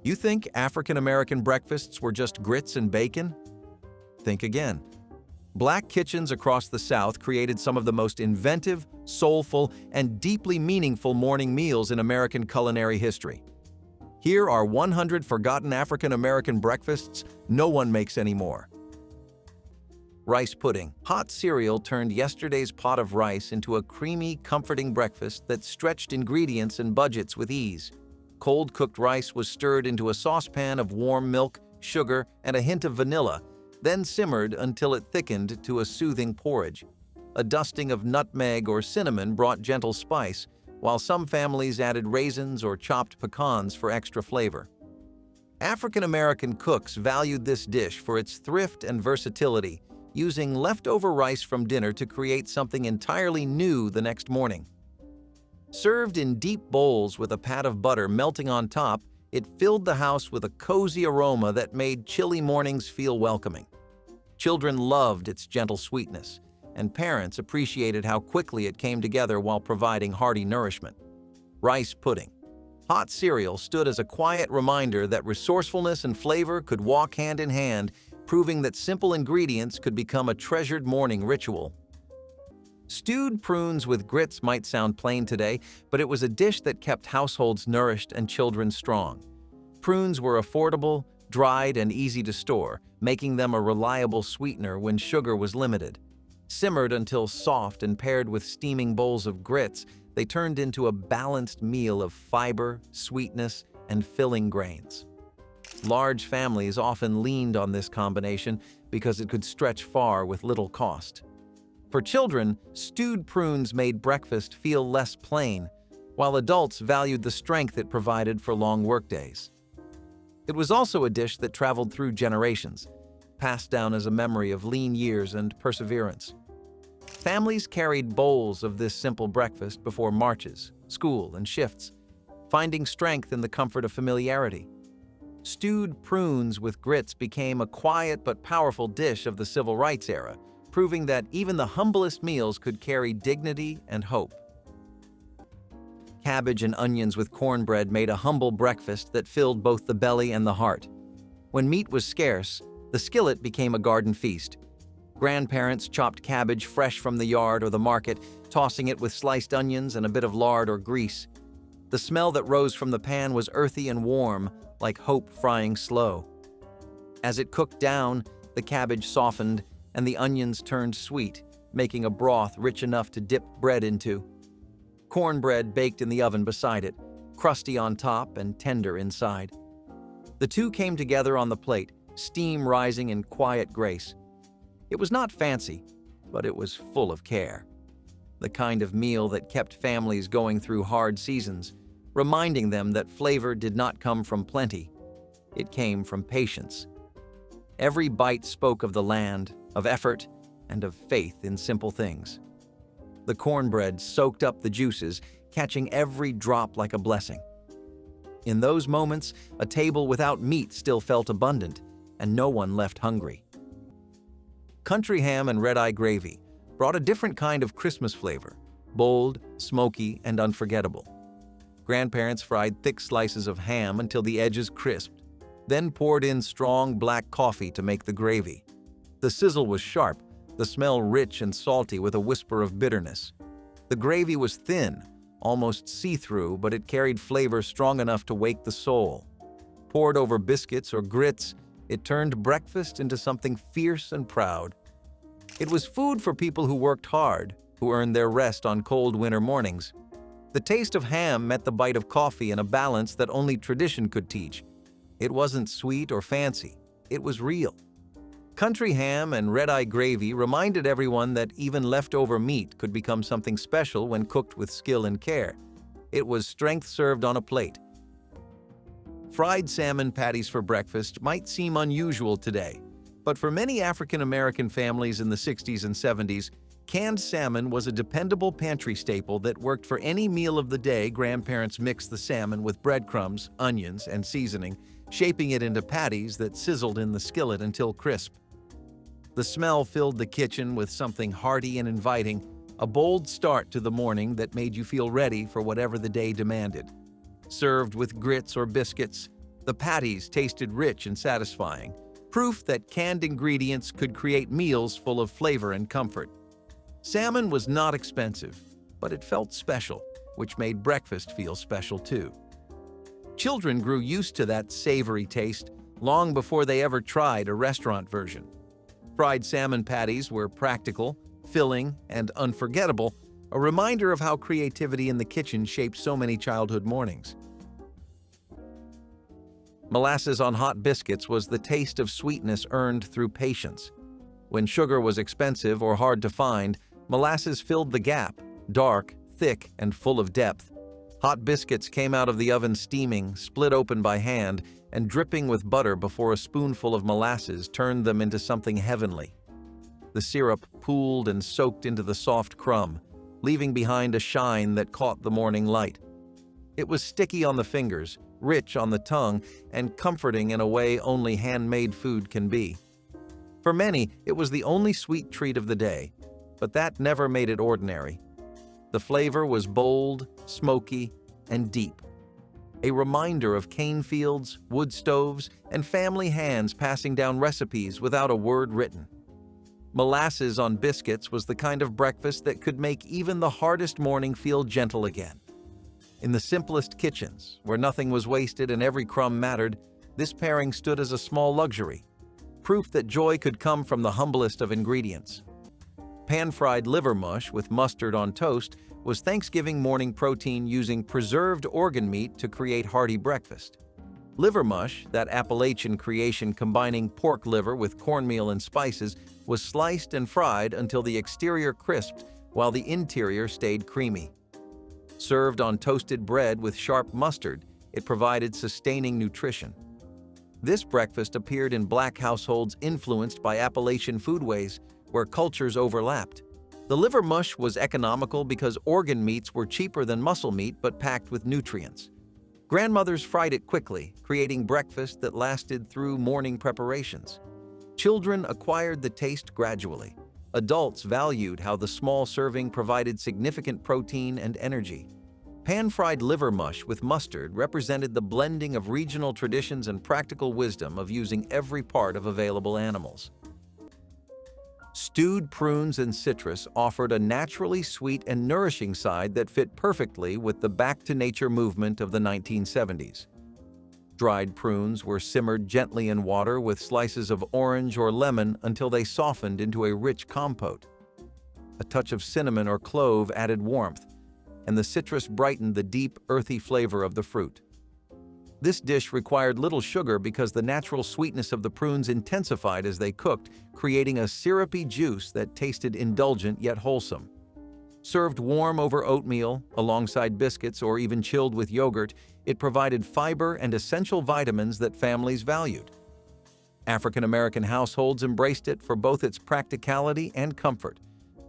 You think African American breakfasts were just grits and bacon? Think again. Black kitchens across the South created some of the most inventive, soulful, and deeply meaningful morning meals in American culinary history. Here are 100 forgotten African American breakfasts no one makes anymore. Rice pudding. Hot cereal turned yesterday's pot of rice into a creamy, comforting breakfast that stretched ingredients and budgets with ease. Cold cooked rice was stirred into a saucepan of warm milk, sugar, and a hint of vanilla, then simmered until it thickened to a soothing porridge. A dusting of nutmeg or cinnamon brought gentle spice, while some families added raisins or chopped pecans for extra flavor. African American cooks valued this dish for its thrift and versatility, using leftover rice from dinner to create something entirely new the next morning. Served in deep bowls with a pat of butter melting on top, it filled the house with a cozy aroma that made chilly mornings feel welcoming. Children loved its gentle sweetness, and parents appreciated how quickly it came together while providing hearty nourishment. Rice pudding. Hot cereal stood as a quiet reminder that resourcefulness and flavor could walk hand in hand, proving that simple ingredients could become a treasured morning ritual. Stewed prunes with grits might sound plain today, but it was a dish that kept households nourished and children strong. Prunes were affordable, dried, and easy to store, making them a reliable sweetener when sugar was limited. Simmered until soft and paired with steaming bowls of grits, they turned into a balanced meal of fiber, sweetness, and filling grains. Large families often leaned on this combination because it could stretch far with little cost. For children, stewed prunes made breakfast feel less plain, while adults valued the strength it provided for long workdays. It was also a dish that traveled through generations, passed down as a memory of lean years and perseverance. Families carried bowls of this simple breakfast before marches, school, and shifts, finding strength in the comfort of familiarity. Stewed prunes with grits became a quiet but powerful dish of the civil rights era, proving that even the humblest meals could carry dignity and hope. Cabbage and onions with cornbread made a humble breakfast that filled both the belly and the heart. When meat was scarce, the skillet became a garden feast. Grandparents chopped cabbage fresh from the yard or the market, tossing it with sliced onions and a bit of lard or grease. The smell that rose from the pan was earthy and warm, like hope frying slow. As it cooked down, the cabbage softened and the onions turned sweet, making a broth rich enough to dip bread into. Cornbread baked in the oven beside it, crusty on top and tender inside. The two came together on the plate, steam rising in quiet grace. It was not fancy, but it was full of care. The kind of meal that kept families going through hard seasons, reminding them that flavor did not come from plenty. It came from patience. Every bite spoke of the land, of effort, and of faith in simple things. The cornbread soaked up the juices, catching every drop like a blessing. In those moments, a table without meat still felt abundant, and no one left hungry. Country ham and red-eye gravy brought a different kind of Christmas flavor, bold, smoky, and unforgettable. Grandparents fried thick slices of ham until the edges crisped, then poured in strong black coffee to make the gravy. The sizzle was sharp, the smell rich and salty with a whisper of bitterness. The gravy was thin, almost see-through, but it carried flavor strong enough to wake the soul. Poured over biscuits or grits, it turned breakfast into something fierce and proud. It was food for people who worked hard, who earned their rest on cold winter mornings. The taste of ham met the bite of coffee in a balance that only tradition could teach. It wasn't sweet or fancy, it was real. Country ham and red-eye gravy reminded everyone that even leftover meat could become something special when cooked with skill and care. It was strength served on a plate. Fried salmon patties for breakfast might seem unusual today, but for many African American families in the 60s and 70s, canned salmon was a dependable pantry staple that worked for any meal of the day. Grandparents mixed the salmon with breadcrumbs, onions, and seasoning, shaping it into patties that sizzled in the skillet until crisp. The smell filled the kitchen with something hearty and inviting, a bold start to the morning that made you feel ready for whatever the day demanded. Served with grits or biscuits, The patties tasted rich and satisfying, proof that canned ingredients could create meals full of flavor and comfort. Salmon was not expensive, but it felt special, which made breakfast feel special too. Children grew used to that savory taste long before they ever tried a restaurant version. Fried salmon patties were practical, filling, and unforgettable, a reminder of how creativity in the kitchen shaped so many childhood mornings. Molasses on hot biscuits was the taste of sweetness earned through patience. When sugar was expensive or hard to find, molasses filled the gap, dark, thick, and full of depth. Hot biscuits came out of the oven steaming, split open by hand, and dripping with butter before a spoonful of molasses turned them into something heavenly. The syrup pooled and soaked into the soft crumb, leaving behind a shine that caught the morning light. It was sticky on the fingers, rich on the tongue, and comforting in a way only handmade food can be. For many, it was the only sweet treat of the day, but that never made it ordinary. The flavor was bold, smoky, and deep. A reminder of cane fields, wood stoves, and family hands passing down recipes without a word written. Molasses on biscuits was the kind of breakfast that could make even the hardest morning feel gentle again. In the simplest kitchens, where nothing was wasted and every crumb mattered, this pairing stood as a small luxury, proof that joy could come from the humblest of ingredients. Pan-fried liver mush with mustard on toast was Thanksgiving morning protein using preserved organ meat to create hearty breakfast. Liver mush, that Appalachian creation combining pork liver with cornmeal and spices, was sliced and fried until the exterior crisped while the interior stayed creamy. Served on toasted bread with sharp mustard, it provided sustaining nutrition. This breakfast appeared in Black households influenced by Appalachian foodways, where cultures overlapped. The liver mush was economical because organ meats were cheaper than muscle meat but packed with nutrients. Grandmothers fried it quickly, creating breakfast that lasted through morning preparations. Children acquired the taste gradually. Adults valued how the small serving provided significant protein and energy. Pan-fried liver mush with mustard represented the blending of regional traditions and practical wisdom of using every part of available animals. Stewed prunes and citrus offered a naturally sweet and nourishing side that fit perfectly with the back-to-nature movement of the 1970s. Dried prunes were simmered gently in water with slices of orange or lemon until they softened into a rich compote. A touch of cinnamon or clove added warmth, and the citrus brightened the deep, earthy flavor of the fruit. This dish required little sugar because the natural sweetness of the prunes intensified as they cooked, creating a syrupy juice that tasted indulgent yet wholesome. Served warm over oatmeal, alongside biscuits, or even chilled with yogurt, it provided fiber and essential vitamins that families valued. African American households embraced it for both its practicality and comfort,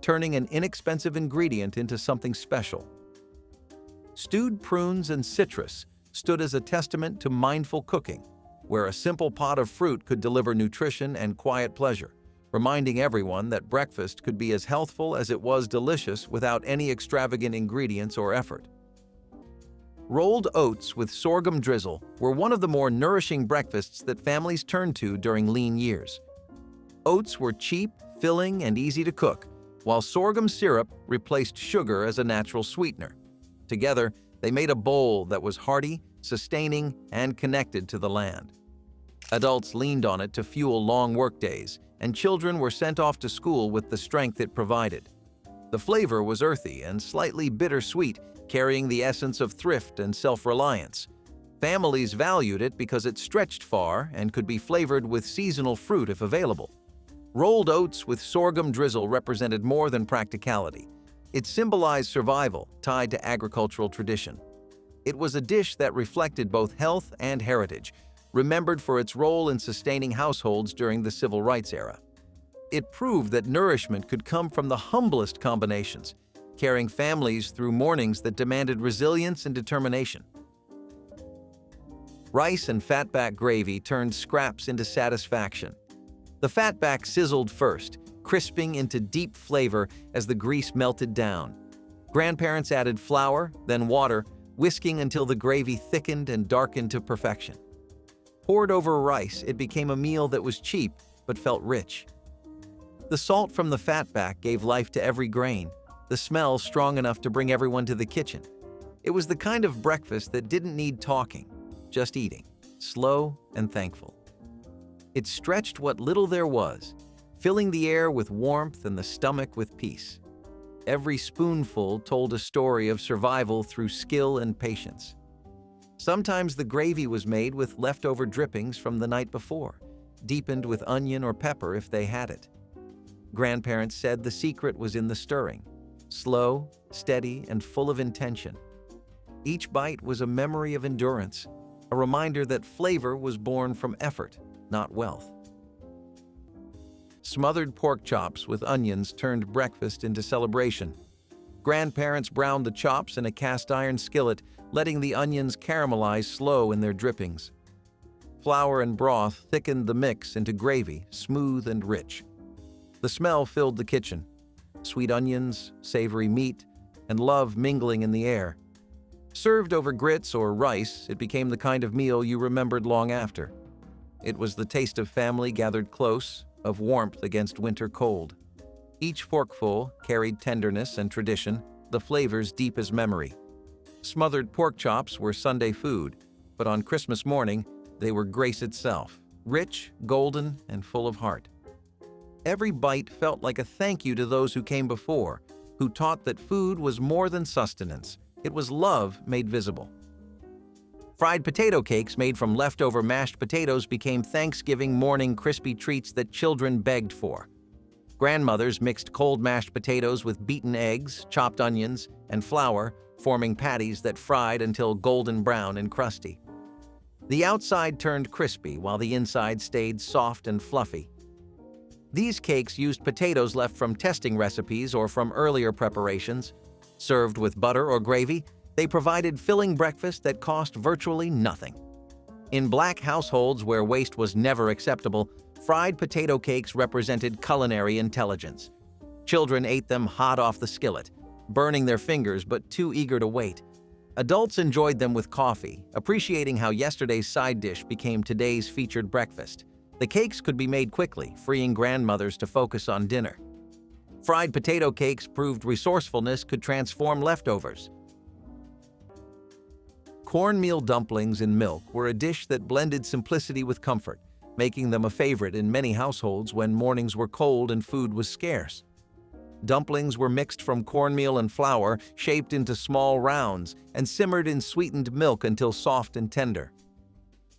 turning an inexpensive ingredient into something special. Stewed prunes and citrus stood as a testament to mindful cooking, where a simple pot of fruit could deliver nutrition and quiet pleasure, reminding everyone that breakfast could be as healthful as it was delicious without any extravagant ingredients or effort. Rolled oats with sorghum drizzle were one of the more nourishing breakfasts that families turned to during lean years. Oats were cheap, filling, and easy to cook, while sorghum syrup replaced sugar as a natural sweetener. Together, they made a bowl that was hearty, sustaining, and connected to the land. Adults leaned on it to fuel long workdays, and children were sent off to school with the strength it provided. The flavor was earthy and slightly bittersweet, carrying the essence of thrift and self-reliance. Families valued it because it stretched far and could be flavored with seasonal fruit if available. Rolled oats with sorghum drizzle represented more than practicality. It symbolized survival, tied to agricultural tradition. It was a dish that reflected both health and heritage, remembered for its role in sustaining households during the civil rights era. It proved that nourishment could come from the humblest combinations, carrying families through mornings that demanded resilience and determination. Rice and fatback gravy turned scraps into satisfaction. The fatback sizzled first, crisping into deep flavor as the grease melted down. Grandparents added flour, then water, whisking until the gravy thickened and darkened to perfection. Poured over rice, it became a meal that was cheap but felt rich. The salt from the fatback gave life to every grain, the smell strong enough to bring everyone to the kitchen. It was the kind of breakfast that didn't need talking, just eating, slow and thankful. It stretched what little there was, filling the air with warmth and the stomach with peace. Every spoonful told a story of survival through skill and patience. Sometimes the gravy was made with leftover drippings from the night before, deepened with onion or pepper if they had it. Grandparents said the secret was in the stirring, slow, steady, and full of intention. Each bite was a memory of endurance, a reminder that flavor was born from effort, not wealth. Smothered pork chops with onions turned breakfast into celebration. Grandparents browned the chops in a cast-iron skillet, letting the onions caramelize slow in their drippings. Flour and broth thickened the mix into gravy, smooth and rich. The smell filled the kitchen, sweet onions, savory meat, and love mingling in the air. Served over grits or rice, it became the kind of meal you remembered long after. It was the taste of family gathered close, of warmth against winter cold. Each forkful carried tenderness and tradition, the flavors deep as memory. Smothered pork chops were Sunday food, but on Christmas morning, they were grace itself, rich, golden, and full of heart. Every bite felt like a thank you to those who came before, who taught that food was more than sustenance. It was love made visible. Fried potato cakes made from leftover mashed potatoes became Thanksgiving morning crispy treats that children begged for. Grandmothers mixed cold mashed potatoes with beaten eggs, chopped onions, and flour, forming patties that fried until golden brown and crusty. The outside turned crispy while the inside stayed soft and fluffy. These cakes used potatoes left from testing recipes or from earlier preparations. Served with butter or gravy, they provided filling breakfast that cost virtually nothing. In Black households where waste was never acceptable, fried potato cakes represented culinary intelligence. Children ate them hot off the skillet, burning their fingers but too eager to wait. Adults enjoyed them with coffee, appreciating how yesterday's side dish became today's featured breakfast. The cakes could be made quickly, freeing grandmothers to focus on dinner. Fried potato cakes proved resourcefulness could transform leftovers. Cornmeal dumplings in milk were a dish that blended simplicity with comfort, making them a favorite in many households when mornings were cold and food was scarce. Dumplings were mixed from cornmeal and flour, shaped into small rounds, and simmered in sweetened milk until soft and tender.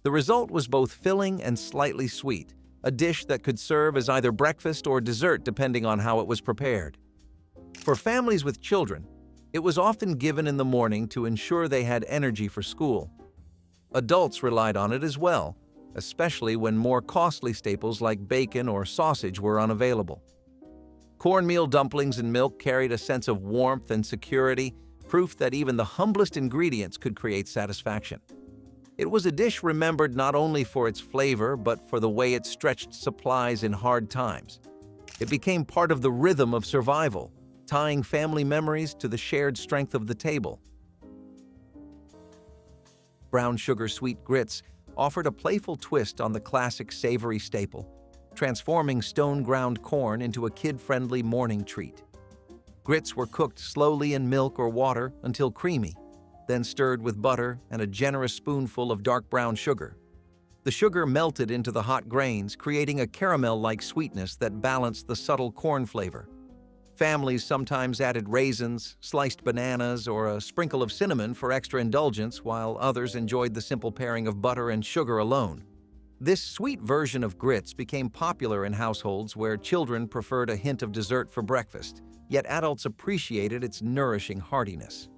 The result was both filling and slightly sweet, a dish that could serve as either breakfast or dessert depending on how it was prepared. For families with children, it was often given in the morning to ensure they had energy for school. Adults relied on it as well, especially when more costly staples like bacon or sausage were unavailable. Cornmeal dumplings in milk carried a sense of warmth and security, proof that even the humblest ingredients could create satisfaction. It was a dish remembered not only for its flavor, but for the way it stretched supplies in hard times. It became part of the rhythm of survival, tying family memories to the shared strength of the table. Brown sugar sweet grits offered a playful twist on the classic savory staple, transforming stone-ground corn into a kid-friendly morning treat. Grits were cooked slowly in milk or water until creamy, then stirred with butter and a generous spoonful of dark brown sugar. The sugar melted into the hot grains, creating a caramel-like sweetness that balanced the subtle corn flavor. Families sometimes added raisins, sliced bananas, or a sprinkle of cinnamon for extra indulgence, while others enjoyed the simple pairing of butter and sugar alone. This sweet version of grits became popular in households where children preferred a hint of dessert for breakfast, yet adults appreciated its nourishing heartiness.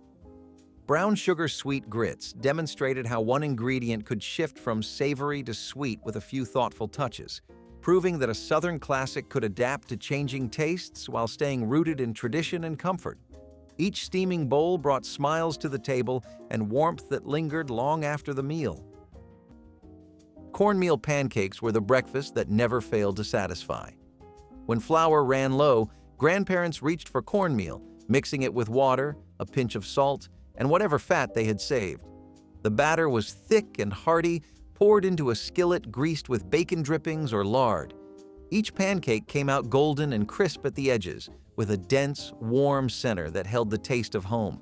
Brown sugar sweet grits demonstrated how one ingredient could shift from savory to sweet with a few thoughtful touches, proving that a Southern classic could adapt to changing tastes while staying rooted in tradition and comfort. Each steaming bowl brought smiles to the table and warmth that lingered long after the meal. Cornmeal pancakes were the breakfast that never failed to satisfy. When flour ran low, grandparents reached for cornmeal, mixing it with water, a pinch of salt, and whatever fat they had saved. The batter was thick and hearty, poured into a skillet greased with bacon drippings or lard. Each pancake came out golden and crisp at the edges, with a dense, warm center that held the taste of home.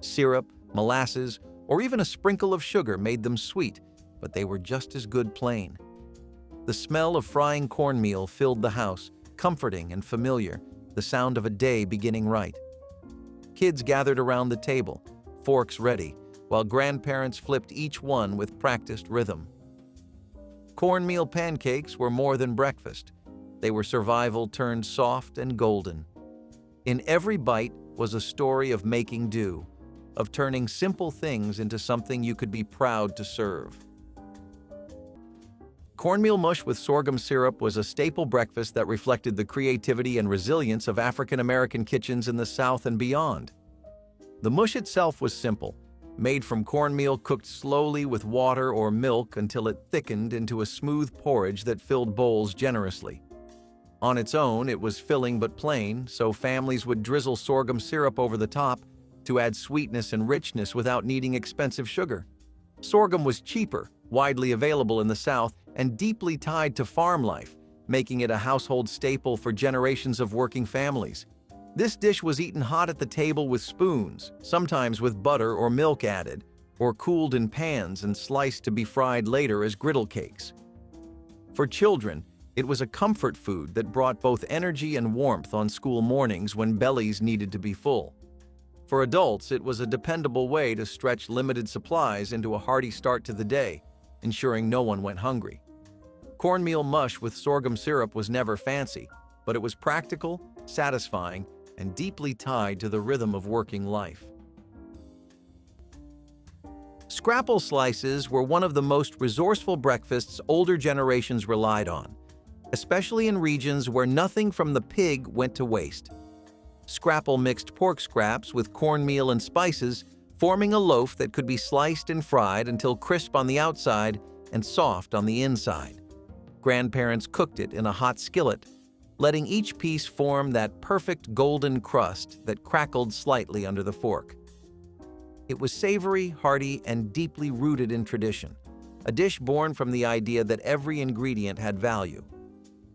Syrup, molasses, or even a sprinkle of sugar made them sweet, but they were just as good plain. The smell of frying cornmeal filled the house, comforting and familiar, the sound of a day beginning right. Kids gathered around the table, forks ready, while grandparents flipped each one with practiced rhythm. Cornmeal pancakes were more than breakfast. They were survival turned soft and golden. In every bite was a story of making do, of turning simple things into something you could be proud to serve. Cornmeal mush with sorghum syrup was a staple breakfast that reflected the creativity and resilience of African American kitchens in the South and beyond. The mush itself was simple, made from cornmeal cooked slowly with water or milk until it thickened into a smooth porridge that filled bowls generously. On its own, it was filling but plain, so families would drizzle sorghum syrup over the top to add sweetness and richness without needing expensive sugar. Sorghum was cheaper, widely available in the South, and deeply tied to farm life, making it a household staple for generations of working families. This dish was eaten hot at the table with spoons, sometimes with butter or milk added, or cooled in pans and sliced to be fried later as griddle cakes. For children, it was a comfort food that brought both energy and warmth on school mornings when bellies needed to be full. For adults, it was a dependable way to stretch limited supplies into a hearty start to the day, ensuring no one went hungry. Cornmeal mush with sorghum syrup was never fancy, but it was practical, satisfying, and deeply tied to the rhythm of working life. Scrapple slices were one of the most resourceful breakfasts older generations relied on, especially in regions where nothing from the pig went to waste. Scrapple mixed pork scraps with cornmeal and spices, forming a loaf that could be sliced and fried until crisp on the outside and soft on the inside. Grandparents cooked it in a hot skillet, letting each piece form that perfect golden crust that crackled slightly under the fork. It was savory, hearty, and deeply rooted in tradition, a dish born from the idea that every ingredient had value.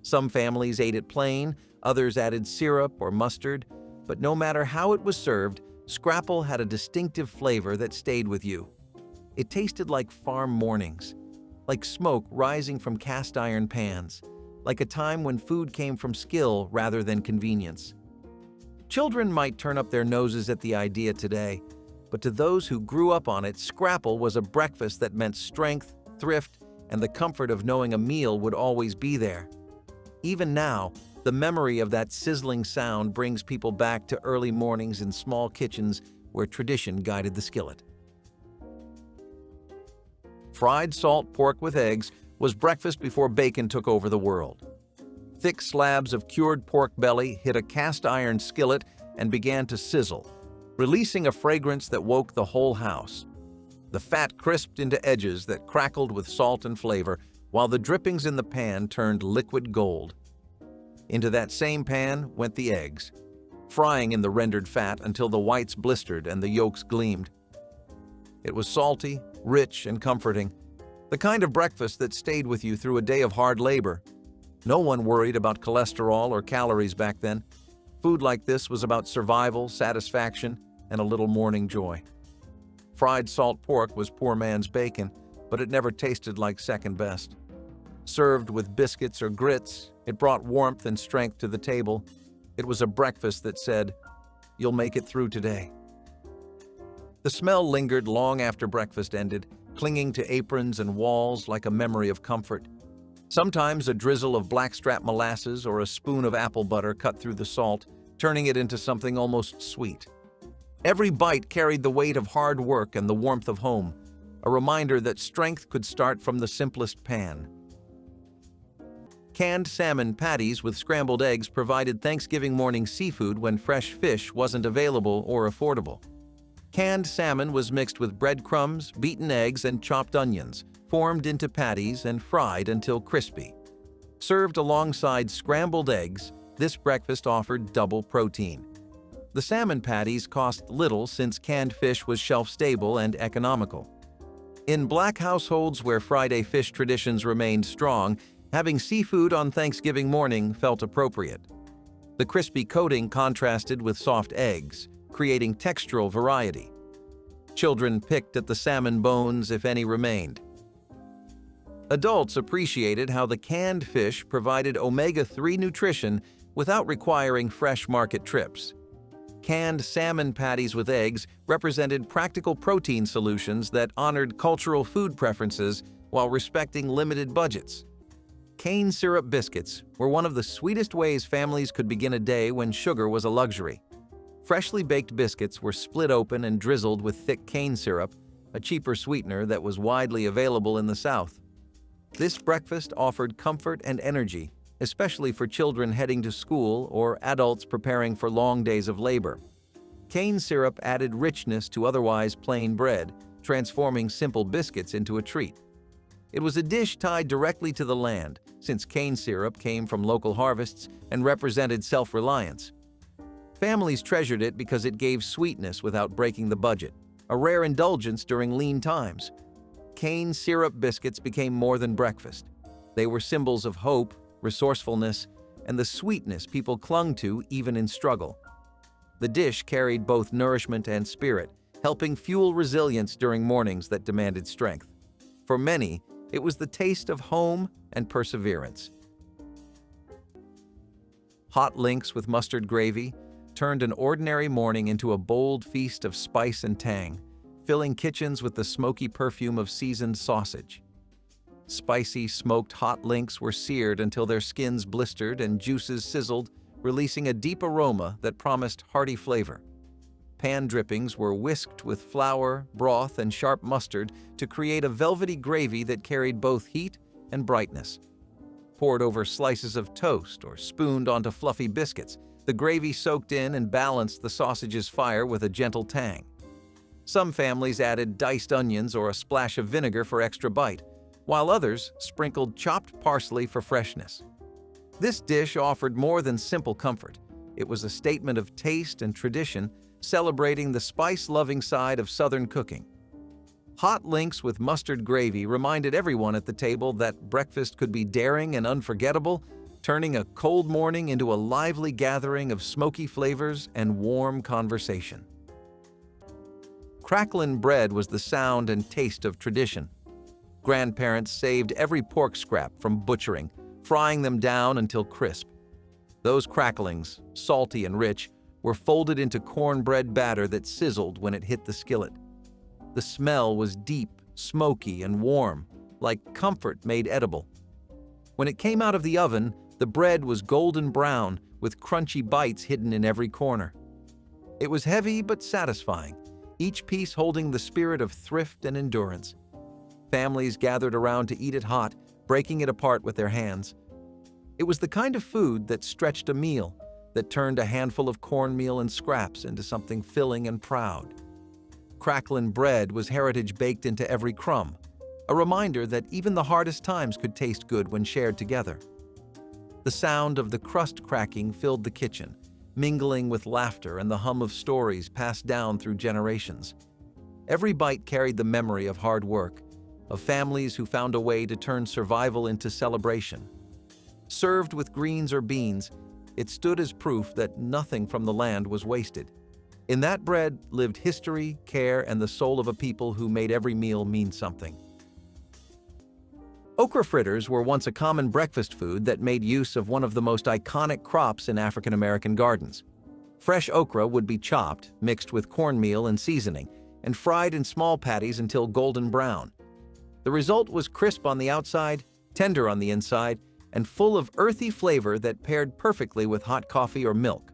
Some families ate it plain, others added syrup or mustard, but no matter how it was served, scrapple had a distinctive flavor that stayed with you. It tasted like farm mornings, like smoke rising from cast iron pans, like a time when food came from skill rather than convenience. Children might turn up their noses at the idea today, but to those who grew up on it, scrapple was a breakfast that meant strength, thrift, and the comfort of knowing a meal would always be there. Even now, the memory of that sizzling sound brings people back to early mornings in small kitchens where tradition guided the skillet. Fried salt pork with eggs was breakfast before bacon took over the world. Thick slabs of cured pork belly hit a cast iron skillet and began to sizzle, releasing a fragrance that woke the whole house. The fat crisped into edges that crackled with salt and flavor, while the drippings in the pan turned liquid gold. Into that same pan went the eggs, frying in the rendered fat until the whites blistered and the yolks gleamed. It was salty, rich, and comforting, the kind of breakfast that stayed with you through a day of hard labor. No one worried about cholesterol or calories back then. Food like this was about survival, satisfaction, and a little morning joy. Fried salt pork was poor man's bacon, but it never tasted like second best. Served with biscuits or grits, it brought warmth and strength to the table. It was a breakfast that said, "You'll make it through today." The smell lingered long after breakfast ended, clinging to aprons and walls like a memory of comfort. Sometimes a drizzle of blackstrap molasses or a spoon of apple butter cut through the salt, turning it into something almost sweet. Every bite carried the weight of hard work and the warmth of home, a reminder that strength could start from the simplest pan. Canned salmon patties with scrambled eggs provided Thanksgiving morning seafood when fresh fish wasn't available or affordable. Canned salmon was mixed with breadcrumbs, beaten eggs, and chopped onions, formed into patties and fried until crispy. Served alongside scrambled eggs, this breakfast offered double protein. The salmon patties cost little since canned fish was shelf-stable and economical. In Black households where Friday fish traditions remained strong, having seafood on Thanksgiving morning felt appropriate. The crispy coating contrasted with soft eggs, creating textural variety. Children picked at the salmon bones if any remained. Adults appreciated how the canned fish provided omega-3 nutrition without requiring fresh market trips. Canned salmon patties with eggs represented practical protein solutions that honored cultural food preferences while respecting limited budgets. Cane syrup biscuits were one of the sweetest ways families could begin a day when sugar was a luxury. Freshly baked biscuits were split open and drizzled with thick cane syrup, a cheaper sweetener that was widely available in the South. This breakfast offered comfort and energy, especially for children heading to school or adults preparing for long days of labor. Cane syrup added richness to otherwise plain bread, transforming simple biscuits into a treat. It was a dish tied directly to the land, since cane syrup came from local harvests and represented self-reliance. Families treasured it because it gave sweetness without breaking the budget, a rare indulgence during lean times. Cane syrup biscuits became more than breakfast. They were symbols of hope, resourcefulness, and the sweetness people clung to even in struggle. The dish carried both nourishment and spirit, helping fuel resilience during mornings that demanded strength. For many, it was the taste of home and perseverance. Hot links with mustard gravy turned an ordinary morning into a bold feast of spice and tang, filling kitchens with the smoky perfume of seasoned sausage. Spicy, smoked hot links were seared until their skins blistered and juices sizzled, releasing a deep aroma that promised hearty flavor. Pan drippings were whisked with flour, broth, and sharp mustard to create a velvety gravy that carried both heat and brightness. Poured over slices of toast or spooned onto fluffy biscuits, the gravy soaked in and balanced the sausage's fire with a gentle tang. Some families added diced onions or a splash of vinegar for extra bite, while others sprinkled chopped parsley for freshness. This dish offered more than simple comfort. It was a statement of taste and tradition, celebrating the spice-loving side of Southern cooking. Hot links with mustard gravy reminded everyone at the table that breakfast could be daring and unforgettable, turning a cold morning into a lively gathering of smoky flavors and warm conversation. Crackling bread was the sound and taste of tradition. Grandparents saved every pork scrap from butchering, frying them down until crisp. Those cracklings, salty and rich, were folded into cornbread batter that sizzled when it hit the skillet. The smell was deep, smoky, and warm, like comfort made edible. When it came out of the oven, the bread was golden brown, with crunchy bites hidden in every corner. It was heavy but satisfying, each piece holding the spirit of thrift and endurance. Families gathered around to eat it hot, breaking it apart with their hands. It was the kind of food that stretched a meal, that turned a handful of cornmeal and scraps into something filling and proud. Crackling bread was heritage baked into every crumb, a reminder that even the hardest times could taste good when shared together. The sound of the crust cracking filled the kitchen, mingling with laughter and the hum of stories passed down through generations. Every bite carried the memory of hard work, of families who found a way to turn survival into celebration. Served with greens or beans, it stood as proof that nothing from the land was wasted. In that bread lived history, care, and the soul of a people who made every meal mean something. Okra fritters were once a common breakfast food that made use of one of the most iconic crops in African American gardens. Fresh okra would be chopped, mixed with cornmeal and seasoning, and fried in small patties until golden brown. The result was crisp on the outside, tender on the inside, and full of earthy flavor that paired perfectly with hot coffee or milk.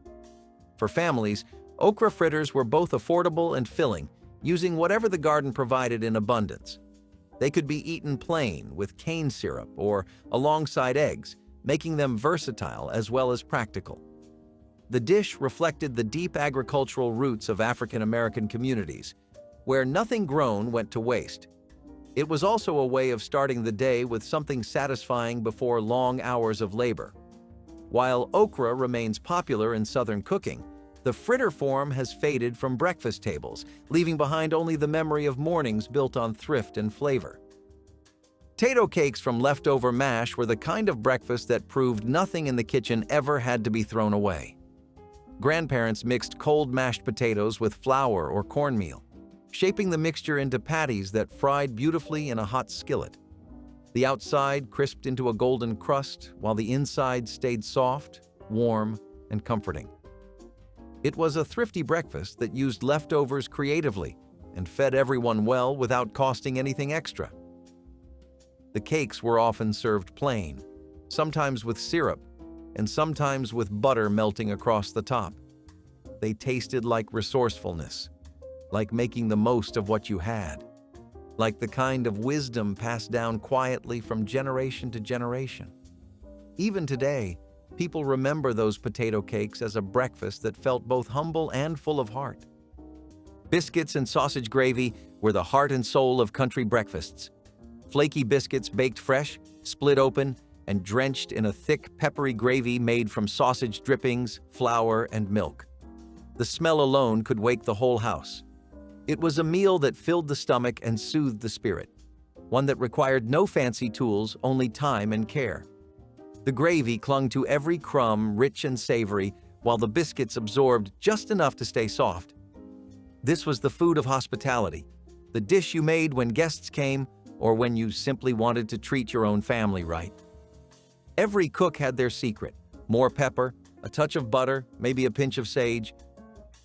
For families, okra fritters were both affordable and filling, using whatever the garden provided in abundance. They could be eaten plain, with cane syrup, or alongside eggs, making them versatile as well as practical. The dish reflected the deep agricultural roots of African American communities, where nothing grown went to waste. It was also a way of starting the day with something satisfying before long hours of labor. While okra remains popular in Southern cooking, The fritter form has faded from breakfast tables, leaving behind only the memory of mornings built on thrift and flavor. Potato cakes from leftover mash were the kind of breakfast that proved nothing in the kitchen ever had to be thrown away. Grandparents mixed cold mashed potatoes with flour or cornmeal, shaping the mixture into patties that fried beautifully in a hot skillet. The outside crisped into a golden crust, while the inside stayed soft, warm, and comforting. It was a thrifty breakfast that used leftovers creatively and fed everyone well without costing anything extra. The cakes were often served plain, sometimes with syrup, and sometimes with butter melting across the top. They tasted like resourcefulness, like making the most of what you had, like the kind of wisdom passed down quietly from generation to generation. Even today, people remember those potato cakes as a breakfast that felt both humble and full of heart. Biscuits and sausage gravy were the heart and soul of country breakfasts. Flaky biscuits baked fresh, split open, and drenched in a thick, peppery gravy made from sausage drippings, flour, and milk. The smell alone could wake the whole house. It was a meal that filled the stomach and soothed the spirit, one that required no fancy tools, only time and care. The gravy clung to every crumb, rich and savory, while the biscuits absorbed just enough to stay soft. This was the food of hospitality, the dish you made when guests came or when you simply wanted to treat your own family right. Every cook had their secret: more pepper, a touch of butter, maybe a pinch of sage.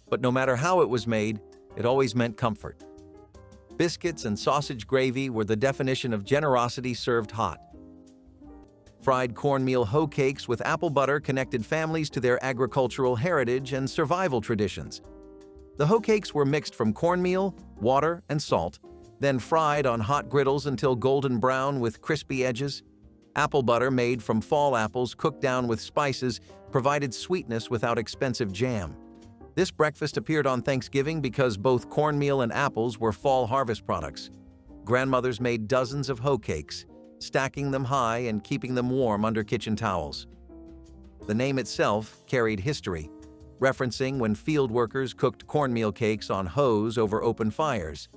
But no matter how it was made, it always meant comfort. Biscuits and sausage gravy were the definition of generosity served hot. Fried cornmeal hoe cakes with apple butter connected families to their agricultural heritage and survival traditions. The hoe cakes were mixed from cornmeal, water, and salt, then fried on hot griddles until golden brown with crispy edges. Apple butter made from fall apples cooked down with spices provided sweetness without expensive jam. This breakfast appeared on Thanksgiving because both cornmeal and apples were fall harvest products. Grandmothers made dozens of hoe cakes, stacking them high and keeping them warm under kitchen towels. The name itself carried history, referencing when field workers cooked cornmeal cakes on hoes over open fires.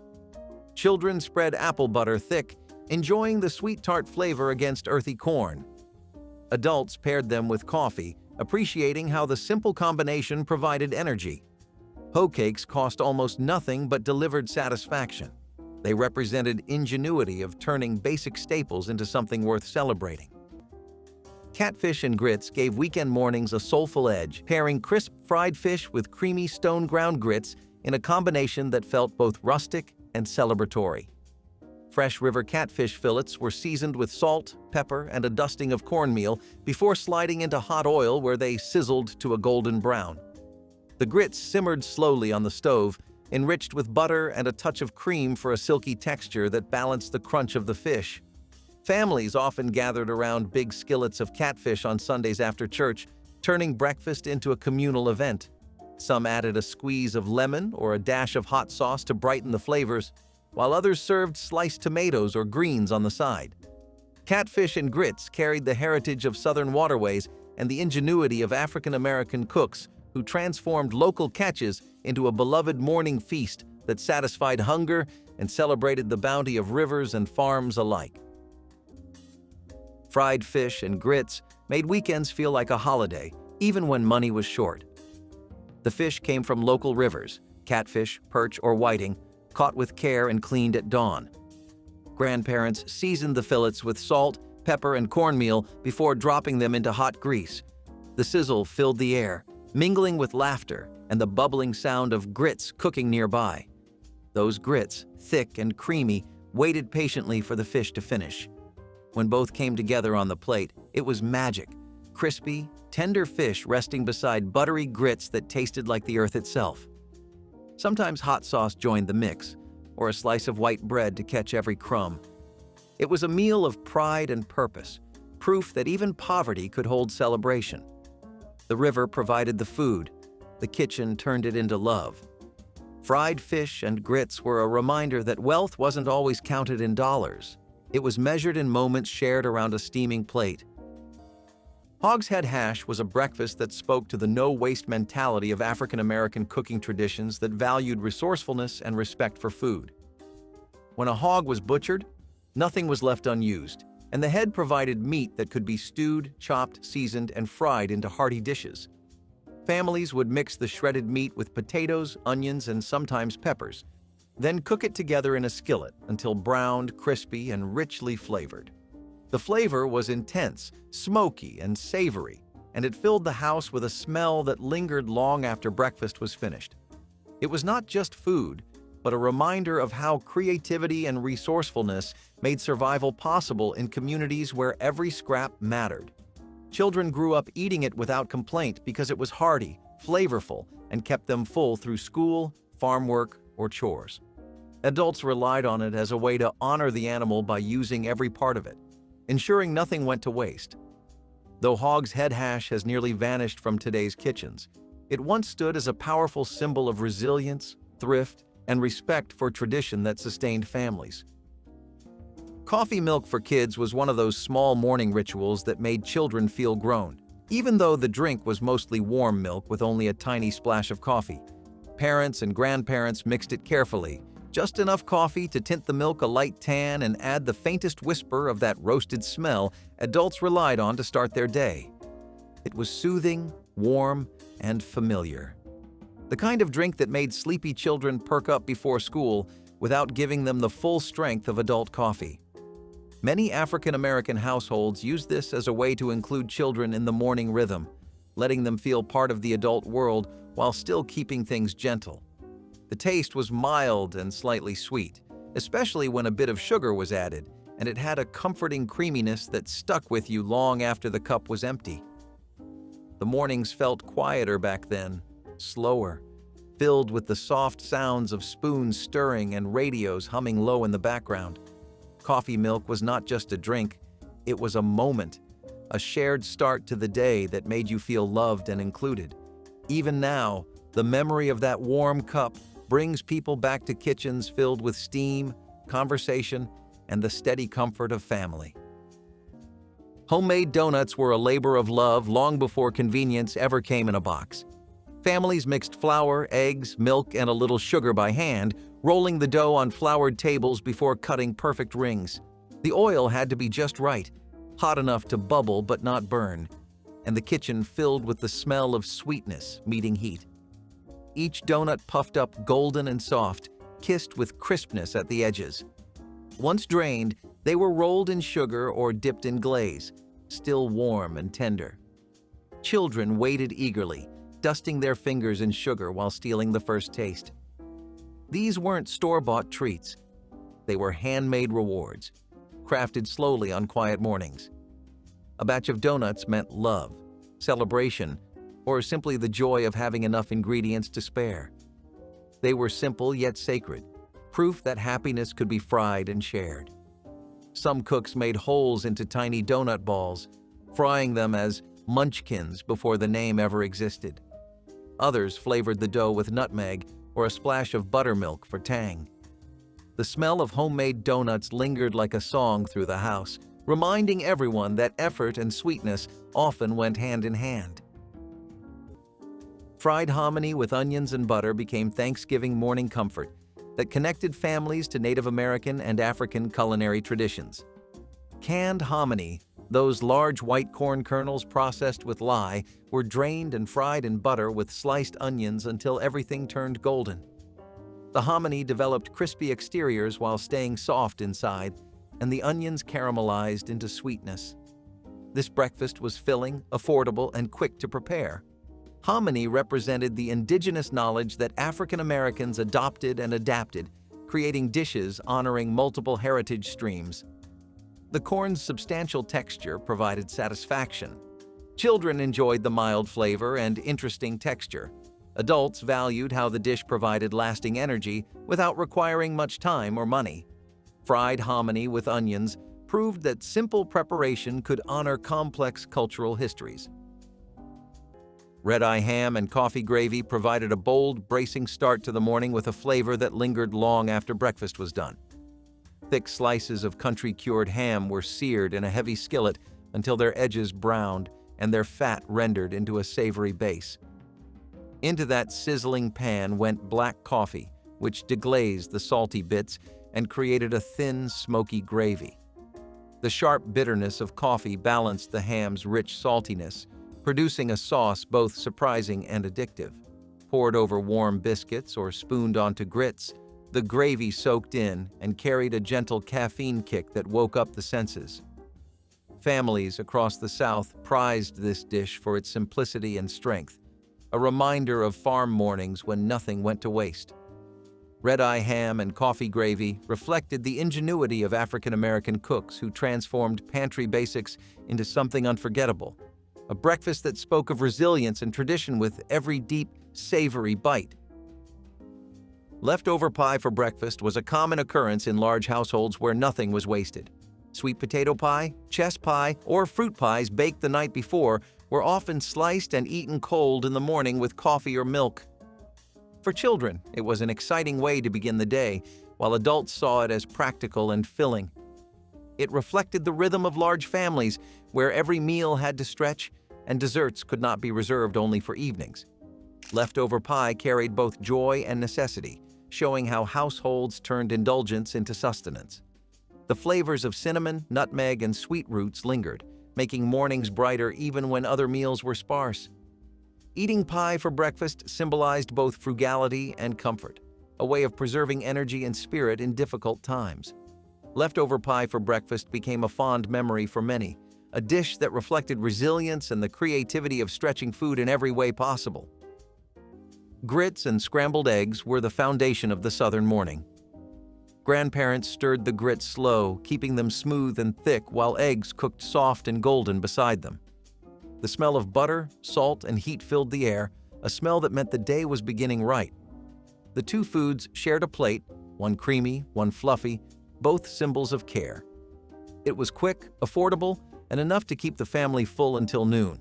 Children spread apple butter thick, enjoying the sweet tart flavor against earthy corn. Adults paired them with coffee, appreciating how the simple combination provided energy. Hoe cakes cost almost nothing but delivered satisfaction. They represented ingenuity of turning basic staples into something worth celebrating. Catfish and grits gave weekend mornings a soulful edge, pairing crisp fried fish with creamy stone-ground grits in a combination that felt both rustic and celebratory. Fresh river catfish fillets were seasoned with salt, pepper, and a dusting of cornmeal before sliding into hot oil where they sizzled to a golden brown. The grits simmered slowly on the stove, enriched with butter and a touch of cream for a silky texture that balanced the crunch of the fish. Families often gathered around big skillets of catfish on Sundays after church, turning breakfast into a communal event. Some added a squeeze of lemon or a dash of hot sauce to brighten the flavors, while others served sliced tomatoes or greens on the side. Catfish and grits carried the heritage of southern waterways and the ingenuity of African-American cooks who transformed local catches into a beloved morning feast that satisfied hunger and celebrated the bounty of rivers and farms alike. Fried fish and grits made weekends feel like a holiday, even when money was short. The fish came from local rivers, catfish, perch, or whiting, caught with care and cleaned at dawn. Grandparents seasoned the fillets with salt, pepper, and cornmeal before dropping them into hot grease. The sizzle filled the air, mingling with laughter and the bubbling sound of grits cooking nearby. Those grits, thick and creamy, waited patiently for the fish to finish. When both came together on the plate, it was magic. Crispy, tender fish resting beside buttery grits that tasted like the earth itself. Sometimes hot sauce joined the mix, or a slice of white bread to catch every crumb. It was a meal of pride and purpose, proof that even poverty could hold celebration. The river provided the food, the kitchen turned it into love. Fried fish and grits were a reminder that wealth wasn't always counted in dollars. It was measured in moments shared around a steaming plate. Hogshead hash was a breakfast that spoke to the no-waste mentality of African American cooking traditions that valued resourcefulness and respect for food. When a hog was butchered, nothing was left unused, and the head provided meat that could be stewed, chopped, seasoned, and fried into hearty dishes. Families would mix the shredded meat with potatoes, onions, and sometimes peppers, then cook it together in a skillet until browned, crispy, and richly flavored. The flavor was intense, smoky, and savory, and it filled the house with a smell that lingered long after breakfast was finished. It was not just food, but a reminder of how creativity and resourcefulness made survival possible in communities where every scrap mattered. Children grew up eating it without complaint because it was hearty, flavorful, and kept them full through school, farm work, or chores. Adults relied on it as a way to honor the animal by using every part of it, ensuring nothing went to waste. Though hog's head hash has nearly vanished from today's kitchens, it once stood as a powerful symbol of resilience, thrift, and respect for tradition that sustained families. Coffee milk for kids was one of those small morning rituals that made children feel grown, even though the drink was mostly warm milk with only a tiny splash of coffee. Parents and grandparents mixed it carefully, just enough coffee to tint the milk a light tan and add the faintest whisper of that roasted smell adults relied on to start their day. It was soothing, warm, and familiar. The kind of drink that made sleepy children perk up before school without giving them the full strength of adult coffee. Many African American households use this as a way to include children in the morning rhythm, letting them feel part of the adult world while still keeping things gentle. The taste was mild and slightly sweet, especially when a bit of sugar was added, and it had a comforting creaminess that stuck with you long after the cup was empty. The mornings felt quieter back then, slower, filled with the soft sounds of spoons stirring and radios humming low in the background. Coffee milk was not just a drink, it was a moment, a shared start to the day that made you feel loved and included. Even now, the memory of that warm cup brings people back to kitchens filled with steam, conversation, and the steady comfort of family. Homemade donuts were a labor of love long before convenience ever came in a box. Families mixed flour, eggs, milk, and a little sugar by hand, rolling the dough on floured tables before cutting perfect rings. The oil had to be just right, hot enough to bubble but not burn, and the kitchen filled with the smell of sweetness meeting heat. Each donut puffed up golden and soft, kissed with crispness at the edges. Once drained, they were rolled in sugar or dipped in glaze, still warm and tender. Children waited eagerly, dusting their fingers in sugar while stealing the first taste. These weren't store-bought treats. They were handmade rewards, crafted slowly on quiet mornings. A batch of donuts meant love, celebration, or simply the joy of having enough ingredients to spare. They were simple yet sacred, proof that happiness could be fried and shared. Some cooks made holes into tiny donut balls, frying them as munchkins before the name ever existed. Others flavored the dough with nutmeg or a splash of buttermilk for tang. The smell of homemade donuts lingered like a song through the house, reminding everyone that effort and sweetness often went hand in hand. Fried hominy with onions and butter became Thanksgiving morning comfort that connected families to Native American and African culinary traditions. Canned hominy, those large white corn kernels processed with lye, were drained and fried in butter with sliced onions until everything turned golden. The hominy developed crispy exteriors while staying soft inside, and the onions caramelized into sweetness. This breakfast was filling, affordable, and quick to prepare. Hominy represented the indigenous knowledge that African Americans adopted and adapted, creating dishes honoring multiple heritage streams. The corn's substantial texture provided satisfaction. Children enjoyed the mild flavor and interesting texture. Adults valued how the dish provided lasting energy without requiring much time or money. Fried hominy with onions proved that simple preparation could honor complex cultural histories. Red-eye ham and coffee gravy provided a bold, bracing start to the morning with a flavor that lingered long after breakfast was done. Thick slices of country-cured ham were seared in a heavy skillet until their edges browned, and their fat rendered into a savory base. Into that sizzling pan went black coffee, which deglazed the salty bits and created a thin, smoky gravy. The sharp bitterness of coffee balanced the ham's rich saltiness, producing a sauce both surprising and addictive. Poured over warm biscuits or spooned onto grits, the gravy soaked in and carried a gentle caffeine kick that woke up the senses. Families across the South prized this dish for its simplicity and strength, a reminder of farm mornings when nothing went to waste. Red-eye ham and coffee gravy reflected the ingenuity of African-American cooks who transformed pantry basics into something unforgettable, a breakfast that spoke of resilience and tradition with every deep, savory bite. Leftover pie for breakfast was a common occurrence in large households where nothing was wasted. Sweet potato pie, chess pie, or fruit pies baked the night before were often sliced and eaten cold in the morning with coffee or milk. For children, it was an exciting way to begin the day, while adults saw it as practical and filling. It reflected the rhythm of large families, where every meal had to stretch, and desserts could not be reserved only for evenings. Leftover pie carried both joy and necessity, showing how households turned indulgence into sustenance. The flavors of cinnamon, nutmeg, and sweet roots lingered, making mornings brighter even when other meals were sparse. Eating pie for breakfast symbolized both frugality and comfort, a way of preserving energy and spirit in difficult times. Leftover pie for breakfast became a fond memory for many, a dish that reflected resilience and the creativity of stretching food in every way possible. Grits and scrambled eggs were the foundation of the Southern morning. Grandparents stirred the grits slow, keeping them smooth and thick while eggs cooked soft and golden beside them. The smell of butter, salt, and heat filled the air, a smell that meant the day was beginning right. The two foods shared a plate, one creamy, one fluffy, both symbols of care. It was quick, affordable, and enough to keep the family full until noon.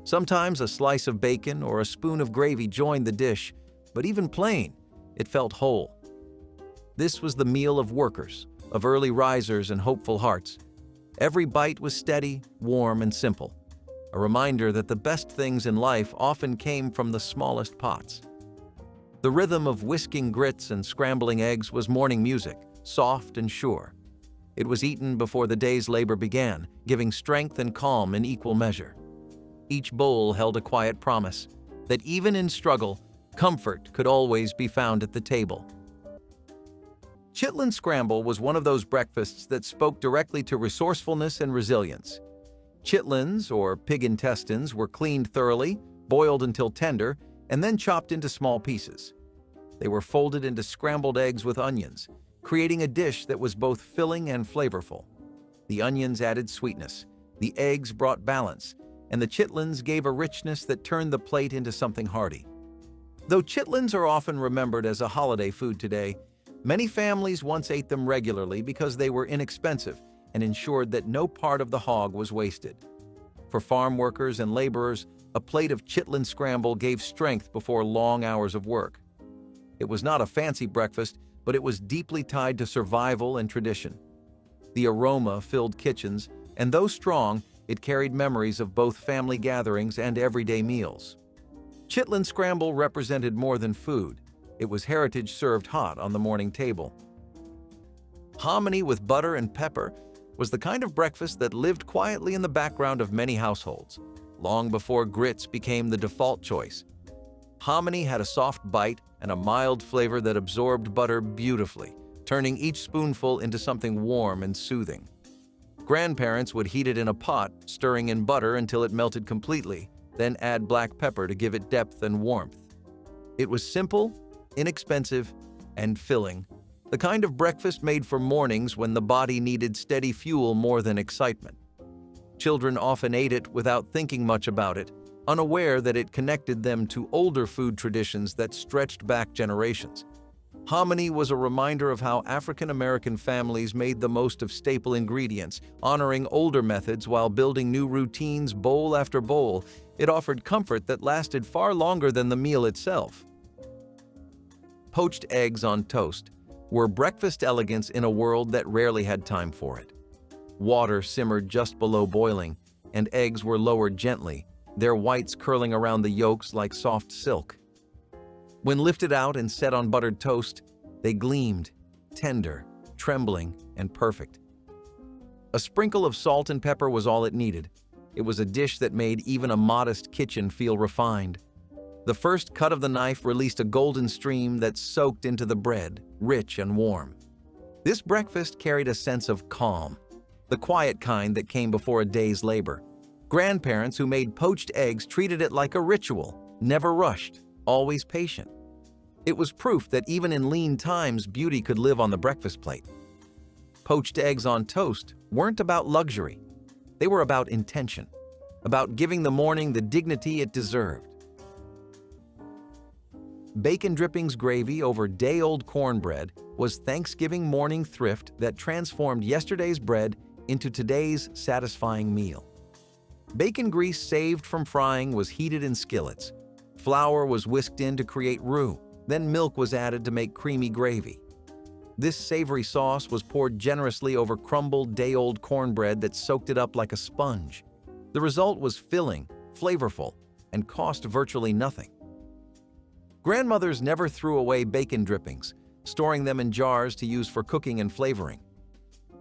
Sometimes a slice of bacon or a spoon of gravy joined the dish, but even plain, it felt whole. This was the meal of workers, of early risers and hopeful hearts. Every bite was steady, warm, and simple, a reminder that the best things in life often came from the smallest pots. The rhythm of whisking grits and scrambling eggs was morning music, soft and sure. It was eaten before the day's labor began, giving strength and calm in equal measure. Each bowl held a quiet promise that even in struggle, comfort could always be found at the table. Chitlin scramble was one of those breakfasts that spoke directly to resourcefulness and resilience. Chitlins, or pig intestines, were cleaned thoroughly, boiled until tender, and then chopped into small pieces. They were folded into scrambled eggs with onions, creating a dish that was both filling and flavorful. The onions added sweetness, the eggs brought balance, and the chitlins gave a richness that turned the plate into something hearty. Though chitlins are often remembered as a holiday food today, many families once ate them regularly because they were inexpensive and ensured that no part of the hog was wasted. For farm workers and laborers, a plate of chitlin scramble gave strength before long hours of work. It was not a fancy breakfast, but it was deeply tied to survival and tradition. The aroma filled kitchens, and though strong, it carried memories of both family gatherings and everyday meals. Chitlin scramble represented more than food. It was heritage served hot on the morning table. Hominy with butter and pepper was the kind of breakfast that lived quietly in the background of many households, long before grits became the default choice. Hominy had a soft bite and a mild flavor that absorbed butter beautifully, turning each spoonful into something warm and soothing. Grandparents would heat it in a pot, stirring in butter until it melted completely, then add black pepper to give it depth and warmth. It was simple, inexpensive, and filling, the kind of breakfast made for mornings when the body needed steady fuel more than excitement. Children often ate it without thinking much about it, unaware that it connected them to older food traditions that stretched back generations. Hominy was a reminder of how African American families made the most of staple ingredients, honoring older methods while building new routines bowl after bowl. It offered comfort that lasted far longer than the meal itself. Poached eggs on toast were breakfast elegance in a world that rarely had time for it. Water simmered just below boiling, and eggs were lowered gently, their whites curling around the yolks like soft silk. When lifted out and set on buttered toast, they gleamed, tender, trembling, and perfect. A sprinkle of salt and pepper was all it needed. It was a dish that made even a modest kitchen feel refined. The first cut of the knife released a golden stream that soaked into the bread, rich and warm. This breakfast carried a sense of calm, the quiet kind that came before a day's labor. Grandparents who made poached eggs treated it like a ritual, never rushed, always patient. It was proof that even in lean times, beauty could live on the breakfast plate. Poached eggs on toast weren't about luxury. They were about intention, about giving the morning the dignity it deserved. Bacon drippings gravy over day-old cornbread was Thanksgiving morning thrift that transformed yesterday's bread into today's satisfying meal. Bacon grease saved from frying was heated in skillets. Flour was whisked in to create roux, then milk was added to make creamy gravy. This savory sauce was poured generously over crumbled day-old cornbread that soaked it up like a sponge. The result was filling, flavorful, and cost virtually nothing. Grandmothers never threw away bacon drippings, storing them in jars to use for cooking and flavoring.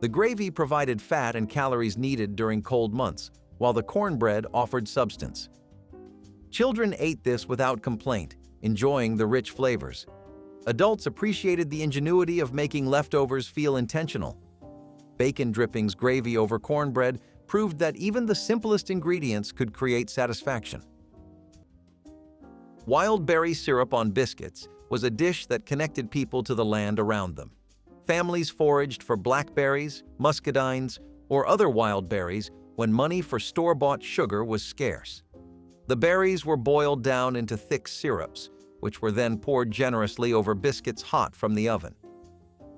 The gravy provided fat and calories needed during cold months, while the cornbread offered substance. Children ate this without complaint, enjoying the rich flavors. Adults appreciated the ingenuity of making leftovers feel intentional. Bacon drippings gravy over cornbread proved that even the simplest ingredients could create satisfaction. Wild berry syrup on biscuits was a dish that connected people to the land around them. Families foraged for blackberries, muscadines, or other wild berries when money for store-bought sugar was scarce. The berries were boiled down into thick syrups, which were then poured generously over biscuits hot from the oven.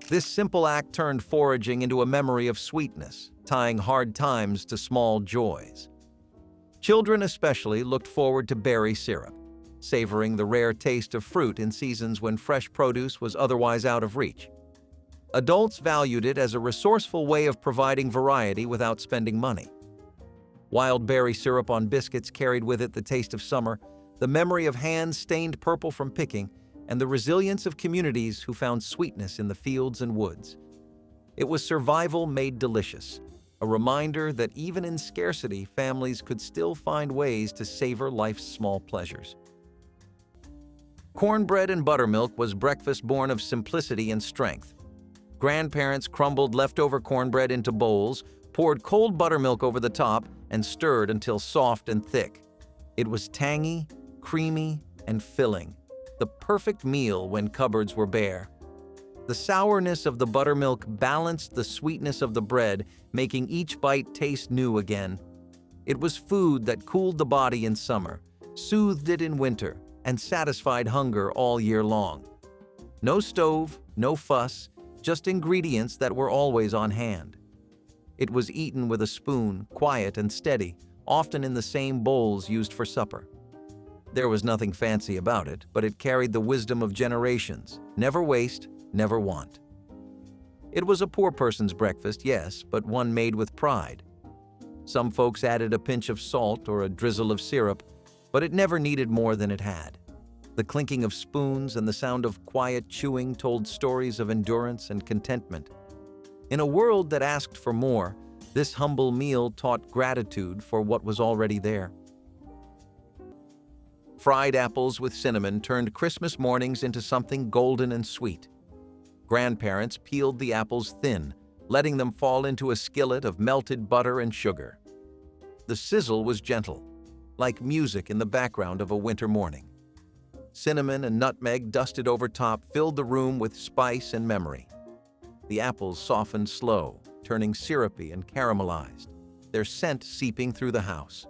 This simple act turned foraging into a memory of sweetness, tying hard times to small joys. Children especially looked forward to berry syrup, savoring the rare taste of fruit in seasons when fresh produce was otherwise out of reach. Adults valued it as a resourceful way of providing variety without spending money. Wild berry syrup on biscuits carried with it the taste of summer, the memory of hands stained purple from picking, and the resilience of communities who found sweetness in the fields and woods. It was survival made delicious, a reminder that even in scarcity, families could still find ways to savor life's small pleasures. Cornbread and buttermilk was breakfast born of simplicity and strength. Grandparents crumbled leftover cornbread into bowls, poured cold buttermilk over the top, and stirred until soft and thick. It was tangy, creamy, and filling, the perfect meal when cupboards were bare. The sourness of the buttermilk balanced the sweetness of the bread, making each bite taste new again. It was food that cooled the body in summer, soothed it in winter, and satisfied hunger all year long. No stove, no fuss, just ingredients that were always on hand. It was eaten with a spoon, quiet and steady, often in the same bowls used for supper. There was nothing fancy about it, but it carried the wisdom of generations. Never waste, never want. It was a poor person's breakfast, yes, but one made with pride. Some folks added a pinch of salt or a drizzle of syrup, but it never needed more than it had. The clinking of spoons and the sound of quiet chewing told stories of endurance and contentment. In a world that asked for more, this humble meal taught gratitude for what was already there. Fried apples with cinnamon turned Christmas mornings into something golden and sweet. Grandparents peeled the apples thin, letting them fall into a skillet of melted butter and sugar. The sizzle was gentle, like music in the background of a winter morning. Cinnamon and nutmeg dusted over top filled the room with spice and memory. The apples softened slow, turning syrupy and caramelized, their scent seeping through the house.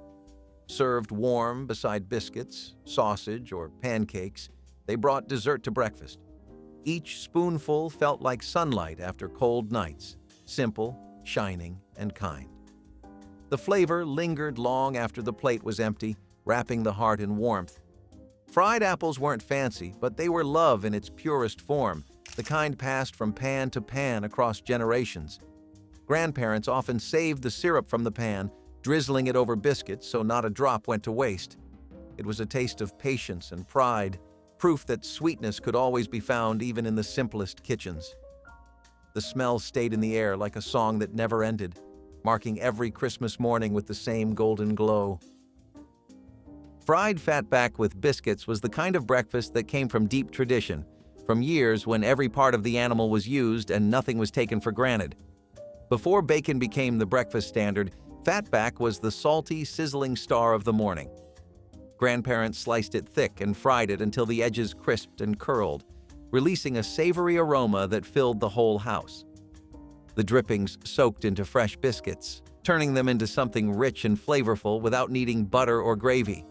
Served warm beside biscuits, sausage, or pancakes, they brought dessert to breakfast. Each spoonful felt like sunlight after cold nights, simple, shining, and kind. The flavor lingered long after the plate was empty, wrapping the heart in warmth. Fried apples weren't fancy, but they were love in its purest form, the kind passed from pan to pan across generations. Grandparents often saved the syrup from the pan, drizzling it over biscuits so not a drop went to waste. It was a taste of patience and pride, proof that sweetness could always be found even in the simplest kitchens. The smell stayed in the air like a song that never ended, marking every Christmas morning with the same golden glow. Fried fatback with biscuits was the kind of breakfast that came from deep tradition, from years when every part of the animal was used and nothing was taken for granted. Before bacon became the breakfast standard, fatback was the salty, sizzling star of the morning. Grandparents sliced it thick and fried it until the edges crisped and curled, releasing a savory aroma that filled the whole house. The drippings soaked into fresh biscuits, turning them into something rich and flavorful without needing butter or gravy.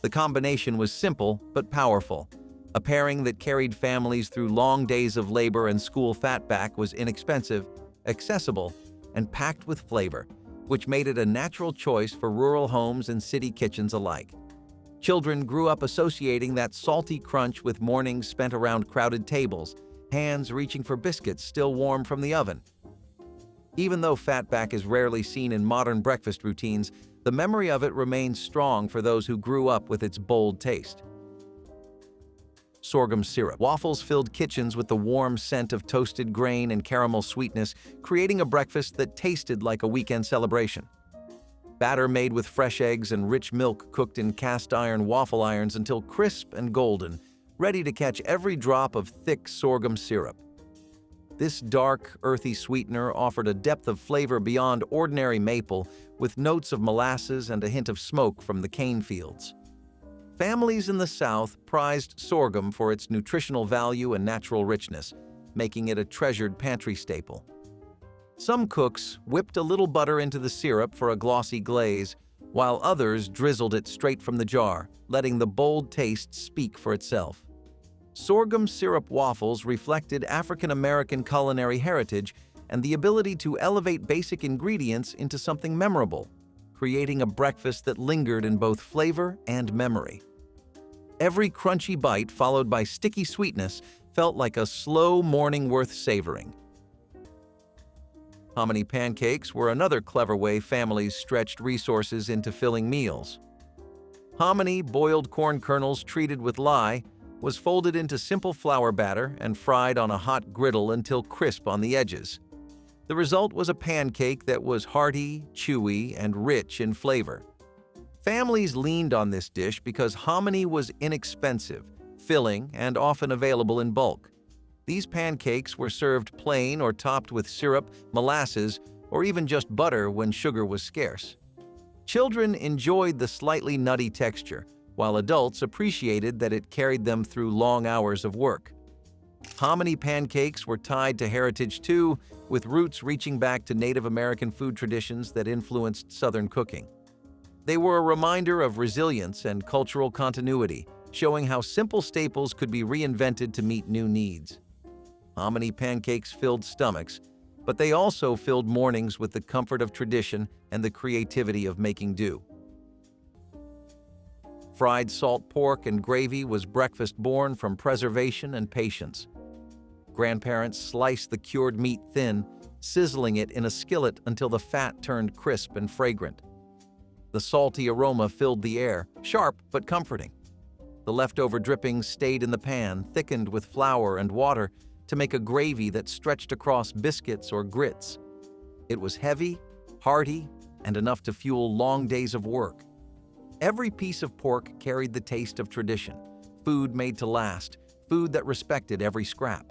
The combination was simple but powerful. A pairing that carried families through long days of labor, and school fatback was inexpensive, accessible, and packed with flavor, which made it a natural choice for rural homes and city kitchens alike. Children grew up associating that salty crunch with mornings spent around crowded tables, hands reaching for biscuits still warm from the oven. Even though fatback is rarely seen in modern breakfast routines, the memory of it remains strong for those who grew up with its bold taste. Sorghum syrup. Waffles filled kitchens with the warm scent of toasted grain and caramel sweetness, creating a breakfast that tasted like a weekend celebration. Batter made with fresh eggs and rich milk cooked in cast-iron waffle irons until crisp and golden, ready to catch every drop of thick sorghum syrup. This dark, earthy sweetener offered a depth of flavor beyond ordinary maple, with notes of molasses and a hint of smoke from the cane fields. Families in the South prized sorghum for its nutritional value and natural richness, making it a treasured pantry staple. Some cooks whipped a little butter into the syrup for a glossy glaze, while others drizzled it straight from the jar, letting the bold taste speak for itself. Sorghum syrup waffles reflected African American culinary heritage and the ability to elevate basic ingredients into something memorable, creating a breakfast that lingered in both flavor and memory. Every crunchy bite, followed by sticky sweetness, felt like a slow morning worth savoring. Hominy pancakes were another clever way families stretched resources into filling meals. Hominy, boiled corn kernels treated with lye, was folded into simple flour batter and fried on a hot griddle until crisp on the edges. The result was a pancake that was hearty, chewy, and rich in flavor. Families leaned on this dish because hominy was inexpensive, filling, and often available in bulk. These pancakes were served plain or topped with syrup, molasses, or even just butter when sugar was scarce. Children enjoyed the slightly nutty texture, while adults appreciated that it carried them through long hours of work. Hominy pancakes were tied to heritage too, with roots reaching back to Native American food traditions that influenced Southern cooking. They were a reminder of resilience and cultural continuity, showing how simple staples could be reinvented to meet new needs. Hominy pancakes filled stomachs, but they also filled mornings with the comfort of tradition and the creativity of making do. Fried salt pork and gravy was breakfast born from preservation and patience. Grandparents sliced the cured meat thin, sizzling it in a skillet until the fat turned crisp and fragrant. The salty aroma filled the air, sharp but comforting. The leftover drippings stayed in the pan, thickened with flour and water to make a gravy that stretched across biscuits or grits. It was heavy, hearty, and enough to fuel long days of work. Every piece of pork carried the taste of tradition, food made to last, food that respected every scrap.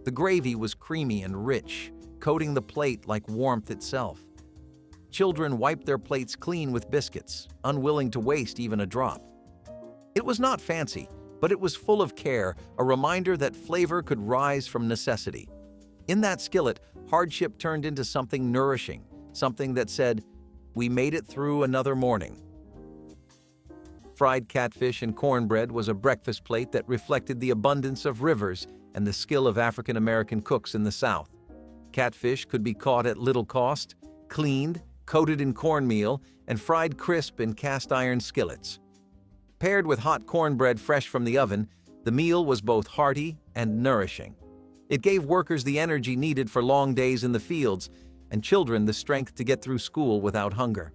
The gravy was creamy and rich, coating the plate like warmth itself. Children wiped their plates clean with biscuits, unwilling to waste even a drop. It was not fancy, but it was full of care, a reminder that flavor could rise from necessity. In that skillet, hardship turned into something nourishing, something that said, "We made it through another morning." Fried catfish and cornbread was a breakfast plate that reflected the abundance of rivers and the skill of African American cooks in the South. Catfish could be caught at little cost, cleaned, coated in cornmeal, and fried crisp in cast-iron skillets. Paired with hot cornbread fresh from the oven, the meal was both hearty and nourishing. It gave workers the energy needed for long days in the fields, and children the strength to get through school without hunger.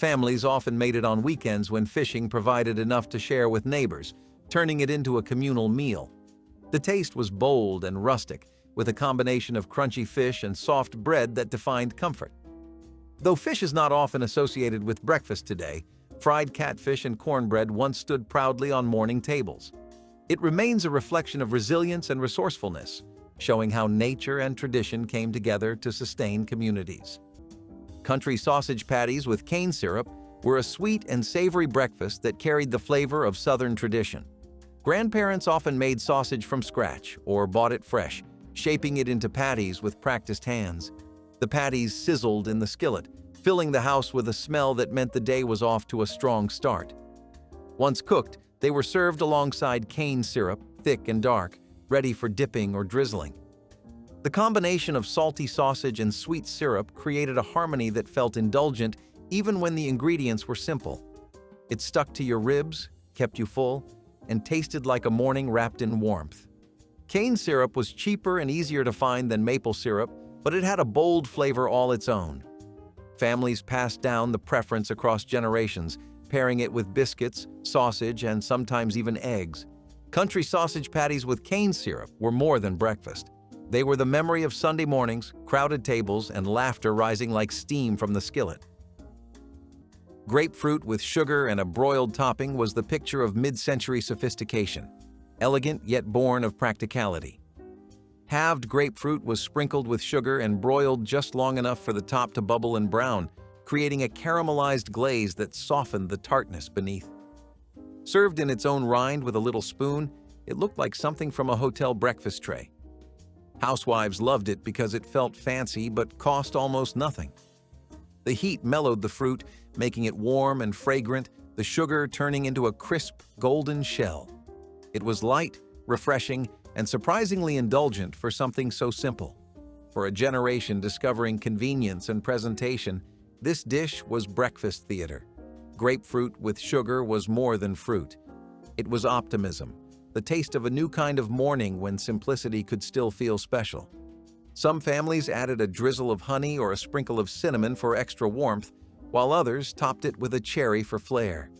Families often made it on weekends when fishing provided enough to share with neighbors, turning it into a communal meal. The taste was bold and rustic, with a combination of crunchy fish and soft bread that defined comfort. Though fish is not often associated with breakfast today, fried catfish and cornbread once stood proudly on morning tables. It remains a reflection of resilience and resourcefulness, showing how nature and tradition came together to sustain communities. Country sausage patties with cane syrup were a sweet and savory breakfast that carried the flavor of Southern tradition. Grandparents often made sausage from scratch or bought it fresh, shaping it into patties with practiced hands. The patties sizzled in the skillet, filling the house with a smell that meant the day was off to a strong start. Once cooked, they were served alongside cane syrup, thick and dark, ready for dipping or drizzling. The combination of salty sausage and sweet syrup created a harmony that felt indulgent even when the ingredients were simple. It stuck to your ribs, kept you full, and tasted like a morning wrapped in warmth. Cane syrup was cheaper and easier to find than maple syrup, but it had a bold flavor all its own. Families passed down the preference across generations, pairing it with biscuits, sausage, and sometimes even eggs. Country sausage patties with cane syrup were more than breakfast. They were the memory of Sunday mornings, crowded tables, and laughter rising like steam from the skillet. Grapefruit with sugar and a broiled topping was the picture of mid-century sophistication, elegant yet born of practicality. Halved grapefruit was sprinkled with sugar and broiled just long enough for the top to bubble and brown, creating a caramelized glaze that softened the tartness beneath. Served in its own rind with a little spoon, it looked like something from a hotel breakfast tray. Housewives loved it because it felt fancy but cost almost nothing. The heat mellowed the fruit, making it warm and fragrant, the sugar turning into a crisp, golden shell. It was light, refreshing, and surprisingly indulgent for something so simple. For a generation discovering convenience and presentation, this dish was breakfast theater. Grapefruit with sugar was more than fruit. It was optimism, the taste of a new kind of morning when simplicity could still feel special. Some families added a drizzle of honey or a sprinkle of cinnamon for extra warmth, while others topped it with a cherry for flair.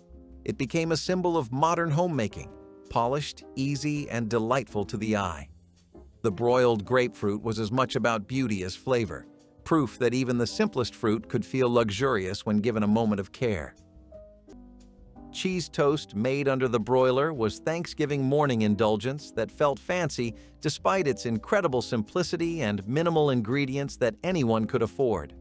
It became a symbol of modern homemaking, polished, easy, and delightful to the eye. The broiled grapefruit was as much about beauty as flavor, proof that even the simplest fruit could feel luxurious when given a moment of care. Cheese toast made under the broiler was Thanksgiving morning indulgence that felt fancy despite its incredible simplicity and minimal ingredients that anyone could afford.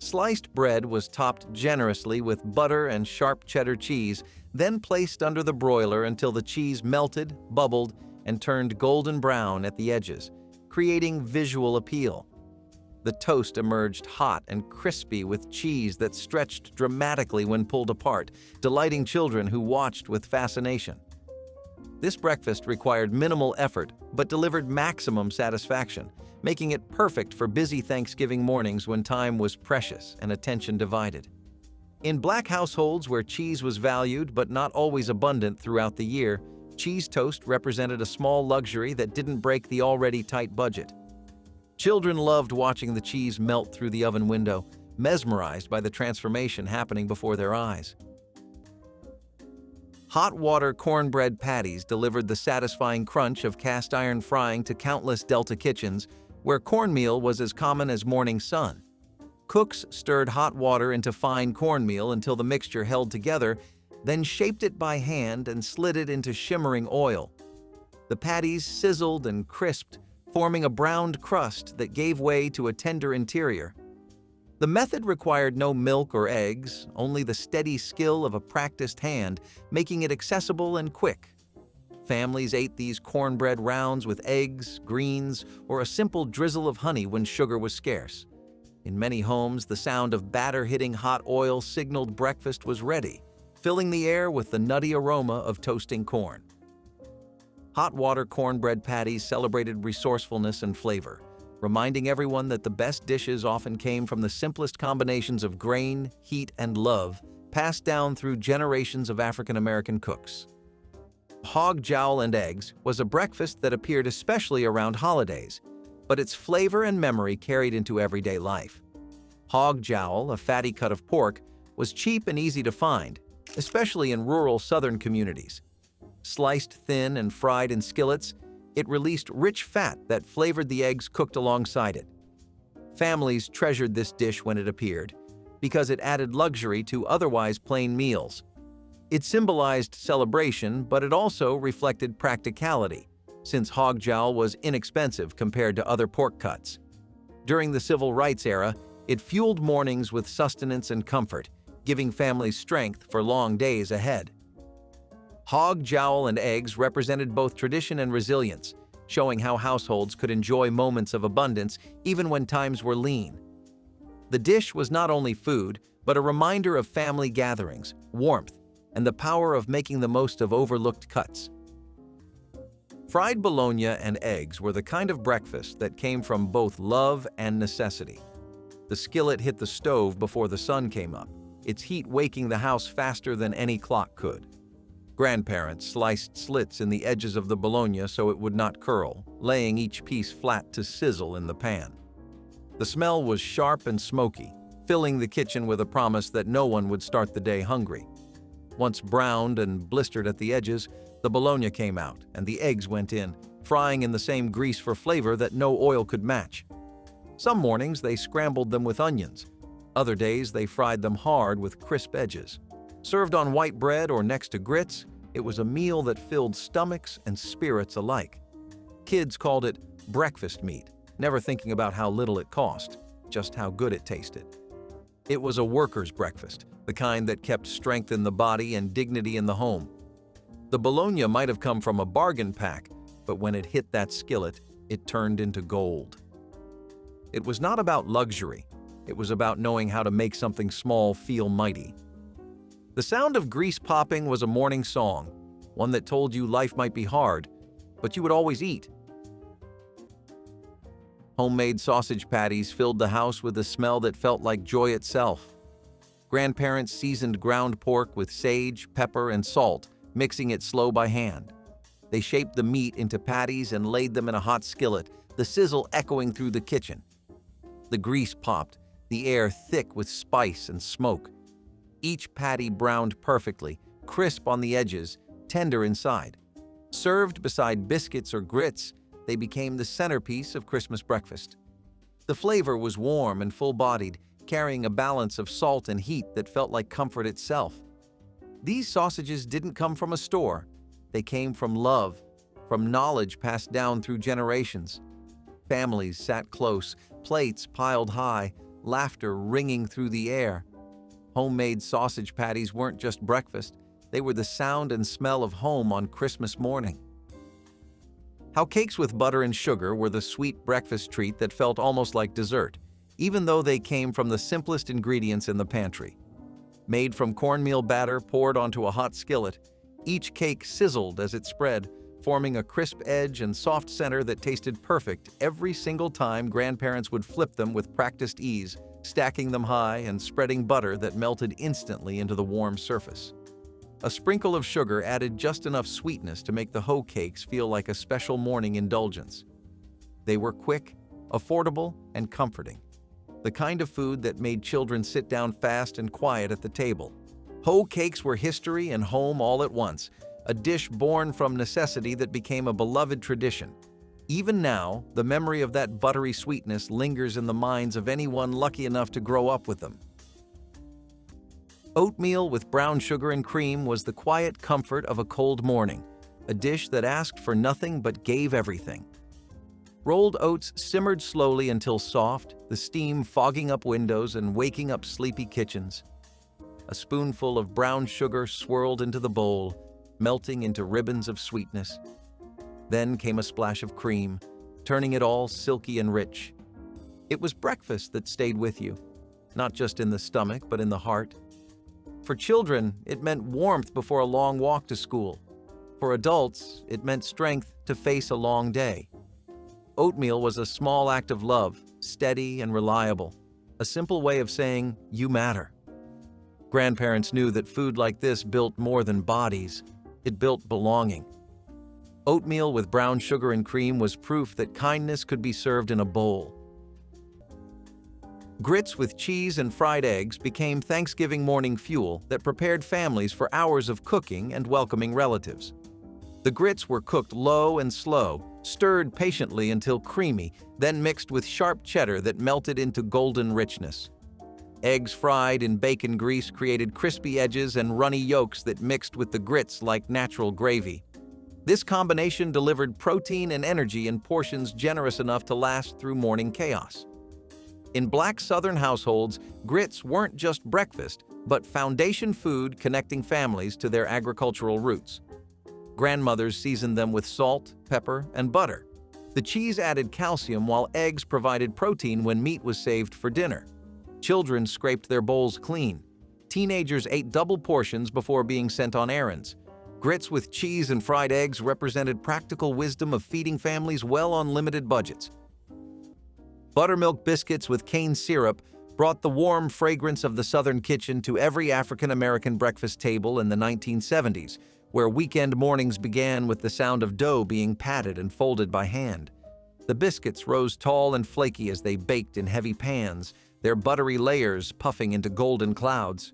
Sliced bread was topped generously with butter and sharp cheddar cheese, then placed under the broiler until the cheese melted, bubbled, and turned golden brown at the edges, creating visual appeal. The toast emerged hot and crispy with cheese that stretched dramatically when pulled apart, delighting children who watched with fascination. This breakfast required minimal effort but delivered maximum satisfaction, making it perfect for busy Thanksgiving mornings when time was precious and attention divided. In Black households where cheese was valued but not always abundant throughout the year, cheese toast represented a small luxury that didn't break the already tight budget. Children loved watching the cheese melt through the oven window, mesmerized by the transformation happening before their eyes. Hot water cornbread patties delivered the satisfying crunch of cast iron frying to countless Delta kitchens, where cornmeal was as common as morning sun. Cooks stirred hot water into fine cornmeal until the mixture held together, then shaped it by hand and slid it into shimmering oil. The patties sizzled and crisped, forming a browned crust that gave way to a tender interior. The method required no milk or eggs, only the steady skill of a practiced hand, making it accessible and quick. Families ate these cornbread rounds with eggs, greens, or a simple drizzle of honey when sugar was scarce. In many homes, the sound of batter hitting hot oil signaled breakfast was ready, filling the air with the nutty aroma of toasting corn. Hot water cornbread patties celebrated resourcefulness and flavor, reminding everyone that the best dishes often came from the simplest combinations of grain, heat, and love, passed down through generations of African American cooks. Hog jowl and eggs was a breakfast that appeared especially around holidays, but its flavor and memory carried into everyday life. Hog jowl, a fatty cut of pork, was cheap and easy to find, especially in rural southern communities. Sliced thin and fried in skillets, it released rich fat that flavored the eggs cooked alongside it. Families treasured this dish when it appeared, because it added luxury to otherwise plain meals. It symbolized celebration, but it also reflected practicality, since hog jowl was inexpensive compared to other pork cuts. During the civil rights era, it fueled mornings with sustenance and comfort, giving families strength for long days ahead. Hog jowl and eggs represented both tradition and resilience, showing how households could enjoy moments of abundance even when times were lean. The dish was not only food, but a reminder of family gatherings, warmth, and the power of making the most of overlooked cuts. Fried bologna and eggs were the kind of breakfast that came from both love and necessity. The skillet hit the stove before the sun came up, its heat waking the house faster than any clock could. Grandparents sliced slits in the edges of the bologna so it would not curl, laying each piece flat to sizzle in the pan. The smell was sharp and smoky, filling the kitchen with a promise that no one would start the day hungry. Once browned and blistered at the edges, the bologna came out and the eggs went in, frying in the same grease for flavor that no oil could match. Some mornings they scrambled them with onions. Other days they fried them hard with crisp edges. Served on white bread or next to grits, it was a meal that filled stomachs and spirits alike. Kids called it breakfast meat, never thinking about how little it cost, just how good it tasted. It was a worker's breakfast, the kind that kept strength in the body and dignity in the home. The bologna might have come from a bargain pack, but when it hit that skillet, it turned into gold. It was not about luxury. It was about knowing how to make something small feel mighty. The sound of grease popping was a morning song, one that told you life might be hard, but you would always eat. Homemade sausage patties filled the house with a smell that felt like joy itself. Grandparents seasoned ground pork with sage, pepper, and salt, mixing it slow by hand. They shaped the meat into patties and laid them in a hot skillet, the sizzle echoing through the kitchen. The grease popped, the air thick with spice and smoke. Each patty browned perfectly, crisp on the edges, tender inside. Served beside biscuits or grits, they became the centerpiece of Christmas breakfast. The flavor was warm and full-bodied, carrying a balance of salt and heat that felt like comfort itself. These sausages didn't come from a store. They came from love, from knowledge passed down through generations. Families sat close, plates piled high, laughter ringing through the air. Homemade sausage patties weren't just breakfast, they were the sound and smell of home on Christmas morning. How cakes with butter and sugar were the sweet breakfast treat that felt almost like dessert, even though they came from the simplest ingredients in the pantry. Made from cornmeal batter poured onto a hot skillet, each cake sizzled as it spread, forming a crisp edge and soft center that tasted perfect every single time grandparents would flip them with practiced ease, stacking them high and spreading butter that melted instantly into the warm surface. A sprinkle of sugar added just enough sweetness to make the hoe cakes feel like a special morning indulgence. They were quick, affordable, and comforting. The kind of food that made children sit down fast and quiet at the table. Hoe cakes were history and home all at once, a dish born from necessity that became a beloved tradition. Even now, the memory of that buttery sweetness lingers in the minds of anyone lucky enough to grow up with them. Oatmeal with brown sugar and cream was the quiet comfort of a cold morning, a dish that asked for nothing but gave everything. Rolled oats simmered slowly until soft, the steam fogging up windows and waking up sleepy kitchens. A spoonful of brown sugar swirled into the bowl, melting into ribbons of sweetness. Then came a splash of cream, turning it all silky and rich. It was breakfast that stayed with you, not just in the stomach, but in the heart. For children, it meant warmth before a long walk to school. For adults, it meant strength to face a long day. Oatmeal was a small act of love, steady and reliable, a simple way of saying, "You matter." Grandparents knew that food like this built more than bodies. It built belonging. Oatmeal with brown sugar and cream was proof that kindness could be served in a bowl. Grits with cheese and fried eggs became Thanksgiving morning fuel that prepared families for hours of cooking and welcoming relatives. The grits were cooked low and slow, stirred patiently until creamy, then mixed with sharp cheddar that melted into golden richness. Eggs fried in bacon grease created crispy edges and runny yolks that mixed with the grits like natural gravy. This combination delivered protein and energy in portions generous enough to last through morning chaos. In Black Southern households, grits weren't just breakfast, but foundation food connecting families to their agricultural roots. Grandmothers seasoned them with salt, pepper, and butter. The cheese added calcium while eggs provided protein when meat was saved for dinner. Children scraped their bowls clean. Teenagers ate double portions before being sent on errands. Grits with cheese and fried eggs represented practical wisdom of feeding families well on limited budgets. Buttermilk biscuits with cane syrup brought the warm fragrance of the Southern kitchen to every African-American breakfast table in the 1970s, where weekend mornings began with the sound of dough being patted and folded by hand. The biscuits rose tall and flaky as they baked in heavy pans, their buttery layers puffing into golden clouds.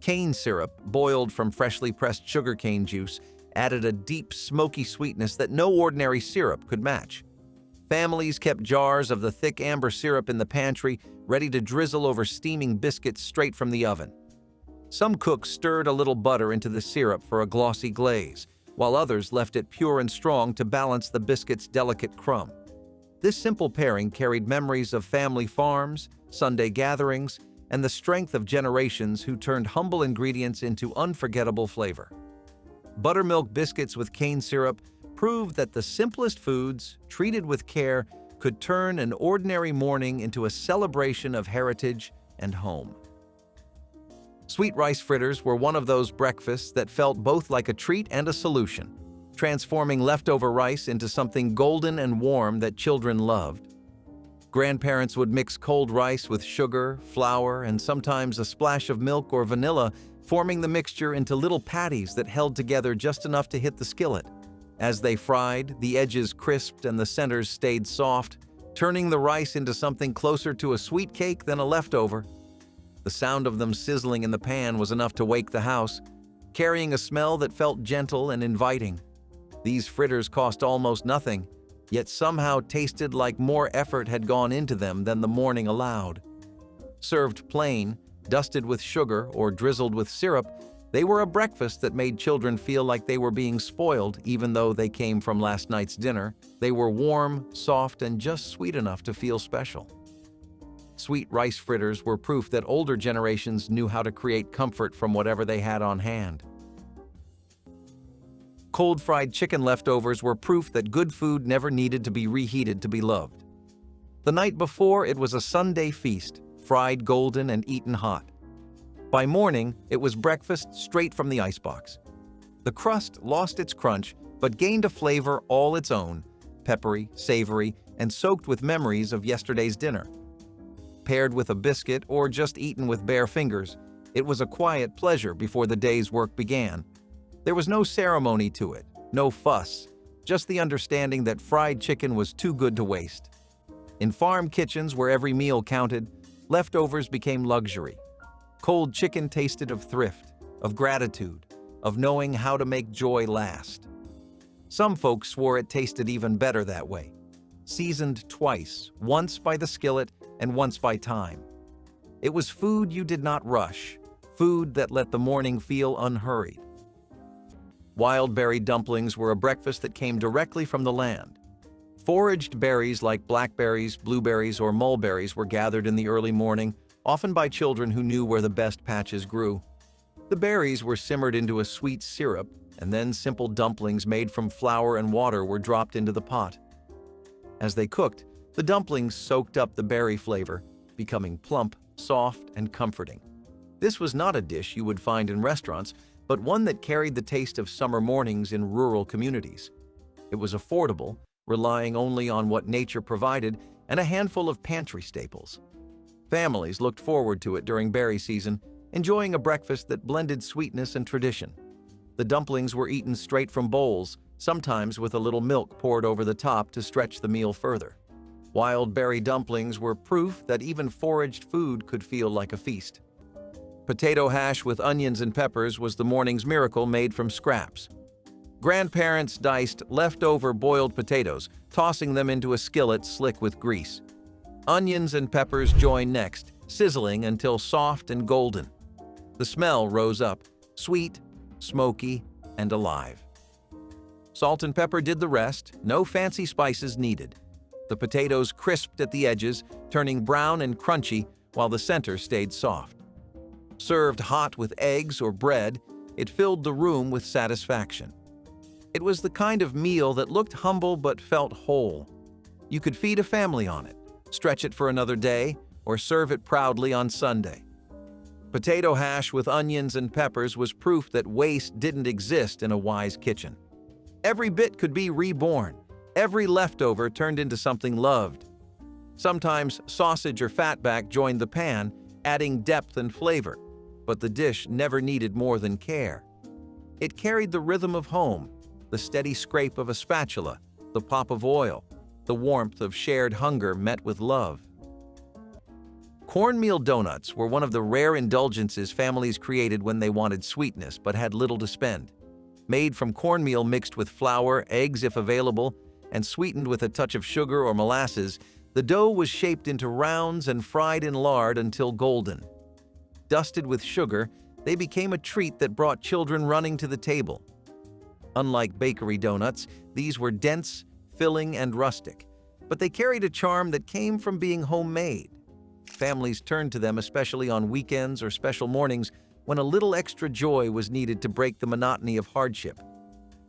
Cane syrup, boiled from freshly pressed sugarcane juice, added a deep, smoky sweetness that no ordinary syrup could match. Families kept jars of the thick amber syrup in the pantry, ready to drizzle over steaming biscuits straight from the oven. Some cooks stirred a little butter into the syrup for a glossy glaze, while others left it pure and strong to balance the biscuit's delicate crumb. This simple pairing carried memories of family farms, Sunday gatherings, and the strength of generations who turned humble ingredients into unforgettable flavor. Buttermilk biscuits with cane syrup proved that the simplest foods, treated with care, could turn an ordinary morning into a celebration of heritage and home. Sweet rice fritters were one of those breakfasts that felt both like a treat and a solution, transforming leftover rice into something golden and warm that children loved. Grandparents would mix cold rice with sugar, flour, and sometimes a splash of milk or vanilla, forming the mixture into little patties that held together just enough to hit the skillet. As they fried, the edges crisped and the centers stayed soft, turning the rice into something closer to a sweet cake than a leftover. The sound of them sizzling in the pan was enough to wake the house, carrying a smell that felt gentle and inviting. These fritters cost almost nothing, yet somehow tasted like more effort had gone into them than the morning allowed. Served plain, dusted with sugar or drizzled with syrup, they were a breakfast that made children feel like they were being spoiled even though they came from last night's dinner. They were warm, soft, and just sweet enough to feel special. Sweet rice fritters were proof that older generations knew how to create comfort from whatever they had on hand. Cold fried chicken leftovers were proof that good food never needed to be reheated to be loved. The night before, it was a Sunday feast, fried golden and eaten hot. By morning, it was breakfast straight from the icebox. The crust lost its crunch, but gained a flavor all its own, peppery, savory, and soaked with memories of yesterday's dinner. Paired with a biscuit or just eaten with bare fingers, it was a quiet pleasure before the day's work began. There was no ceremony to it, no fuss, just the understanding that fried chicken was too good to waste. In farm kitchens where every meal counted, leftovers became luxury. Cold chicken tasted of thrift, of gratitude, of knowing how to make joy last. Some folks swore it tasted even better that way, seasoned twice, once by the skillet and once by time. It was food you did not rush, food that let the morning feel unhurried. Wild berry dumplings were a breakfast that came directly from the land. Foraged berries like blackberries, blueberries, or mulberries were gathered in the early morning, often by children who knew where the best patches grew. The berries were simmered into a sweet syrup, and then simple dumplings made from flour and water were dropped into the pot. As they cooked, the dumplings soaked up the berry flavor, becoming plump, soft, and comforting. This was not a dish you would find in restaurants, but one that carried the taste of summer mornings in rural communities. It was affordable, relying only on what nature provided and a handful of pantry staples. Families looked forward to it during berry season, enjoying a breakfast that blended sweetness and tradition. The dumplings were eaten straight from bowls, sometimes with a little milk poured over the top to stretch the meal further. Wild berry dumplings were proof that even foraged food could feel like a feast. Potato hash with onions and peppers was the morning's miracle made from scraps. Grandparents diced leftover boiled potatoes, tossing them into a skillet slick with grease. Onions and peppers joined next, sizzling until soft and golden. The smell rose up, sweet, smoky, and alive. Salt and pepper did the rest, no fancy spices needed. The potatoes crisped at the edges, turning brown and crunchy while the center stayed soft. Served hot with eggs or bread, it filled the room with satisfaction. It was the kind of meal that looked humble but felt whole. You could feed a family on it, stretch it for another day, or serve it proudly on Sunday. Potato hash with onions and peppers was proof that waste didn't exist in a wise kitchen. Every bit could be reborn. Every leftover turned into something loved. Sometimes sausage or fatback joined the pan, adding depth and flavor, but the dish never needed more than care. It carried the rhythm of home, the steady scrape of a spatula, the pop of oil, the warmth of shared hunger met with love. Cornmeal donuts were one of the rare indulgences families created when they wanted sweetness but had little to spend. Made from cornmeal mixed with flour, eggs if available, and sweetened with a touch of sugar or molasses, the dough was shaped into rounds and fried in lard until golden. Dusted with sugar, they became a treat that brought children running to the table. Unlike bakery donuts, these were dense, filling, and rustic, but they carried a charm that came from being homemade. Families turned to them especially on weekends or special mornings when a little extra joy was needed to break the monotony of hardship.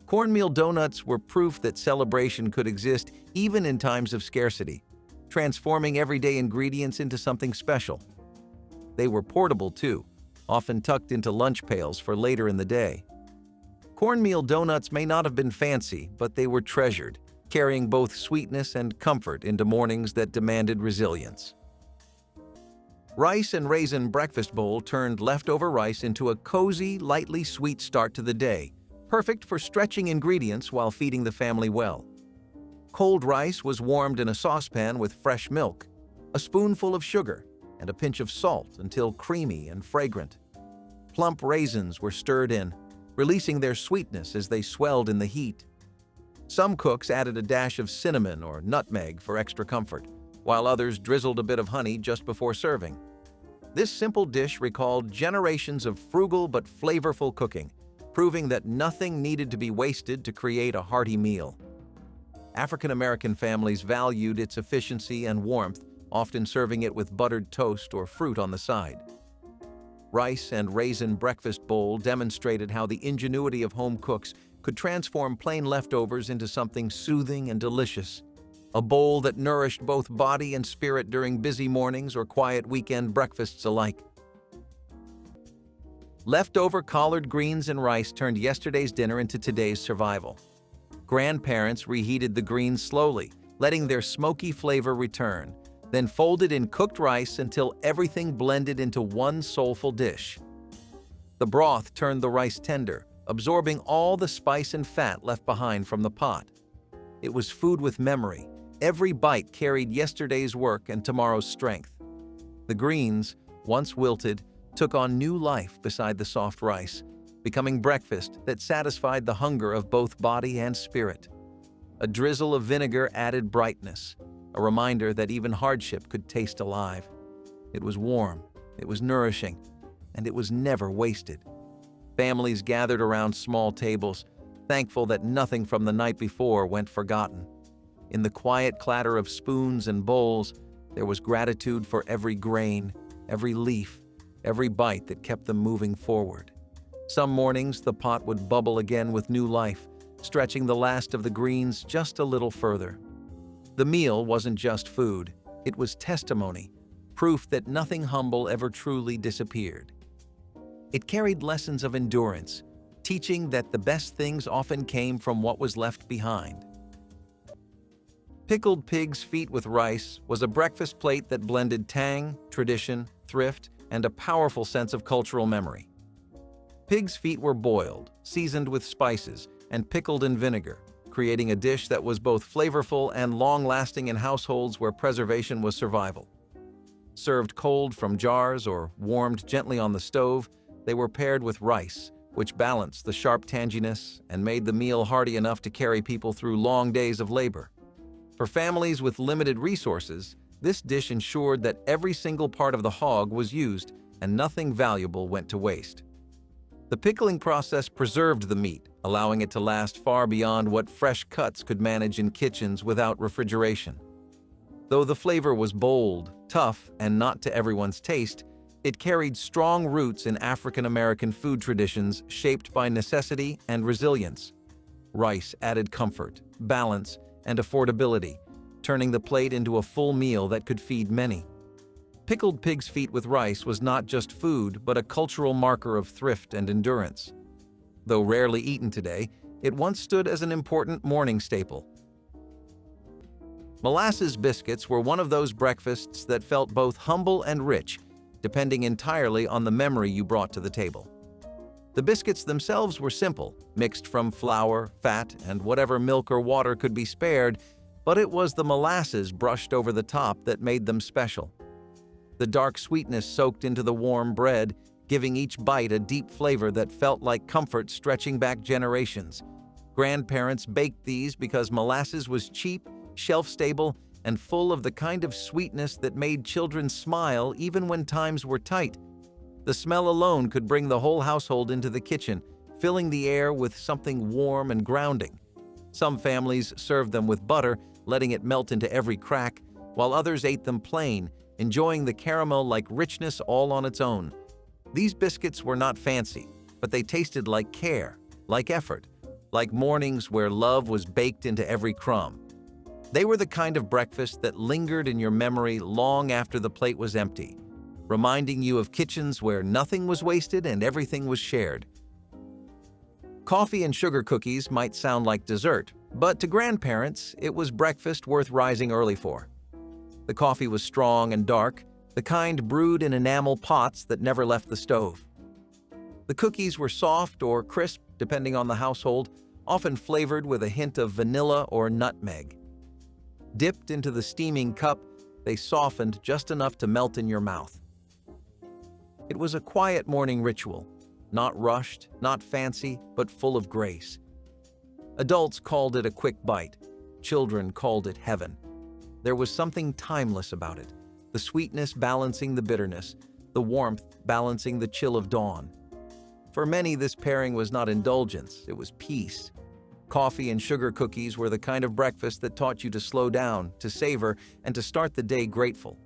Cornmeal donuts were proof that celebration could exist even in times of scarcity, transforming everyday ingredients into something special. They were portable too, often tucked into lunch pails for later in the day. Cornmeal donuts may not have been fancy, but they were treasured, carrying both sweetness and comfort into mornings that demanded resilience. Rice and raisin breakfast bowl turned leftover rice into a cozy, lightly sweet start to the day, perfect for stretching ingredients while feeding the family well. Cold rice was warmed in a saucepan with fresh milk, a spoonful of sugar, and a pinch of salt until creamy and fragrant. Plump raisins were stirred in, releasing their sweetness as they swelled in the heat. Some cooks added a dash of cinnamon or nutmeg for extra comfort, while others drizzled a bit of honey just before serving. This simple dish recalled generations of frugal but flavorful cooking, proving that nothing needed to be wasted to create a hearty meal. African American families valued its efficiency and warmth, often serving it with buttered toast or fruit on the side. Rice and raisin breakfast bowl demonstrated how the ingenuity of home cooks could transform plain leftovers into something soothing and delicious. A bowl that nourished both body and spirit during busy mornings or quiet weekend breakfasts alike. Leftover collard greens and rice turned yesterday's dinner into today's survival. Grandparents reheated the greens slowly, letting their smoky flavor return, then folded in cooked rice until everything blended into one soulful dish. The broth turned the rice tender, absorbing all the spice and fat left behind from the pot. It was food with memory. Every bite carried yesterday's work and tomorrow's strength. The greens, once wilted, took on new life beside the soft rice, becoming breakfast that satisfied the hunger of both body and spirit. A drizzle of vinegar added brightness, a reminder that even hardship could taste alive. It was warm, it was nourishing, and it was never wasted. Families gathered around small tables, thankful that nothing from the night before went forgotten. In the quiet clatter of spoons and bowls, there was gratitude for every grain, every leaf, every bite that kept them moving forward. Some mornings, the pot would bubble again with new life, stretching the last of the greens just a little further. The meal wasn't just food, it was testimony, proof that nothing humble ever truly disappeared. It carried lessons of endurance, teaching that the best things often came from what was left behind. Pickled pig's feet with rice was a breakfast plate that blended tang, tradition, thrift, and a powerful sense of cultural memory. Pig's feet were boiled, seasoned with spices, and pickled in vinegar, creating a dish that was both flavorful and long-lasting in households where preservation was survival. Served cold from jars or warmed gently on the stove, they were paired with rice, which balanced the sharp tanginess and made the meal hearty enough to carry people through long days of labor. For families with limited resources, this dish ensured that every single part of the hog was used and nothing valuable went to waste. The pickling process preserved the meat, allowing it to last far beyond what fresh cuts could manage in kitchens without refrigeration. Though the flavor was bold, tough, and not to everyone's taste, it carried strong roots in African American food traditions shaped by necessity and resilience. Rice added comfort, balance, and affordability, turning the plate into a full meal that could feed many. Pickled pig's feet with rice was not just food, but a cultural marker of thrift and endurance. Though rarely eaten today, it once stood as an important morning staple. Molasses biscuits were one of those breakfasts that felt both humble and rich, depending entirely on the memory you brought to the table. The biscuits themselves were simple, mixed from flour, fat, and whatever milk or water could be spared, but it was the molasses brushed over the top that made them special. The dark sweetness soaked into the warm bread, giving each bite a deep flavor that felt like comfort stretching back generations. Grandparents baked these because molasses was cheap, shelf-stable, and full of the kind of sweetness that made children smile even when times were tight. The smell alone could bring the whole household into the kitchen, filling the air with something warm and grounding. Some families served them with butter, letting it melt into every crack, while others ate them plain, enjoying the caramel-like richness all on its own. These biscuits were not fancy, but they tasted like care, like effort, like mornings where love was baked into every crumb. They were the kind of breakfast that lingered in your memory long after the plate was empty, reminding you of kitchens where nothing was wasted and everything was shared. Coffee and sugar cookies might sound like dessert, but to grandparents, it was breakfast worth rising early for. The coffee was strong and dark, the kind brewed in enamel pots that never left the stove. The cookies were soft or crisp, depending on the household, often flavored with a hint of vanilla or nutmeg. Dipped into the steaming cup, they softened just enough to melt in your mouth. It was a quiet morning ritual, not rushed, not fancy, but full of grace. Adults called it a quick bite. Children called it heaven. There was something timeless about it, the sweetness balancing the bitterness, the warmth balancing the chill of dawn. For many, this pairing was not indulgence, it was peace. Coffee and sugar cookies were the kind of breakfast that taught you to slow down, to savor, and to start the day grateful.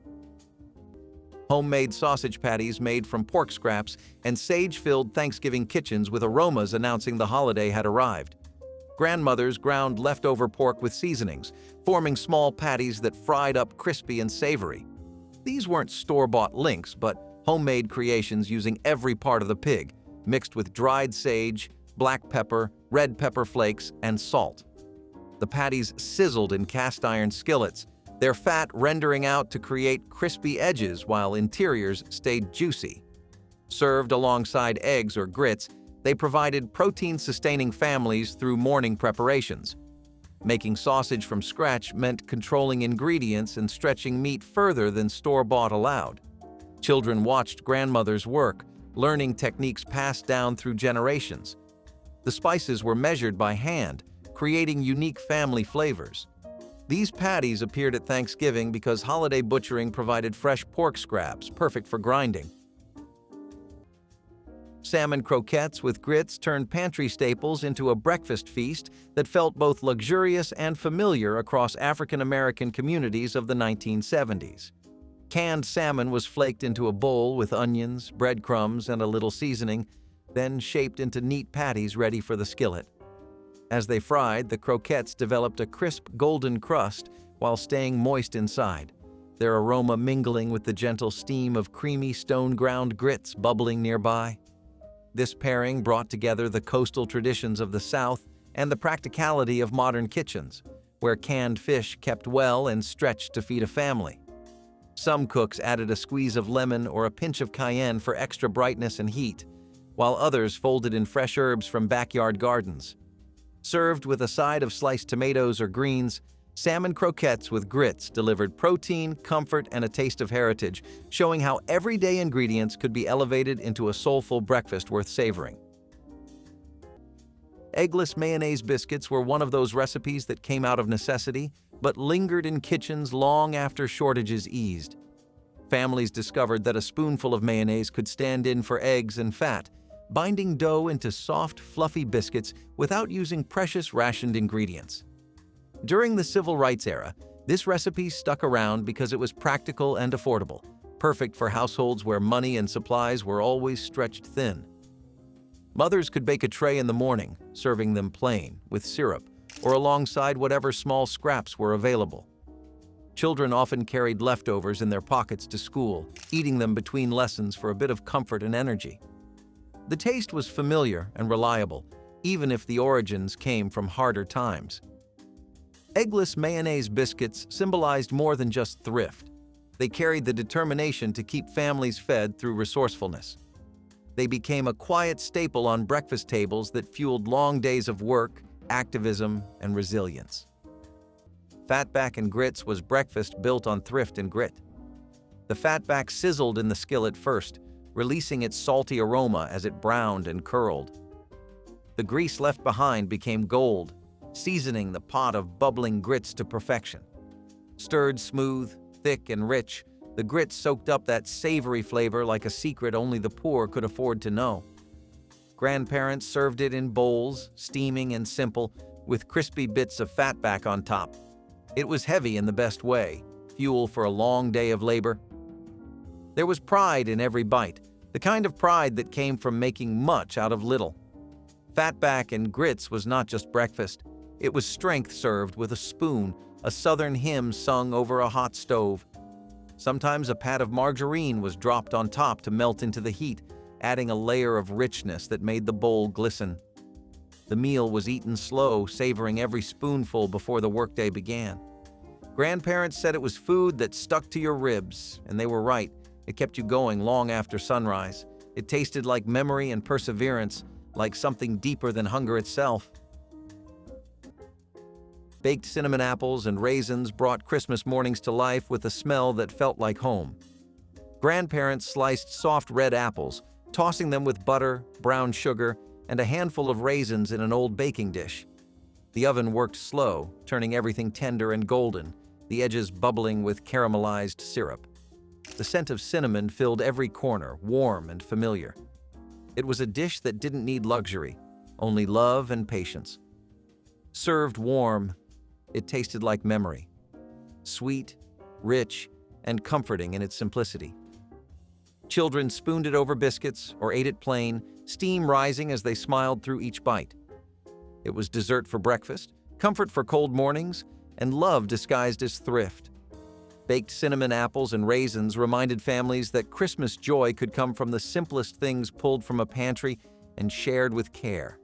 Homemade sausage patties made from pork scraps and sage-filled Thanksgiving kitchens with aromas announcing the holiday had arrived. Grandmothers ground leftover pork with seasonings, forming small patties that fried up crispy and savory. These weren't store-bought links, but homemade creations using every part of the pig, mixed with dried sage, black pepper, red pepper flakes, and salt. The patties sizzled in cast-iron skillets, their fat rendering out to create crispy edges while interiors stayed juicy. Served alongside eggs or grits, they provided protein-sustaining families through morning preparations. Making sausage from scratch meant controlling ingredients and stretching meat further than store-bought allowed. Children watched grandmothers work, learning techniques passed down through generations. The spices were measured by hand, creating unique family flavors. These patties appeared at Thanksgiving because holiday butchering provided fresh pork scraps, perfect for grinding. Salmon croquettes with grits turned pantry staples into a breakfast feast that felt both luxurious and familiar across African American communities of the 1970s. Canned salmon was flaked into a bowl with onions, breadcrumbs, and a little seasoning, then shaped into neat patties ready for the skillet. As they fried, the croquettes developed a crisp golden crust while staying moist inside, their aroma mingling with the gentle steam of creamy stone-ground grits bubbling nearby. This pairing brought together the coastal traditions of the South and the practicality of modern kitchens, where canned fish kept well and stretched to feed a family. Some cooks added a squeeze of lemon or a pinch of cayenne for extra brightness and heat, while others folded in fresh herbs from backyard gardens. Served with a side of sliced tomatoes or greens, salmon croquettes with grits delivered protein, comfort, and a taste of heritage, showing how everyday ingredients could be elevated into a soulful breakfast worth savoring. Eggless mayonnaise biscuits were one of those recipes that came out of necessity, but lingered in kitchens long after shortages eased. Families discovered that a spoonful of mayonnaise could stand in for eggs and fat, binding dough into soft, fluffy biscuits without using precious rationed ingredients. During the Civil Rights era, this recipe stuck around because it was practical and affordable, perfect for households where money and supplies were always stretched thin. Mothers could bake a tray in the morning, serving them plain, with syrup, or alongside whatever small scraps were available. Children often carried leftovers in their pockets to school, eating them between lessons for a bit of comfort and energy. The taste was familiar and reliable, even if the origins came from harder times. Eggless mayonnaise biscuits symbolized more than just thrift. They carried the determination to keep families fed through resourcefulness. They became a quiet staple on breakfast tables that fueled long days of work, activism, and resilience. Fatback and grits was breakfast built on thrift and grit. The fatback sizzled in the skillet first, releasing its salty aroma as it browned and curled. The grease left behind became gold, seasoning the pot of bubbling grits to perfection. Stirred smooth, thick, and rich, the grits soaked up that savory flavor like a secret only the poor could afford to know. Grandparents served it in bowls, steaming and simple, with crispy bits of fatback on top. It was heavy in the best way, fuel for a long day of labor. There was pride in every bite, the kind of pride that came from making much out of little. Fatback and grits was not just breakfast. It was strength served with a spoon, a southern hymn sung over a hot stove. Sometimes a pat of margarine was dropped on top to melt into the heat, adding a layer of richness that made the bowl glisten. The meal was eaten slow, savoring every spoonful before the workday began. Grandparents said it was food that stuck to your ribs, and they were right. It kept you going long after sunrise. It tasted like memory and perseverance, like something deeper than hunger itself. Baked cinnamon apples and raisins brought Christmas mornings to life with a smell that felt like home. Grandparents sliced soft red apples, tossing them with butter, brown sugar, and a handful of raisins in an old baking dish. The oven worked slow, turning everything tender and golden, the edges bubbling with caramelized syrup. The scent of cinnamon filled every corner, warm and familiar. It was a dish that didn't need luxury, only love and patience. Served warm, it tasted like memory. Sweet, rich, and comforting in its simplicity. Children spooned it over biscuits or ate it plain, steam rising as they smiled through each bite. It was dessert for breakfast, comfort for cold mornings, and love disguised as thrift. Baked cinnamon apples and raisins reminded families that Christmas joy could come from the simplest things pulled from a pantry and shared with care.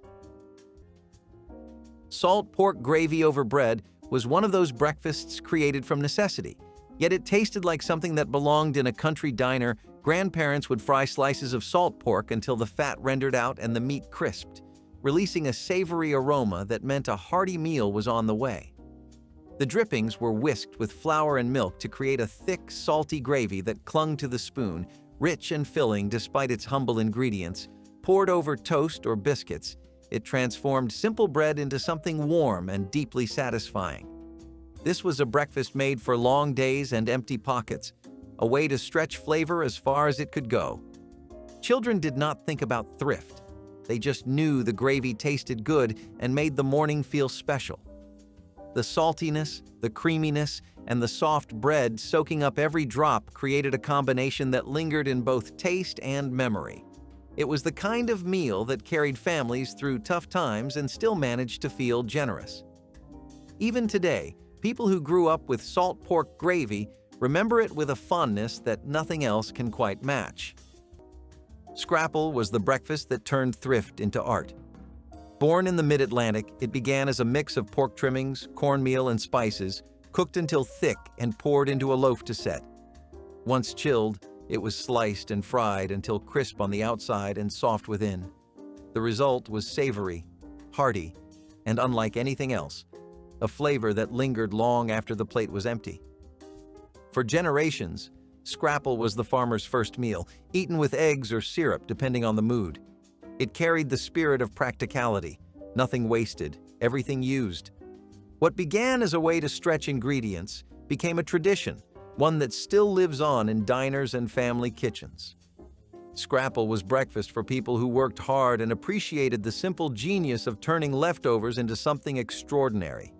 Salt pork gravy over bread was one of those breakfasts created from necessity, yet it tasted like something that belonged in a country diner. Grandparents would fry slices of salt pork until the fat rendered out and the meat crisped, releasing a savory aroma that meant a hearty meal was on the way. The drippings were whisked with flour and milk to create a thick, salty gravy that clung to the spoon, rich and filling despite its humble ingredients. Poured over toast or biscuits, it transformed simple bread into something warm and deeply satisfying. This was a breakfast made for long days and empty pockets, a way to stretch flavor as far as it could go. Children did not think about thrift. They just knew the gravy tasted good and made the morning feel special. The saltiness, the creaminess, and the soft bread soaking up every drop created a combination that lingered in both taste and memory. It was the kind of meal that carried families through tough times and still managed to feel generous. Even today, people who grew up with salt pork gravy remember it with a fondness that nothing else can quite match. Scrapple was the breakfast that turned thrift into art. Born in the mid-Atlantic, it began as a mix of pork trimmings, cornmeal, and spices, cooked until thick and poured into a loaf to set. Once chilled, it was sliced and fried until crisp on the outside and soft within. The result was savory, hearty, and unlike anything else, a flavor that lingered long after the plate was empty. For generations, scrapple was the farmer's first meal, eaten with eggs or syrup depending on the mood. It carried the spirit of practicality, nothing wasted, everything used. What began as a way to stretch ingredients became a tradition, one that still lives on in diners and family kitchens. Scrapple was breakfast for people who worked hard and appreciated the simple genius of turning leftovers into something extraordinary.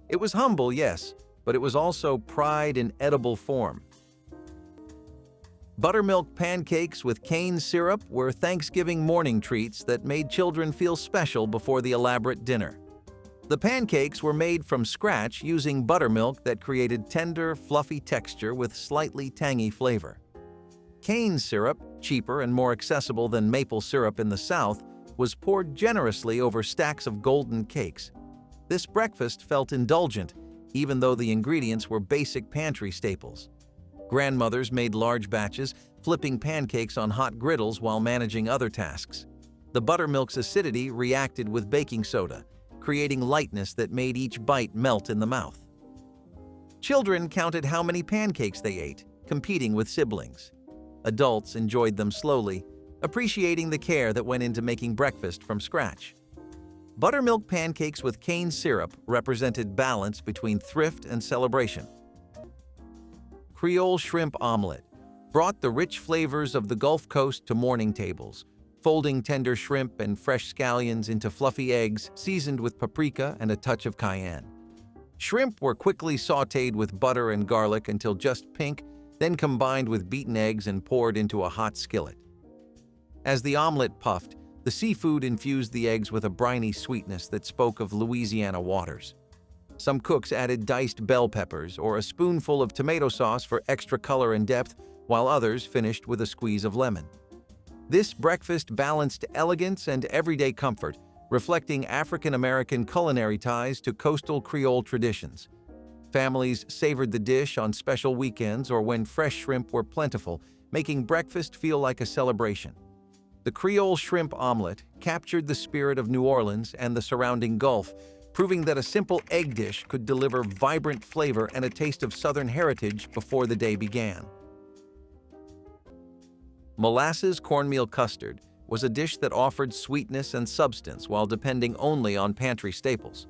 It was humble, yes, but it was also pride in edible form. Buttermilk pancakes with cane syrup were Thanksgiving morning treats that made children feel special before the elaborate dinner. The pancakes were made from scratch using buttermilk that created tender, fluffy texture with slightly tangy flavor. Cane syrup, cheaper and more accessible than maple syrup in the South, was poured generously over stacks of golden cakes. This breakfast felt indulgent, even though the ingredients were basic pantry staples. Grandmothers made large batches, flipping pancakes on hot griddles while managing other tasks. The buttermilk's acidity reacted with baking soda, creating lightness that made each bite melt in the mouth. Children counted how many pancakes they ate, competing with siblings. Adults enjoyed them slowly, appreciating the care that went into making breakfast from scratch. Buttermilk pancakes with cane syrup represented balance between thrift and celebration. Creole shrimp omelet brought the rich flavors of the Gulf Coast to morning tables, folding tender shrimp and fresh scallions into fluffy eggs seasoned with paprika and a touch of cayenne. Shrimp were quickly sautéed with butter and garlic until just pink, then combined with beaten eggs and poured into a hot skillet. As the omelet puffed, the seafood infused the eggs with a briny sweetness that spoke of Louisiana waters. Some cooks added diced bell peppers or a spoonful of tomato sauce for extra color and depth, while others finished with a squeeze of lemon. This breakfast balanced elegance and everyday comfort, reflecting African-American culinary ties to coastal Creole traditions. Families savored the dish on special weekends or when fresh shrimp were plentiful, making breakfast feel like a celebration. The Creole shrimp omelet captured the spirit of New Orleans and the surrounding Gulf, proving that a simple egg dish could deliver vibrant flavor and a taste of Southern heritage before the day began. Molasses cornmeal custard was a dish that offered sweetness and substance while depending only on pantry staples.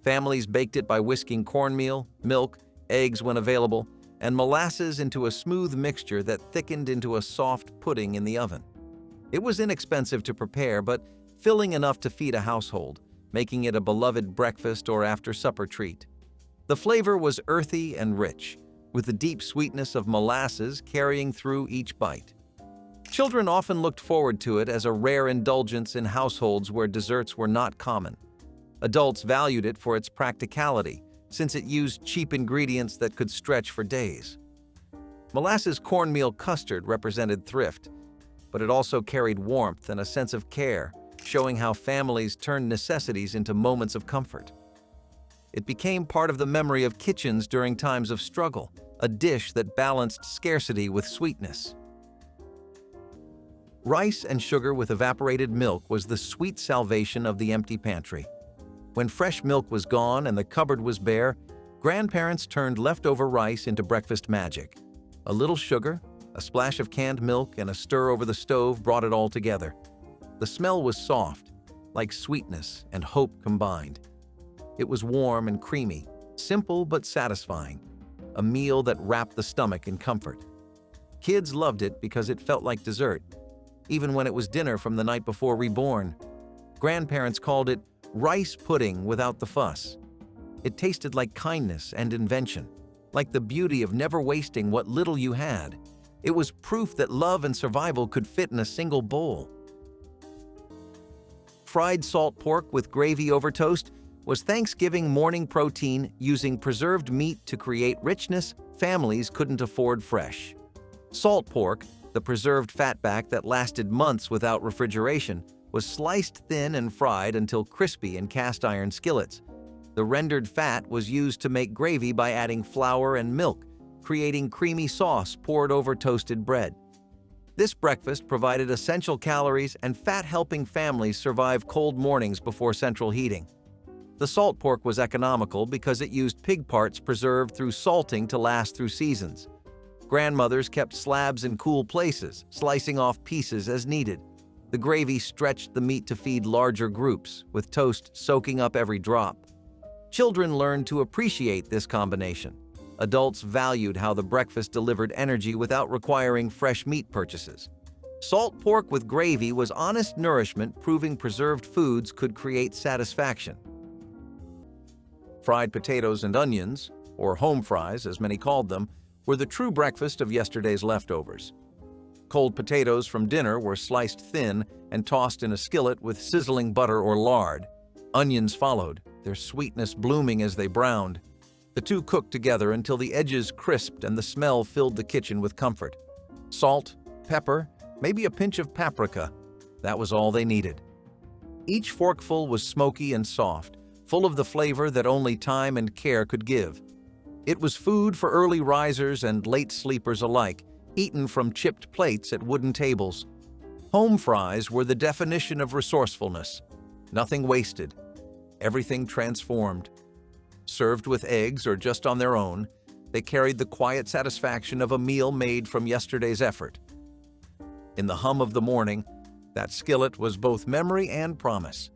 Families baked it by whisking cornmeal, milk, eggs when available, and molasses into a smooth mixture that thickened into a soft pudding in the oven. It was inexpensive to prepare, but filling enough to feed a household, making it a beloved breakfast or after-supper treat. The flavor was earthy and rich, with the deep sweetness of molasses carrying through each bite. Children often looked forward to it as a rare indulgence in households where desserts were not common. Adults valued it for its practicality, since it used cheap ingredients that could stretch for days. Molasses cornmeal custard represented thrift, but it also carried warmth and a sense of care, showing how families turned necessities into moments of comfort. It became part of the memory of kitchens during times of struggle, a dish that balanced scarcity with sweetness. Rice and sugar with evaporated milk was the sweet salvation of the empty pantry. When fresh milk was gone and the cupboard was bare, grandparents turned leftover rice into breakfast magic. A little sugar, a splash of canned milk, and a stir over the stove brought it all together. The smell was soft, like sweetness and hope combined. It was warm and creamy, simple but satisfying, a meal that wrapped the stomach in comfort. Kids loved it because it felt like dessert, even when it was dinner from the night before reborn. Grandparents called it rice pudding without the fuss. It tasted like kindness and invention, like the beauty of never wasting what little you had. It was proof that love and survival could fit in a single bowl. Fried salt pork with gravy over toast was Thanksgiving morning protein using preserved meat to create richness families couldn't afford fresh. Salt pork, the preserved fatback that lasted months without refrigeration, was sliced thin and fried until crispy in cast-iron skillets. The rendered fat was used to make gravy by adding flour and milk, creating creamy sauce poured over toasted bread. This breakfast provided essential calories and fat, helping families survive cold mornings before central heating. The salt pork was economical because it used pig parts preserved through salting to last through seasons. Grandmothers kept slabs in cool places, slicing off pieces as needed. The gravy stretched the meat to feed larger groups, with toast soaking up every drop. Children learned to appreciate this combination. Adults valued how the breakfast delivered energy without requiring fresh meat purchases. Salt pork with gravy was honest nourishment, proving preserved foods could create satisfaction. Fried potatoes and onions, or home fries as many called them, were the true breakfast of yesterday's leftovers. Cold potatoes from dinner were sliced thin and tossed in a skillet with sizzling butter or lard. Onions followed, their sweetness blooming as they browned. The two cooked together until the edges crisped and the smell filled the kitchen with comfort. Salt, pepper, maybe a pinch of paprika. That was all they needed. Each forkful was smoky and soft, full of the flavor that only time and care could give. It was food for early risers and late sleepers alike, eaten from chipped plates at wooden tables. Home fries were the definition of resourcefulness. Nothing wasted. Everything transformed. Served with eggs or just on their own, they carried the quiet satisfaction of a meal made from yesterday's effort. In the hum of the morning, that skillet was both memory and promise.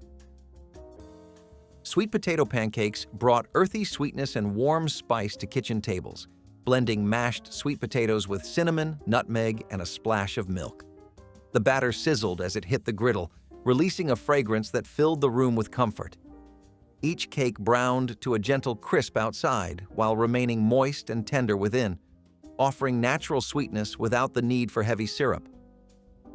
Sweet potato pancakes brought earthy sweetness and warm spice to kitchen tables, blending mashed sweet potatoes with cinnamon, nutmeg, and a splash of milk. The batter sizzled as it hit the griddle, releasing a fragrance that filled the room with comfort. Each cake browned to a gentle crisp outside while remaining moist and tender within, offering natural sweetness without the need for heavy syrup.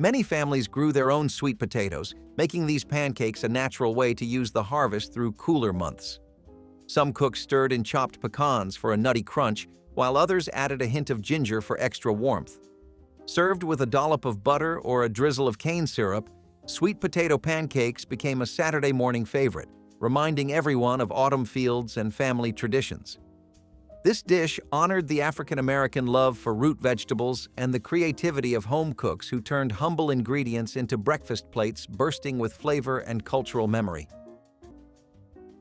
Many families grew their own sweet potatoes, making these pancakes a natural way to use the harvest through cooler months. Some cooks stirred in chopped pecans for a nutty crunch, while others added a hint of ginger for extra warmth. Served with a dollop of butter or a drizzle of cane syrup, sweet potato pancakes became a Saturday morning favorite, reminding everyone of autumn fields and family traditions. This dish honored the African-American love for root vegetables and the creativity of home cooks who turned humble ingredients into breakfast plates bursting with flavor and cultural memory.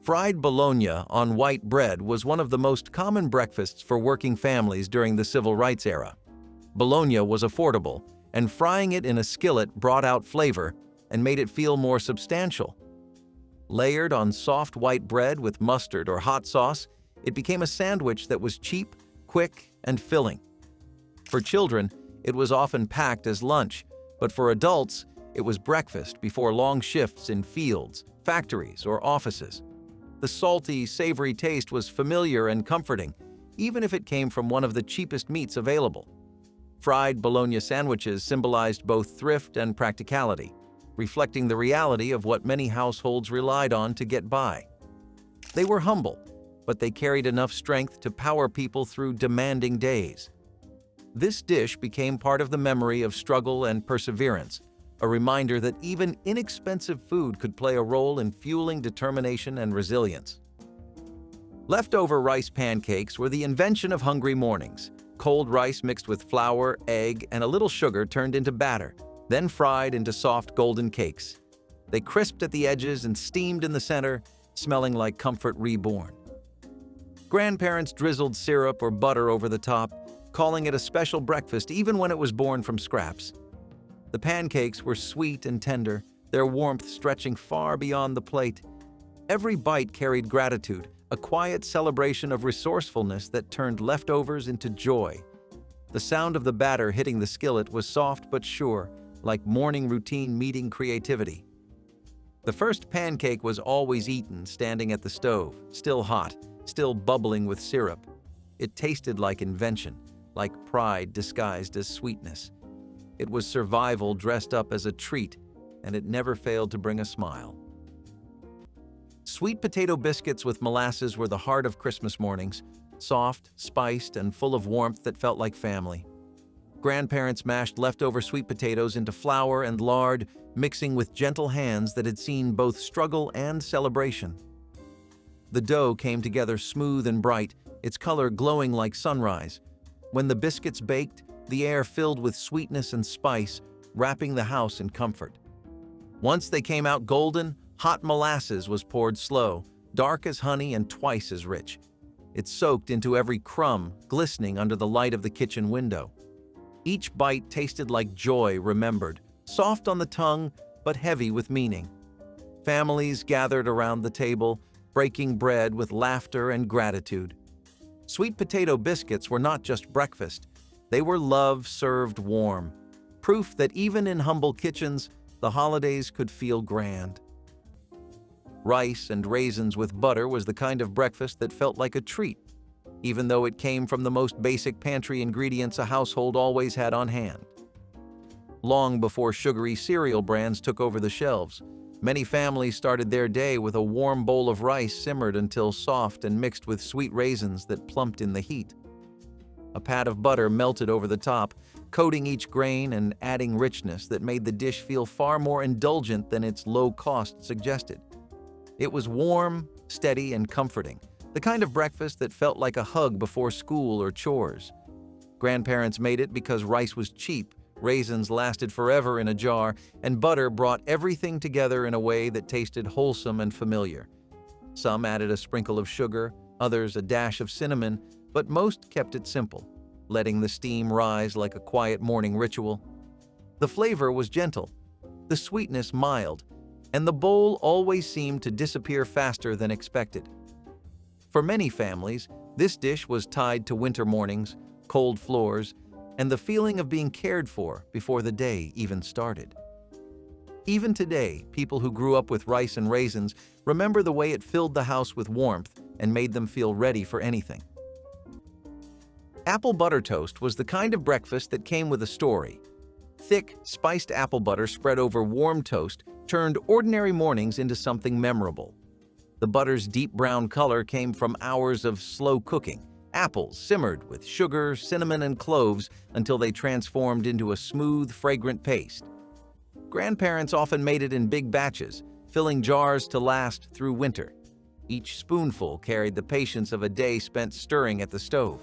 Fried bologna on white bread was one of the most common breakfasts for working families during the civil rights era. Bologna was affordable, and frying it in a skillet brought out flavor and made it feel more substantial. Layered on soft white bread with mustard or hot sauce, it became a sandwich that was cheap, quick, and filling. For children, it was often packed as lunch, but for adults, it was breakfast before long shifts in fields, factories, or offices. The salty, savory taste was familiar and comforting, even if it came from one of the cheapest meats available. Fried bologna sandwiches symbolized both thrift and practicality, reflecting the reality of what many households relied on to get by. They were humble, but they carried enough strength to power people through demanding days. This dish became part of the memory of struggle and perseverance, a reminder that even inexpensive food could play a role in fueling determination and resilience. Leftover rice pancakes were the invention of hungry mornings. Cold rice mixed with flour, egg, and a little sugar turned into batter, then fried into soft golden cakes. They crisped at the edges and steamed in the center, smelling like comfort reborn. Grandparents drizzled syrup or butter over the top, calling it a special breakfast even when it was born from scraps. The pancakes were sweet and tender, their warmth stretching far beyond the plate. Every bite carried gratitude, a quiet celebration of resourcefulness that turned leftovers into joy. The sound of the batter hitting the skillet was soft but sure, like morning routine meeting creativity. The first pancake was always eaten standing at the stove, still hot, still bubbling with syrup. It tasted like invention, like pride disguised as sweetness. It was survival dressed up as a treat, and it never failed to bring a smile. Sweet potato biscuits with molasses were the heart of Christmas mornings, soft, spiced, and full of warmth that felt like family. Grandparents mashed leftover sweet potatoes into flour and lard, mixing with gentle hands that had seen both struggle and celebration. The dough came together smooth and bright, its color glowing like sunrise. When the biscuits baked, the air filled with sweetness and spice, wrapping the house in comfort. Once they came out golden, hot molasses was poured slow, dark as honey and twice as rich. It soaked into every crumb, glistening under the light of the kitchen window. Each bite tasted like joy remembered, soft on the tongue, but heavy with meaning. Families gathered around the table, breaking bread with laughter and gratitude. Sweet potato biscuits were not just breakfast. They were love served warm, proof that even in humble kitchens, the holidays could feel grand. Rice and raisins with butter was the kind of breakfast that felt like a treat, even though it came from the most basic pantry ingredients a household always had on hand. Long before sugary cereal brands took over the shelves, many families started their day with a warm bowl of rice simmered until soft and mixed with sweet raisins that plumped in the heat. A pat of butter melted over the top, coating each grain and adding richness that made the dish feel far more indulgent than its low cost suggested. It was warm, steady, and comforting, the kind of breakfast that felt like a hug before school or chores. Grandparents made it because rice was cheap, raisins lasted forever in a jar, and butter brought everything together in a way that tasted wholesome and familiar. Some added a sprinkle of sugar, others a dash of cinnamon, but most kept it simple, letting the steam rise like a quiet morning ritual. The flavor was gentle, the sweetness mild, and the bowl always seemed to disappear faster than expected. For many families, this dish was tied to winter mornings, cold floors, and the feeling of being cared for before the day even started. Even today, people who grew up with rice and raisins remember the way it filled the house with warmth and made them feel ready for anything. Apple butter toast was the kind of breakfast that came with a story. Thick, spiced apple butter spread over warm toast turned ordinary mornings into something memorable. The butter's deep brown color came from hours of slow cooking. Apples simmered with sugar, cinnamon, and cloves until they transformed into a smooth, fragrant paste. Grandparents often made it in big batches, filling jars to last through winter. Each spoonful carried the patience of a day spent stirring at the stove.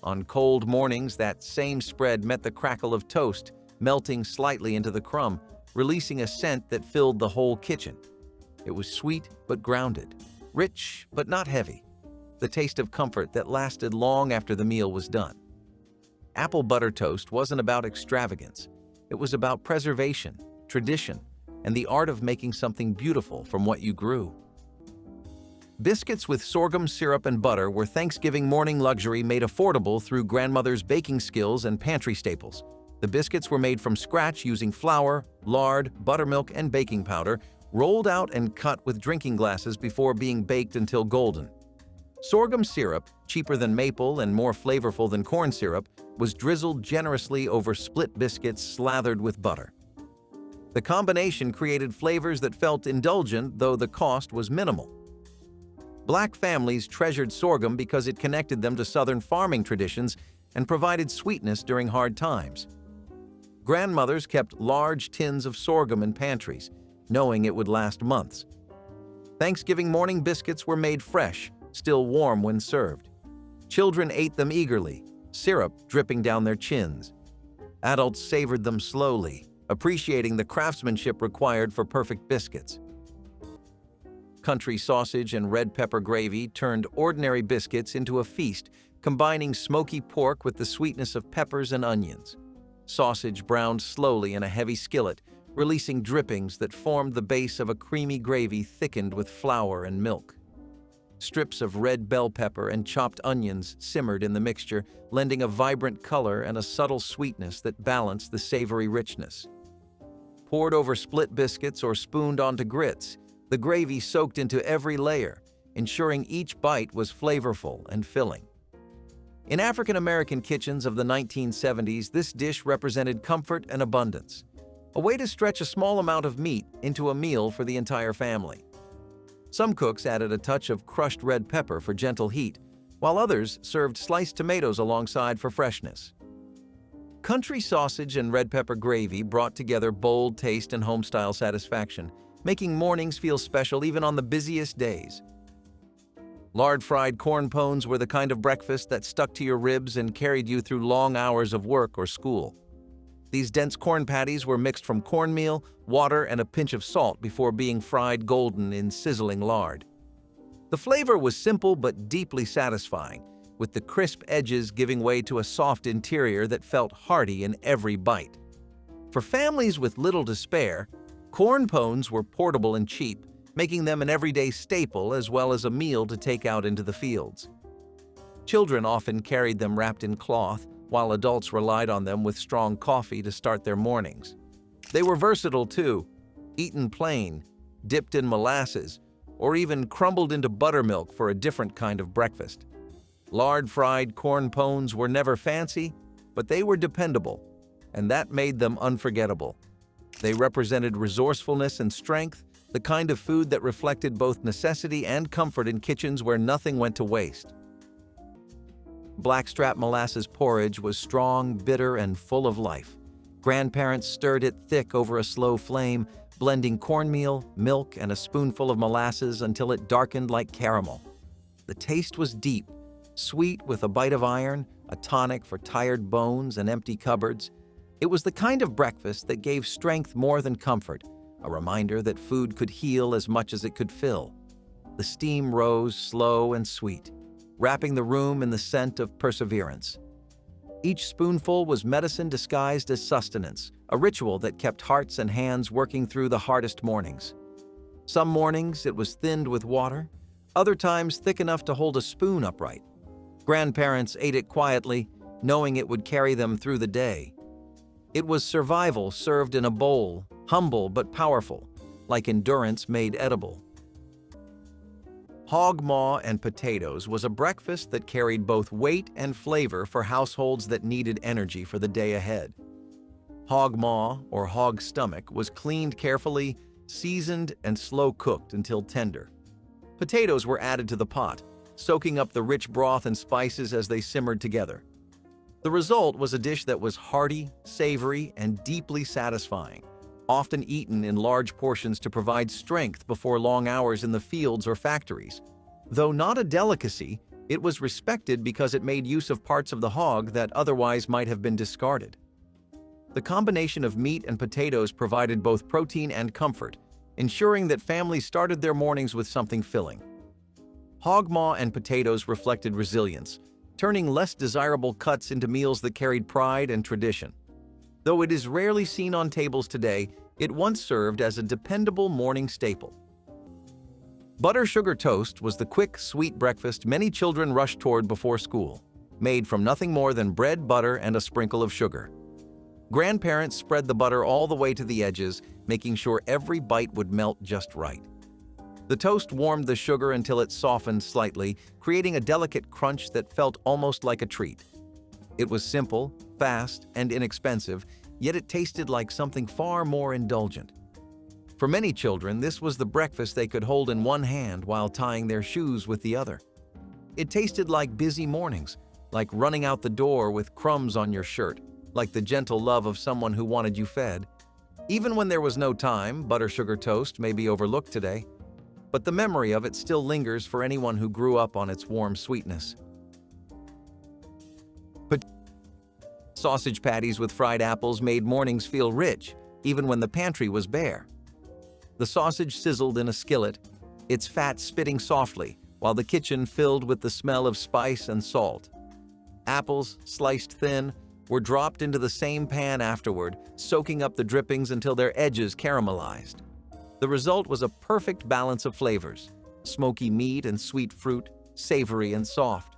On cold mornings, that same spread met the crackle of toast, melting slightly into the crumb, releasing a scent that filled the whole kitchen. It was sweet but grounded, rich but not heavy, the taste of comfort that lasted long after the meal was done. Apple butter toast wasn't about extravagance. It was about preservation, tradition, and the art of making something beautiful from what you grew. Biscuits with sorghum syrup and butter were Thanksgiving morning luxury made affordable through grandmother's baking skills and pantry staples. The biscuits were made from scratch using flour, lard, buttermilk, and baking powder, rolled out and cut with drinking glasses before being baked until golden. Sorghum syrup, cheaper than maple and more flavorful than corn syrup, was drizzled generously over split biscuits slathered with butter. The combination created flavors that felt indulgent, though the cost was minimal. Black families treasured sorghum because it connected them to Southern farming traditions and provided sweetness during hard times. Grandmothers kept large tins of sorghum in pantries, knowing it would last months. Thanksgiving morning biscuits were made fresh, still warm when served. Children ate them eagerly, syrup dripping down their chins. Adults savored them slowly, appreciating the craftsmanship required for perfect biscuits. Country sausage and red pepper gravy turned ordinary biscuits into a feast, combining smoky pork with the sweetness of peppers and onions. Sausage browned slowly in a heavy skillet, releasing drippings that formed the base of a creamy gravy thickened with flour and milk. Strips of red bell pepper and chopped onions simmered in the mixture, lending a vibrant color and a subtle sweetness that balanced the savory richness. Poured over split biscuits or spooned onto grits, the gravy soaked into every layer, ensuring each bite was flavorful and filling. In African American kitchens of the 1970s, this dish represented comfort and abundance, a way to stretch a small amount of meat into a meal for the entire family. Some cooks added a touch of crushed red pepper for gentle heat, while others served sliced tomatoes alongside for freshness. Country sausage and red pepper gravy brought together bold taste and home-style satisfaction, making mornings feel special even on the busiest days. Lard-fried corn pones were the kind of breakfast that stuck to your ribs and carried you through long hours of work or school. These dense corn patties were mixed from cornmeal, water, and a pinch of salt before being fried golden in sizzling lard. The flavor was simple but deeply satisfying, with the crisp edges giving way to a soft interior that felt hearty in every bite. For families with little to spare, corn pones were portable and cheap, making them an everyday staple as well as a meal to take out into the fields. Children often carried them wrapped in cloth, while adults relied on them with strong coffee to start their mornings. They were versatile too, eaten plain, dipped in molasses, or even crumbled into buttermilk for a different kind of breakfast. Lard-fried corn pones were never fancy, but they were dependable, and that made them unforgettable. They represented resourcefulness and strength, the kind of food that reflected both necessity and comfort in kitchens where nothing went to waste. Blackstrap molasses porridge was strong, bitter, and full of life. Grandparents stirred it thick over a slow flame, blending cornmeal, milk, and a spoonful of molasses until it darkened like caramel. The taste was deep, sweet with a bite of iron, a tonic for tired bones and empty cupboards. It was the kind of breakfast that gave strength more than comfort, a reminder that food could heal as much as it could fill. The steam rose slow and sweet, wrapping the room in the scent of perseverance. Each spoonful was medicine disguised as sustenance, a ritual that kept hearts and hands working through the hardest mornings. Some mornings it was thinned with water, other times thick enough to hold a spoon upright. Grandparents ate it quietly, knowing it would carry them through the day. It was survival served in a bowl, humble but powerful, like endurance made edible. Hog maw and potatoes was a breakfast that carried both weight and flavor for households that needed energy for the day ahead. Hog maw, or hog stomach, was cleaned carefully, seasoned, and slow-cooked until tender. Potatoes were added to the pot, soaking up the rich broth and spices as they simmered together. The result was a dish that was hearty, savory, and deeply satisfying, often eaten in large portions to provide strength before long hours in the fields or factories. Though not a delicacy, it was respected because it made use of parts of the hog that otherwise might have been discarded. The combination of meat and potatoes provided both protein and comfort, ensuring that families started their mornings with something filling. Hog maw and potatoes reflected resilience, turning less desirable cuts into meals that carried pride and tradition. Though it is rarely seen on tables today, it once served as a dependable morning staple. Butter sugar toast was the quick, sweet breakfast many children rushed toward before school, made from nothing more than bread, butter, and a sprinkle of sugar. Grandparents spread the butter all the way to the edges, making sure every bite would melt just right. The toast warmed the sugar until it softened slightly, creating a delicate crunch that felt almost like a treat. It was simple, fast, and inexpensive, yet it tasted like something far more indulgent. For many children, this was the breakfast they could hold in one hand while tying their shoes with the other. It tasted like busy mornings, like running out the door with crumbs on your shirt, like the gentle love of someone who wanted you fed. Even when there was no time, butter sugar toast may be overlooked today, but the memory of it still lingers for anyone who grew up on its warm sweetness. Sausage patties with fried apples made mornings feel rich, even when the pantry was bare. The sausage sizzled in a skillet, its fat spitting softly, while the kitchen filled with the smell of spice and salt. Apples, sliced thin, were dropped into the same pan afterward, soaking up the drippings until their edges caramelized. The result was a perfect balance of flavors: smoky meat and sweet fruit, savory and soft.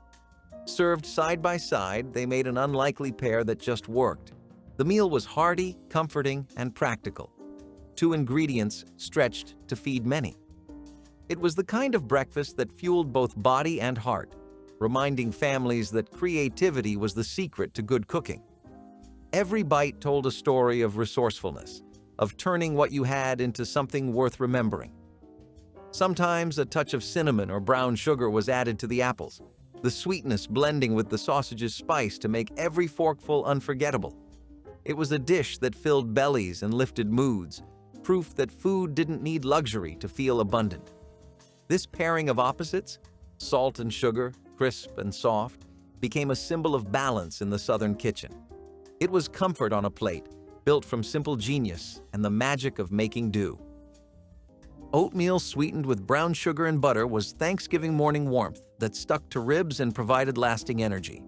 Served side by side, they made an unlikely pair that just worked. The meal was hearty, comforting, and practical. 2 ingredients stretched to feed many. It was the kind of breakfast that fueled both body and heart, reminding families that creativity was the secret to good cooking. Every bite told a story of resourcefulness, of turning what you had into something worth remembering. Sometimes a touch of cinnamon or brown sugar was added to the apples, the sweetness blending with the sausage's spice to make every forkful unforgettable. It was a dish that filled bellies and lifted moods, proof that food didn't need luxury to feel abundant. This pairing of opposites, salt and sugar, crisp and soft, became a symbol of balance in the Southern kitchen. It was comfort on a plate, built from simple genius and the magic of making do. Oatmeal sweetened with brown sugar and butter was Thanksgiving morning warmth that stuck to ribs and provided lasting energy.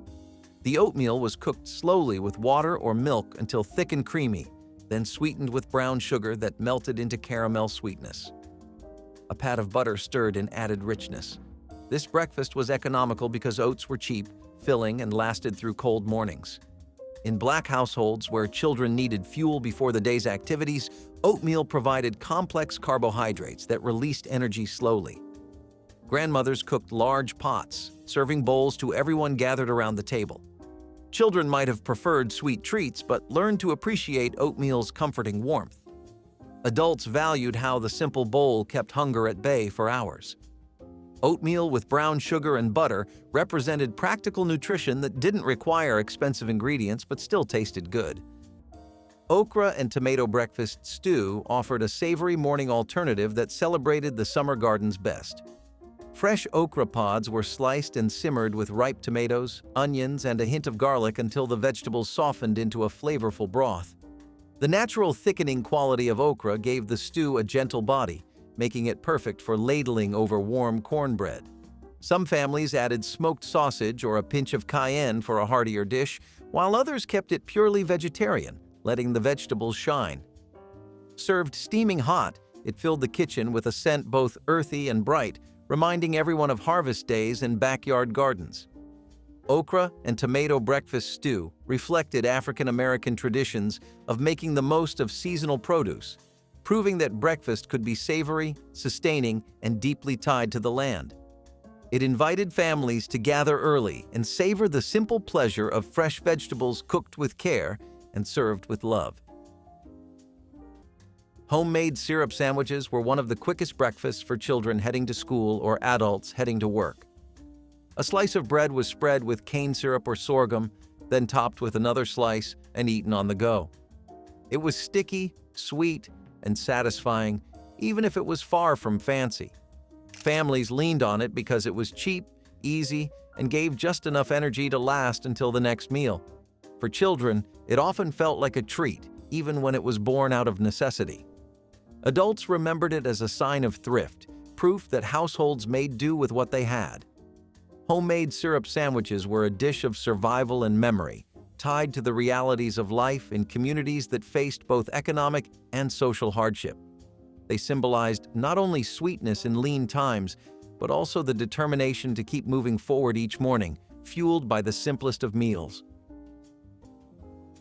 The oatmeal was cooked slowly with water or milk until thick and creamy, then sweetened with brown sugar that melted into caramel sweetness. A pat of butter stirred and added richness. This breakfast was economical because oats were cheap, filling, and lasted through cold mornings. In Black households where children needed fuel before the day's activities, oatmeal provided complex carbohydrates that released energy slowly. Grandmothers cooked large pots, serving bowls to everyone gathered around the table. Children might have preferred sweet treats, but learned to appreciate oatmeal's comforting warmth. Adults valued how the simple bowl kept hunger at bay for hours. Oatmeal with brown sugar and butter represented practical nutrition that didn't require expensive ingredients but still tasted good. Okra and tomato breakfast stew offered a savory morning alternative that celebrated the summer garden's best. Fresh okra pods were sliced and simmered with ripe tomatoes, onions, and a hint of garlic until the vegetables softened into a flavorful broth. The natural thickening quality of okra gave the stew a gentle body, making it perfect for ladling over warm cornbread. Some families added smoked sausage or a pinch of cayenne for a heartier dish, while others kept it purely vegetarian, letting the vegetables shine. Served steaming hot, it filled the kitchen with a scent both earthy and bright, reminding everyone of harvest days and backyard gardens. Okra and tomato breakfast stew reflected African American traditions of making the most of seasonal produce, proving that breakfast could be savory, sustaining, and deeply tied to the land. It invited families to gather early and savor the simple pleasure of fresh vegetables cooked with care and served with love. Homemade syrup sandwiches were one of the quickest breakfasts for children heading to school or adults heading to work. A slice of bread was spread with cane syrup or sorghum, then topped with another slice and eaten on the go. It was sticky, sweet, and satisfying, even if it was far from fancy. Families leaned on it because it was cheap, easy, and gave just enough energy to last until the next meal. For children, it often felt like a treat, even when it was born out of necessity. Adults remembered it as a sign of thrift, proof that households made do with what they had. Homemade syrup sandwiches were a dish of survival and memory, tied to the realities of life in communities that faced both economic and social hardship. They symbolized not only sweetness in lean times, but also the determination to keep moving forward each morning, fueled by the simplest of meals.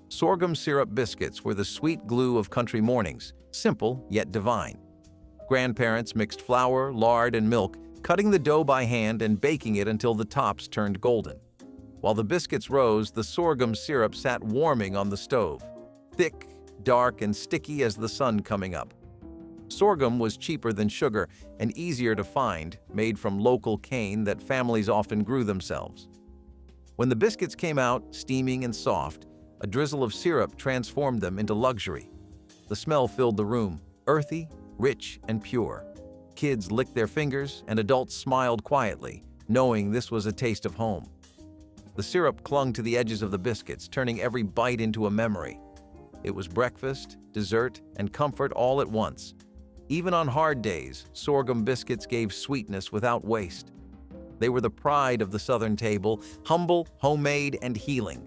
Sorghum syrup biscuits were the sweet glue of country mornings, simple yet divine. Grandparents mixed flour, lard, and milk, cutting the dough by hand and baking it until the tops turned golden. While the biscuits rose, the sorghum syrup sat warming on the stove, thick, dark, and sticky as the sun coming up. Sorghum was cheaper than sugar and easier to find, made from local cane that families often grew themselves. When the biscuits came out, steaming and soft, a drizzle of syrup transformed them into luxury. The smell filled the room, earthy, rich, and pure. Kids licked their fingers, and adults smiled quietly, knowing this was a taste of home. The syrup clung to the edges of the biscuits, turning every bite into a memory. It was breakfast, dessert, and comfort all at once. Even on hard days, sorghum biscuits gave sweetness without waste. They were the pride of the Southern table, humble, homemade, and healing.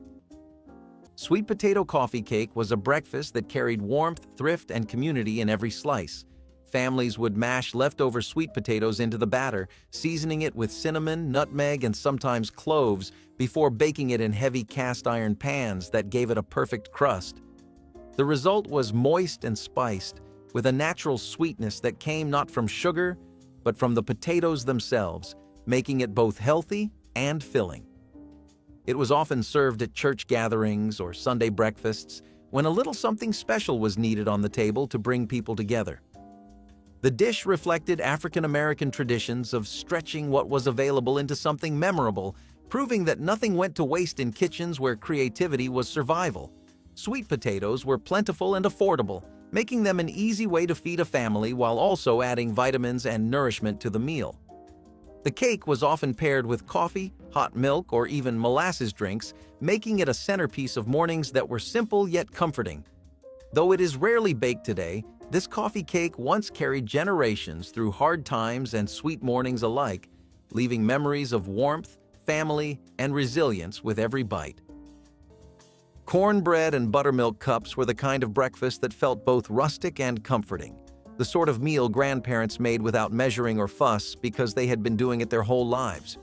Sweet potato coffee cake was a breakfast that carried warmth, thrift, and community in every slice. Families would mash leftover sweet potatoes into the batter, seasoning it with cinnamon, nutmeg, and sometimes cloves before baking it in heavy cast-iron pans that gave it a perfect crust. The result was moist and spiced, with a natural sweetness that came not from sugar, but from the potatoes themselves, making it both healthy and filling. It was often served at church gatherings or Sunday breakfasts when a little something special was needed on the table to bring people together. The dish reflected African American traditions of stretching what was available into something memorable, proving that nothing went to waste in kitchens where creativity was survival. Sweet potatoes were plentiful and affordable, making them an easy way to feed a family while also adding vitamins and nourishment to the meal. The cake was often paired with coffee, hot milk, or even molasses drinks, making it a centerpiece of mornings that were simple yet comforting. Though it is rarely baked today, This coffee cake once carried generations through hard times and sweet mornings alike, leaving memories of warmth, family, and resilience with every bite. Cornbread and buttermilk cups were the kind of breakfast that felt both rustic and comforting, the sort of meal grandparents made without measuring or fuss because they had been doing it their whole lives.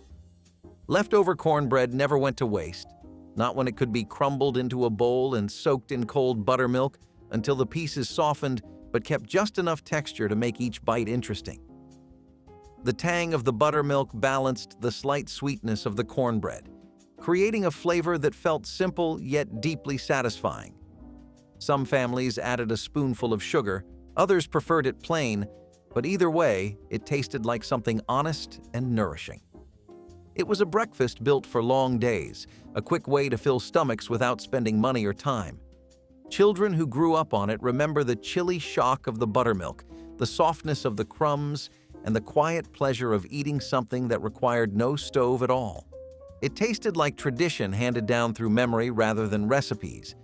Leftover cornbread never went to waste, not when it could be crumbled into a bowl and soaked in cold buttermilk until the pieces softened but kept just enough texture to make each bite interesting. The tang of the buttermilk balanced the slight sweetness of the cornbread, creating a flavor that felt simple yet deeply satisfying. Some families added a spoonful of sugar, others preferred it plain, but either way, it tasted like something honest and nourishing. It was a breakfast built for long days, a quick way to fill stomachs without spending money or time. Children who grew up on it remember the chilly shock of the buttermilk, the softness of the crumbs, and the quiet pleasure of eating something that required no stove at all. It tasted like tradition handed down through memory rather than recipes,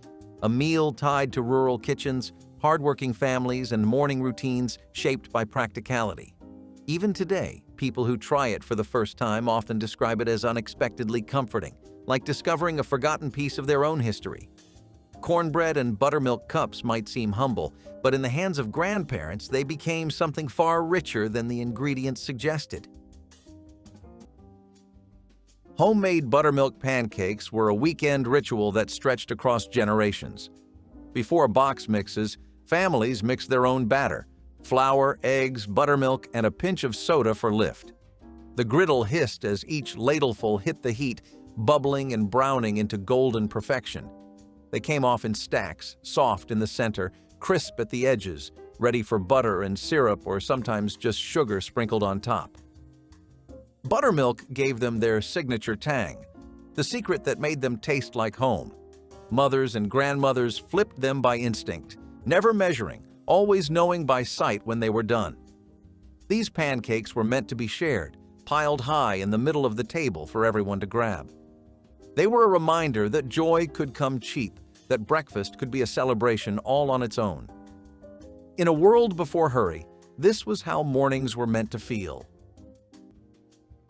a meal tied to rural kitchens, hardworking families, and morning routines shaped by practicality. Even today, people who try it for the first time often describe it as unexpectedly comforting, like discovering a forgotten piece of their own history. Cornbread and buttermilk cups might seem humble, but in the hands of grandparents, they became something far richer than the ingredients suggested. Homemade buttermilk pancakes were a weekend ritual that stretched across generations. Before box mixes, families mixed their own batter: flour, eggs, buttermilk, and a pinch of soda for lift. The griddle hissed as each ladleful hit the heat, bubbling and browning into golden perfection. They came off in stacks, soft in the center, crisp at the edges, ready for butter and syrup or sometimes just sugar sprinkled on top. Buttermilk gave them their signature tang, the secret that made them taste like home. Mothers and grandmothers flipped them by instinct, never measuring, always knowing by sight when they were done. These pancakes were meant to be shared, piled high in the middle of the table for everyone to grab. They were a reminder that joy could come cheap, that breakfast could be a celebration all on its own. In a world before hurry, this was how mornings were meant to feel.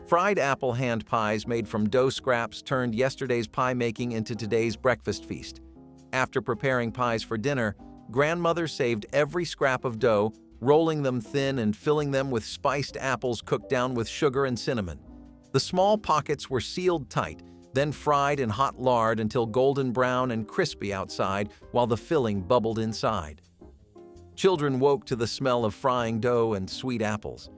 Fried apple hand pies made from dough scraps turned yesterday's pie making into today's breakfast feast. After preparing pies for dinner, grandmother saved every scrap of dough, rolling them thin and filling them with spiced apples cooked down with sugar and cinnamon. The small pockets were sealed tight, then fried in hot lard until golden brown and crispy outside while the filling bubbled inside. Children woke to the smell of frying dough and sweet apples.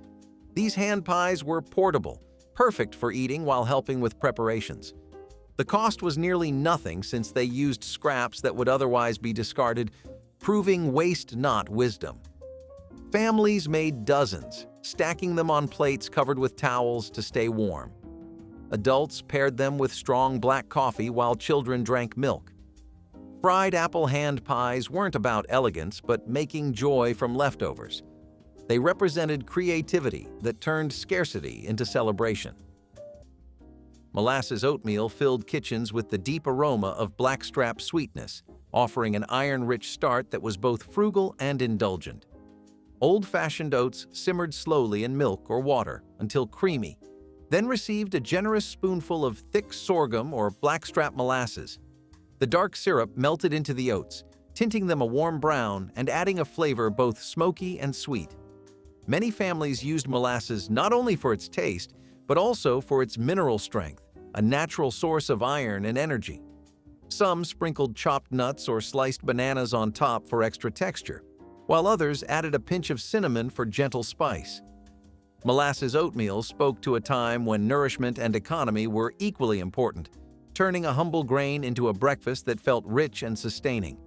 These hand pies were portable, perfect for eating while helping with preparations. The cost was nearly nothing since they used scraps that would otherwise be discarded, proving waste not wisdom. Families made dozens, stacking them on plates covered with towels to stay warm. Adults paired them with strong black coffee while children drank milk. Fried apple hand pies weren't about elegance, but making joy from leftovers. They represented creativity that turned scarcity into celebration. Molasses oatmeal filled kitchens with the deep aroma of blackstrap sweetness, offering an iron-rich start that was both frugal and indulgent. Old-fashioned oats simmered slowly in milk or water until creamy, then received a generous spoonful of thick sorghum or blackstrap molasses. The dark syrup melted into the oats, tinting them a warm brown and adding a flavor both smoky and sweet. Many families used molasses not only for its taste, but also for its mineral strength, a natural source of iron and energy. Some sprinkled chopped nuts or sliced bananas on top for extra texture, while others added a pinch of cinnamon for gentle spice. Molasses oatmeal spoke to a time when nourishment and economy were equally important, turning a humble grain into a breakfast that felt rich and sustaining.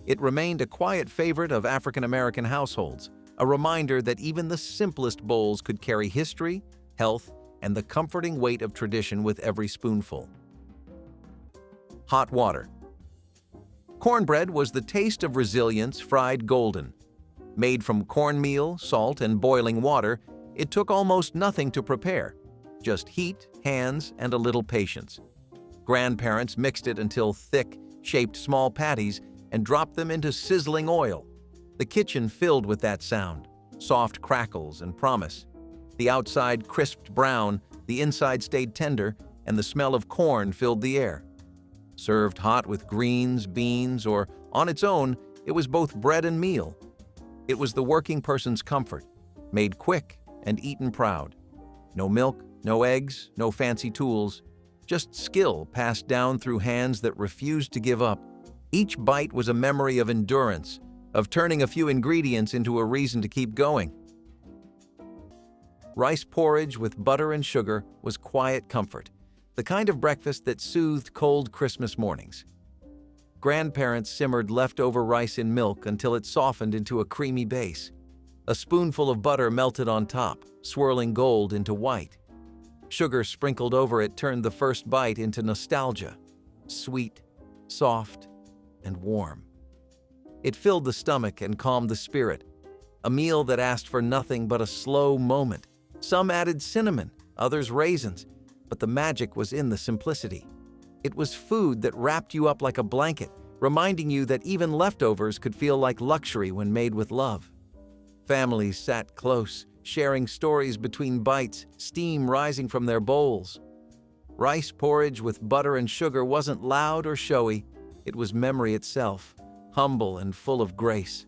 It remained a quiet favorite of African American households, a reminder that even the simplest bowls could carry history, health, and the comforting weight of tradition with every spoonful. Hot water. Cornbread was the taste of resilience fried golden. Made from cornmeal, salt, and boiling water, it took almost nothing to prepare, just heat, hands, and a little patience. Grandparents mixed it until thick, shaped small patties, and dropped them into sizzling oil. The kitchen filled with that sound, soft crackles and promise. The outside crisped brown, the inside stayed tender, and the smell of corn filled the air. Served hot with greens, beans, or on its own, it was both bread and meal. It was the working person's comfort, made quick and eaten proud. No milk, no eggs, no fancy tools, just skill passed down through hands that refused to give up. Each bite was a memory of endurance, of turning a few ingredients into a reason to keep going. Rice porridge with butter and sugar was quiet comfort, the kind of breakfast that soothed cold Christmas mornings. Grandparents simmered leftover rice in milk until it softened into a creamy base. A spoonful of butter melted on top, swirling gold into white. Sugar sprinkled over it turned the first bite into nostalgia, sweet, soft, and warm. It filled the stomach and calmed the spirit, a meal that asked for nothing but a slow moment. Some added cinnamon, others raisins, but the magic was in the simplicity. It was food that wrapped you up like a blanket, reminding you that even leftovers could feel like luxury when made with love. Families sat close, sharing stories between bites, steam rising from their bowls. Rice porridge with butter and sugar wasn't loud or showy, it was memory itself, humble and full of grace.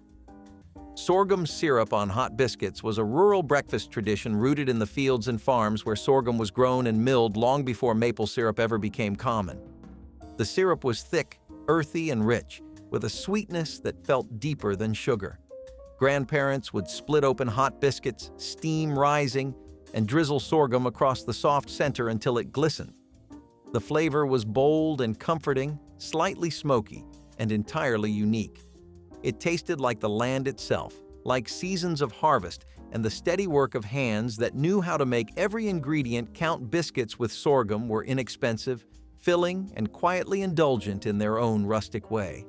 Sorghum syrup on hot biscuits was a rural breakfast tradition rooted in the fields and farms where sorghum was grown and milled long before maple syrup ever became common. The syrup was thick, earthy, and rich, with a sweetness that felt deeper than sugar. Grandparents would split open hot biscuits, steam rising, and drizzle sorghum across the soft center until it glistened. The flavor was bold and comforting, slightly smoky, and entirely unique. It tasted like the land itself, like seasons of harvest and the steady work of hands that knew how to make every ingredient count. Biscuits with sorghum were inexpensive, filling, and quietly indulgent in their own rustic way.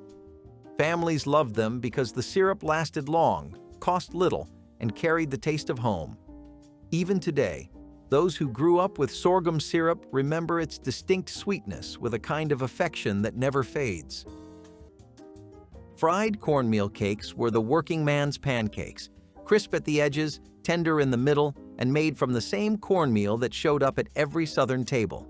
Families loved them because the syrup lasted long, cost little, and carried the taste of home. Even today, those who grew up with sorghum syrup remember its distinct sweetness with a kind of affection that never fades. Fried cornmeal cakes were the working man's pancakes, crisp at the edges, tender in the middle, and made from the same cornmeal that showed up at every Southern table.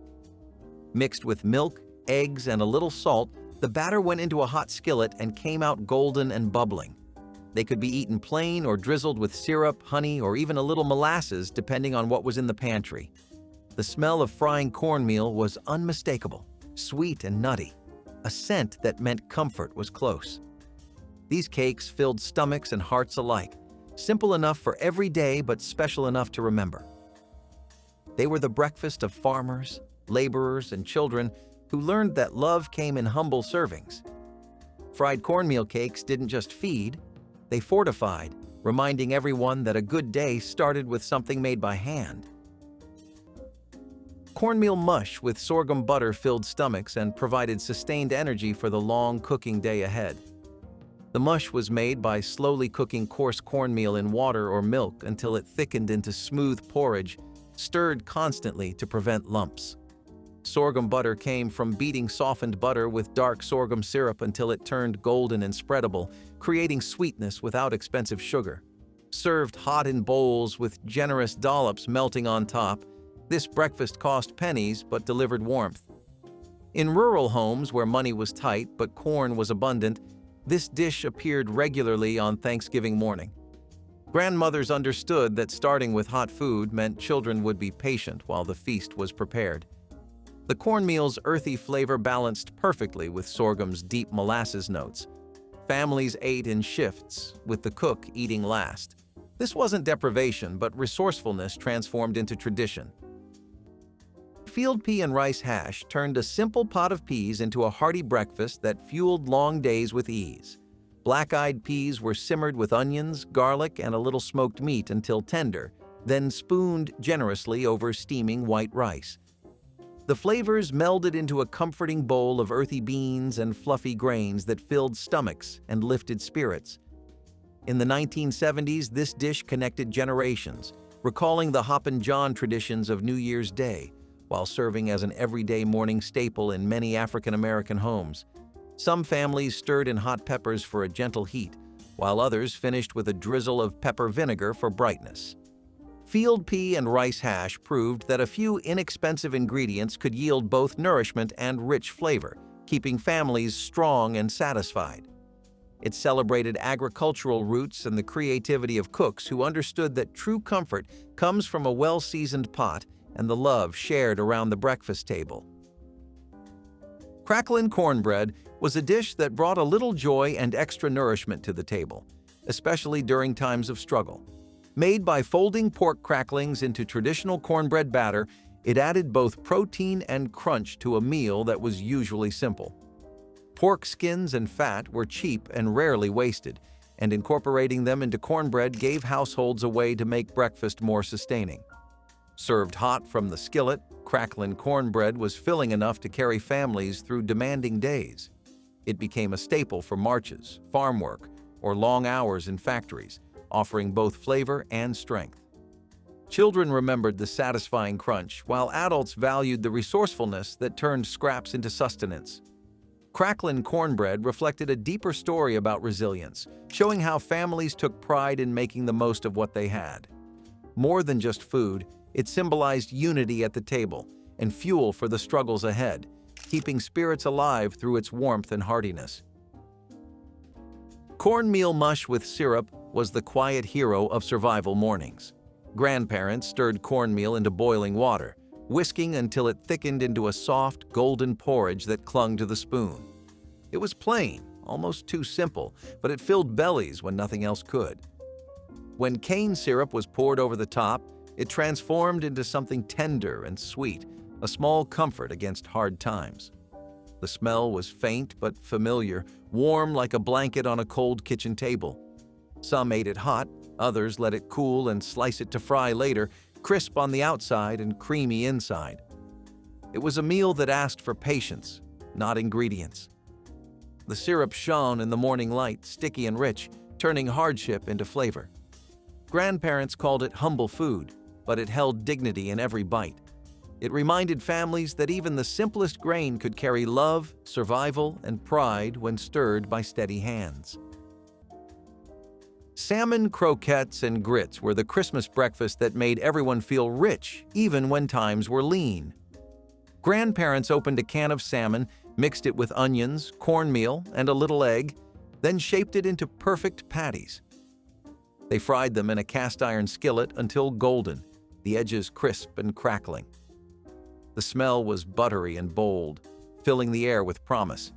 Mixed with milk, eggs, and a little salt, the batter went into a hot skillet and came out golden and bubbling. They could be eaten plain or drizzled with syrup, honey, or even a little molasses depending on what was in the pantry. The smell of frying cornmeal was unmistakable, sweet and nutty, a scent that meant comfort was close. These cakes filled stomachs and hearts alike, simple enough for every day but special enough to remember. They were the breakfast of farmers, laborers, and children who learned that love came in humble servings. Fried cornmeal cakes didn't just feed, they fortified, reminding everyone that a good day started with something made by hand. Cornmeal mush with sorghum butter filled stomachs and provided sustained energy for the long cooking day ahead. The mush was made by slowly cooking coarse cornmeal in water or milk until it thickened into smooth porridge, stirred constantly to prevent lumps. Sorghum butter came from beating softened butter with dark sorghum syrup until it turned golden and spreadable, creating sweetness without expensive sugar. Served hot in bowls with generous dollops melting on top, this breakfast cost pennies but delivered warmth. In rural homes where money was tight but corn was abundant, this dish appeared regularly on Thanksgiving morning. Grandmothers understood that starting with hot food meant children would be patient while the feast was prepared. The cornmeal's earthy flavor balanced perfectly with sorghum's deep molasses notes. Families ate in shifts, with the cook eating last. This wasn't deprivation, but resourcefulness transformed into tradition. Field pea and rice hash turned a simple pot of peas into a hearty breakfast that fueled long days with ease. Black-eyed peas were simmered with onions, garlic, and a little smoked meat until tender, then spooned generously over steaming white rice. The flavors melded into a comforting bowl of earthy beans and fluffy grains that filled stomachs and lifted spirits. In the 1970s, this dish connected generations, recalling the Hoppin' John traditions of New Year's Day, while serving as an everyday morning staple in many African American homes. Some families stirred in hot peppers for a gentle heat, while others finished with a drizzle of pepper vinegar for brightness. Field pea and rice hash proved that a few inexpensive ingredients could yield both nourishment and rich flavor, keeping families strong and satisfied. It celebrated agricultural roots and the creativity of cooks who understood that true comfort comes from a well-seasoned pot and the love shared around the breakfast table. Cracklin' cornbread was a dish that brought a little joy and extra nourishment to the table, especially during times of struggle. Made by folding pork cracklings into traditional cornbread batter, it added both protein and crunch to a meal that was usually simple. Pork skins and fat were cheap and rarely wasted, and incorporating them into cornbread gave households a way to make breakfast more sustaining. Served hot from the skillet, cracklin' cornbread was filling enough to carry families through demanding days. It became a staple for marches, farm work, or long hours in factories, offering both flavor and strength. Children remembered the satisfying crunch, while adults valued the resourcefulness that turned scraps into sustenance. Cracklin' cornbread reflected a deeper story about resilience, showing how families took pride in making the most of what they had. More than just food, it symbolized unity at the table and fuel for the struggles ahead, keeping spirits alive through its warmth and heartiness. Cornmeal mush with syrup was the quiet hero of survival mornings. Grandparents stirred cornmeal into boiling water, whisking until it thickened into a soft, golden porridge that clung to the spoon. It was plain, almost too simple, but it filled bellies when nothing else could. When cane syrup was poured over the top, it transformed into something tender and sweet, a small comfort against hard times. The smell was faint but familiar, warm like a blanket on a cold kitchen table. Some ate it hot, others let it cool and slice it to fry later, crisp on the outside and creamy inside. It was a meal that asked for patience, not ingredients. The syrup shone in the morning light, sticky and rich, turning hardship into flavor. Grandparents called it humble food, but it held dignity in every bite. It reminded families that even the simplest grain could carry love, survival, and pride when stirred by steady hands. Salmon croquettes and grits were the Christmas breakfast that made everyone feel rich, even when times were lean. Grandparents opened a can of salmon, mixed it with onions, cornmeal, and a little egg, then shaped it into perfect patties. They fried them in a cast-iron skillet until golden, the edges crisp and crackling. The smell was buttery and bold, filling the air with promise.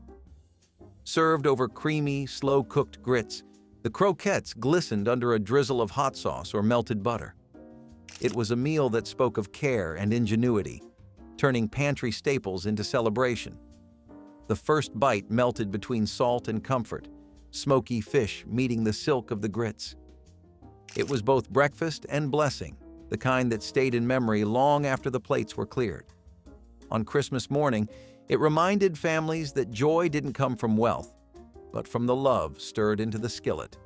Served over creamy, slow-cooked grits, the croquettes glistened under a drizzle of hot sauce or melted butter. It was a meal that spoke of care and ingenuity, turning pantry staples into celebration. The first bite melted between salt and comfort, smoky fish meeting the silk of the grits. It was both breakfast and blessing, the kind that stayed in memory long after the plates were cleared. On Christmas morning, it reminded families that joy didn't come from wealth, but from the love stirred into the skillet.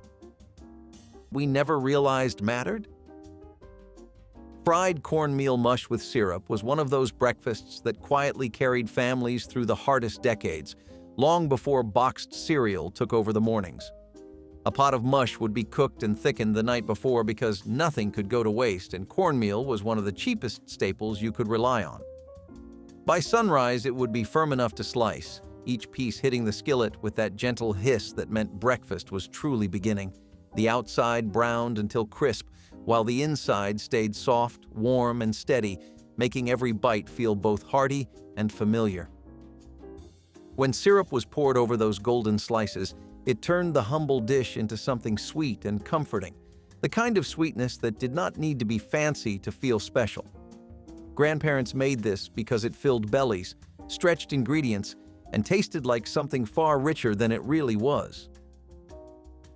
We never realized mattered? Fried cornmeal mush with syrup was one of those breakfasts that quietly carried families through the hardest decades, long before boxed cereal took over the mornings. A pot of mush would be cooked and thickened the night before because nothing could go to waste, and cornmeal was one of the cheapest staples you could rely on. By sunrise, it would be firm enough to slice, each piece hitting the skillet with that gentle hiss that meant breakfast was truly beginning. The outside browned until crisp, while the inside stayed soft, warm, and steady, making every bite feel both hearty and familiar. When syrup was poured over those golden slices, it turned the humble dish into something sweet and comforting, the kind of sweetness that did not need to be fancy to feel special. Grandparents made this because it filled bellies, stretched ingredients, and tasted like something far richer than it really was.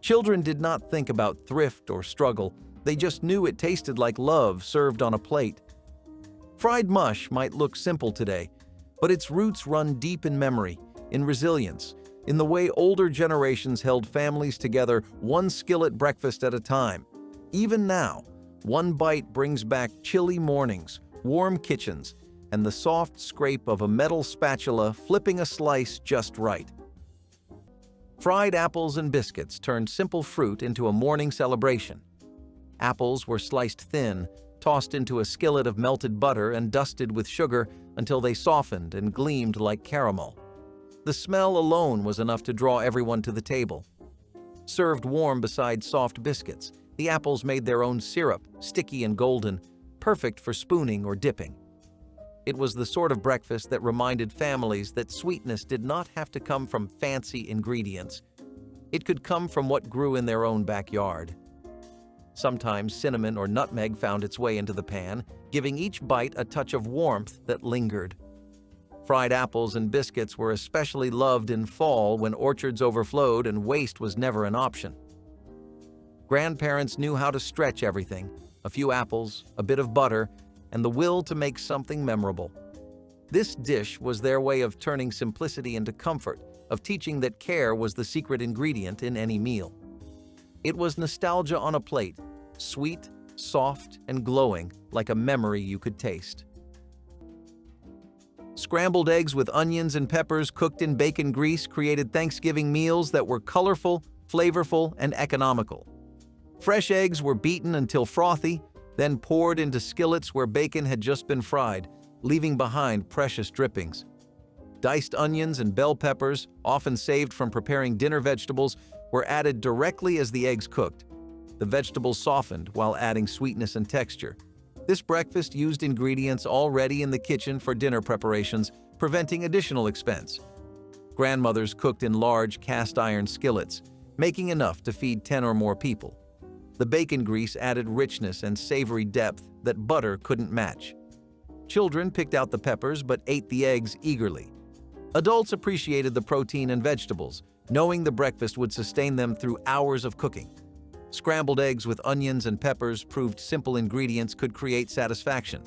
Children did not think about thrift or struggle, they just knew it tasted like love served on a plate. Fried mush might look simple today, but its roots run deep in memory, in resilience, in the way older generations held families together one skillet breakfast at a time. Even now, one bite brings back chilly mornings, warm kitchens, and the soft scrape of a metal spatula flipping a slice just right. Fried apples and biscuits turned simple fruit into a morning celebration. Apples were sliced thin, tossed into a skillet of melted butter and dusted with sugar until they softened and gleamed like caramel. The smell alone was enough to draw everyone to the table. Served warm beside soft biscuits, the apples made their own syrup, sticky and golden, perfect for spooning or dipping. It was the sort of breakfast that reminded families that sweetness did not have to come from fancy ingredients. It could come from what grew in their own backyard. Sometimes cinnamon or nutmeg found its way into the pan, giving each bite a touch of warmth that lingered. Fried apples and biscuits were especially loved in fall when orchards overflowed and waste was never an option. Grandparents knew how to stretch everything: a few apples, a bit of butter, and the will to make something memorable. This dish was their way of turning simplicity into comfort, of teaching that care was the secret ingredient in any meal. It was nostalgia on a plate, sweet, soft, and glowing, like a memory you could taste. Scrambled eggs with onions and peppers cooked in bacon grease created Thanksgiving meals that were colorful, flavorful, and economical. Fresh eggs were beaten until frothy, then poured into skillets where bacon had just been fried, leaving behind precious drippings. Diced onions and bell peppers, often saved from preparing dinner vegetables, were added directly as the eggs cooked. The vegetables softened while adding sweetness and texture. This breakfast used ingredients already in the kitchen for dinner preparations, preventing additional expense. Grandmothers cooked in large cast-iron skillets, making enough to feed 10 or more people. The bacon grease added richness and savory depth that butter couldn't match. Children picked out the peppers but ate the eggs eagerly. Adults appreciated the protein and vegetables, knowing the breakfast would sustain them through hours of cooking. Scrambled eggs with onions and peppers proved simple ingredients could create satisfaction.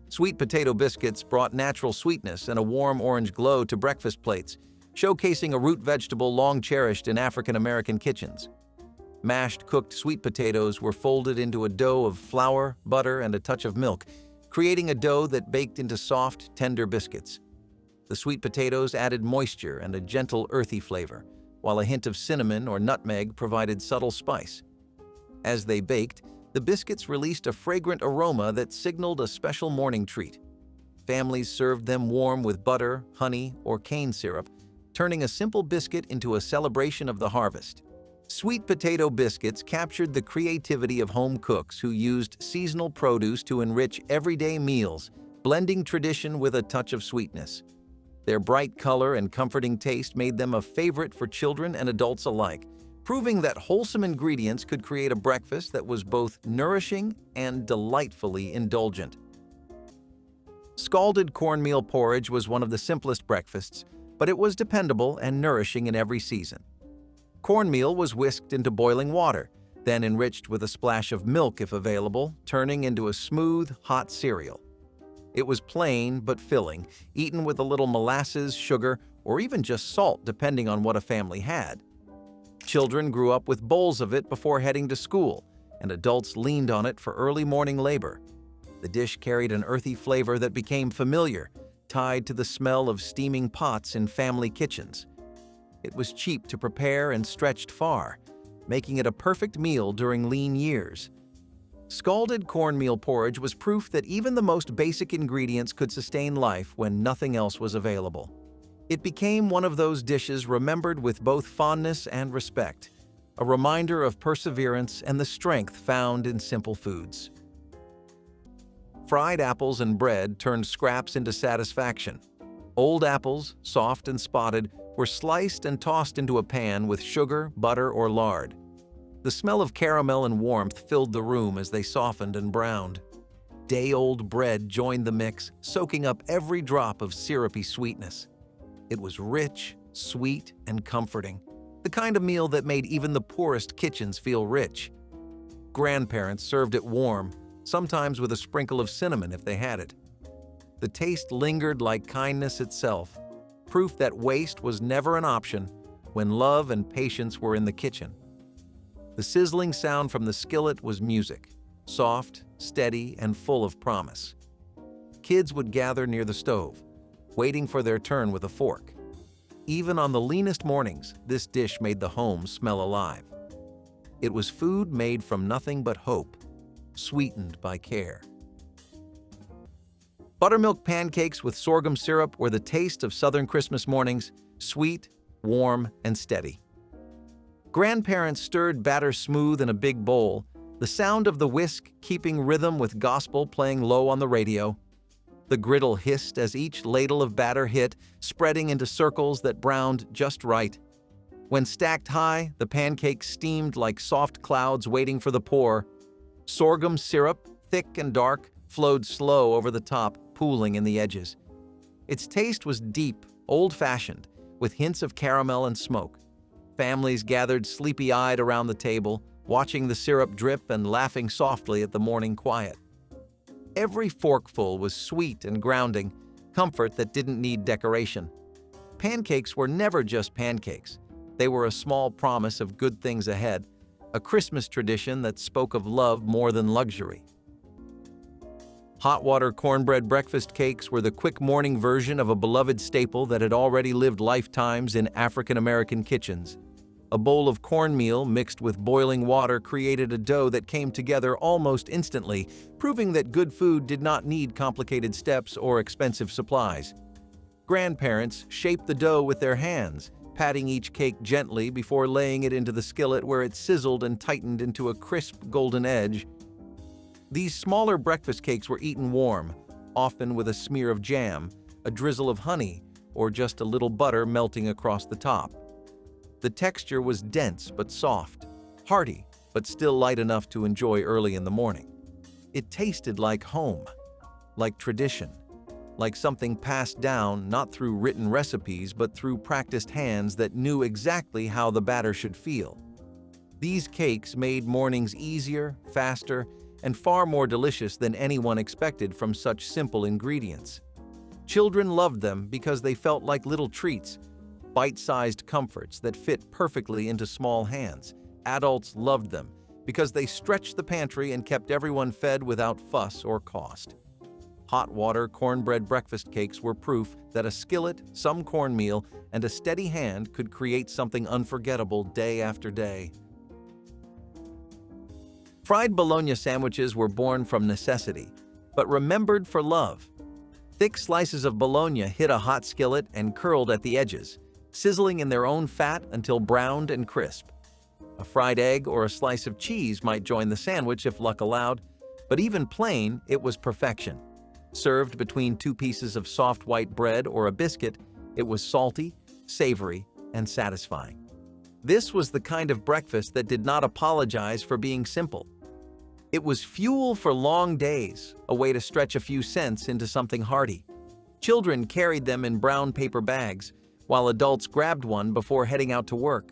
Sweet potato biscuits brought natural sweetness and a warm orange glow to breakfast plates, showcasing a root vegetable long cherished in African American kitchens. Mashed cooked sweet potatoes were folded into a dough of flour, butter, and a touch of milk, creating a dough that baked into soft, tender biscuits. The sweet potatoes added moisture and a gentle, earthy flavor, while a hint of cinnamon or nutmeg provided subtle spice. As they baked, the biscuits released a fragrant aroma that signaled a special morning treat. Families served them warm with butter, honey, or cane syrup, turning a simple biscuit into a celebration of the harvest. Sweet potato biscuits captured the creativity of home cooks who used seasonal produce to enrich everyday meals, blending tradition with a touch of sweetness. Their bright color and comforting taste made them a favorite for children and adults alike, proving that wholesome ingredients could create a breakfast that was both nourishing and delightfully indulgent. Scalded cornmeal porridge was one of the simplest breakfasts, but it was dependable and nourishing in every season. Cornmeal was whisked into boiling water, then enriched with a splash of milk if available, turning into a smooth, hot cereal. It was plain but filling, eaten with a little molasses, sugar, or even just salt depending on what a family had. Children grew up with bowls of it before heading to school, and adults leaned on it for early morning labor. The dish carried an earthy flavor that became familiar, tied to the smell of steaming pots in family kitchens. It was cheap to prepare and stretched far, making it a perfect meal during lean years. Scalded cornmeal porridge was proof that even the most basic ingredients could sustain life when nothing else was available. It became one of those dishes remembered with both fondness and respect, a reminder of perseverance and the strength found in simple foods. Fried apples and bread turned scraps into satisfaction. Old apples, soft and spotted, were sliced and tossed into a pan with sugar, butter, or lard. The smell of caramel and warmth filled the room as they softened and browned. Day-old bread joined the mix, soaking up every drop of syrupy sweetness. It was rich, sweet, and comforting, the kind of meal that made even the poorest kitchens feel rich. Grandparents served it warm, sometimes with a sprinkle of cinnamon if they had it. The taste lingered like kindness itself, proof that waste was never an option when love and patience were in the kitchen. The sizzling sound from the skillet was music, soft, steady, and full of promise. Kids would gather near the stove, waiting for their turn with a fork. Even on the leanest mornings, this dish made the home smell alive. It was food made from nothing but hope, sweetened by care. Buttermilk pancakes with sorghum syrup were the taste of Southern Christmas mornings, sweet, warm, and steady. Grandparents stirred batter smooth in a big bowl, the sound of the whisk keeping rhythm with gospel playing low on the radio. The griddle hissed as each ladle of batter hit, spreading into circles that browned just right. When stacked high, the pancakes steamed like soft clouds waiting for the pour. Sorghum syrup, thick and dark, flowed slow over the top, pooling in the edges. Its taste was deep, old-fashioned, with hints of caramel and smoke. Families gathered sleepy-eyed around the table, watching the syrup drip and laughing softly at the morning quiet. Every forkful was sweet and grounding, comfort that didn't need decoration. Pancakes were never just pancakes. They were a small promise of good things ahead, a Christmas tradition that spoke of love more than luxury. Hot water cornbread breakfast cakes were the quick morning version of a beloved staple that had already lived lifetimes in African American kitchens. A bowl of cornmeal mixed with boiling water created a dough that came together almost instantly, proving that good food did not need complicated steps or expensive supplies. Grandparents shaped the dough with their hands, patting each cake gently before laying it into the skillet where it sizzled and tightened into a crisp golden edge. These smaller breakfast cakes were eaten warm, often with a smear of jam, a drizzle of honey, or just a little butter melting across the top. The texture was dense but soft, hearty but still light enough to enjoy early in the morning. It tasted like home, like tradition, like something passed down not through written recipes but through practiced hands that knew exactly how the batter should feel. These cakes made mornings easier, faster, and far more delicious than anyone expected from such simple ingredients. Children loved them because they felt like little treats, bite-sized comforts that fit perfectly into small hands. Adults loved them because they stretched the pantry and kept everyone fed without fuss or cost. Hot water cornbread breakfast cakes were proof that a skillet, some cornmeal, and a steady hand could create something unforgettable day after day. Fried bologna sandwiches were born from necessity, but remembered for love. Thick slices of bologna hit a hot skillet and curled at the edges, sizzling in their own fat until browned and crisp. A fried egg or a slice of cheese might join the sandwich if luck allowed, but even plain, it was perfection. Served between two pieces of soft white bread or a biscuit, it was salty, savory, and satisfying. This was the kind of breakfast that did not apologize for being simple. It was fuel for long days, a way to stretch a few cents into something hearty. Children carried them in brown paper bags, while adults grabbed one before heading out to work.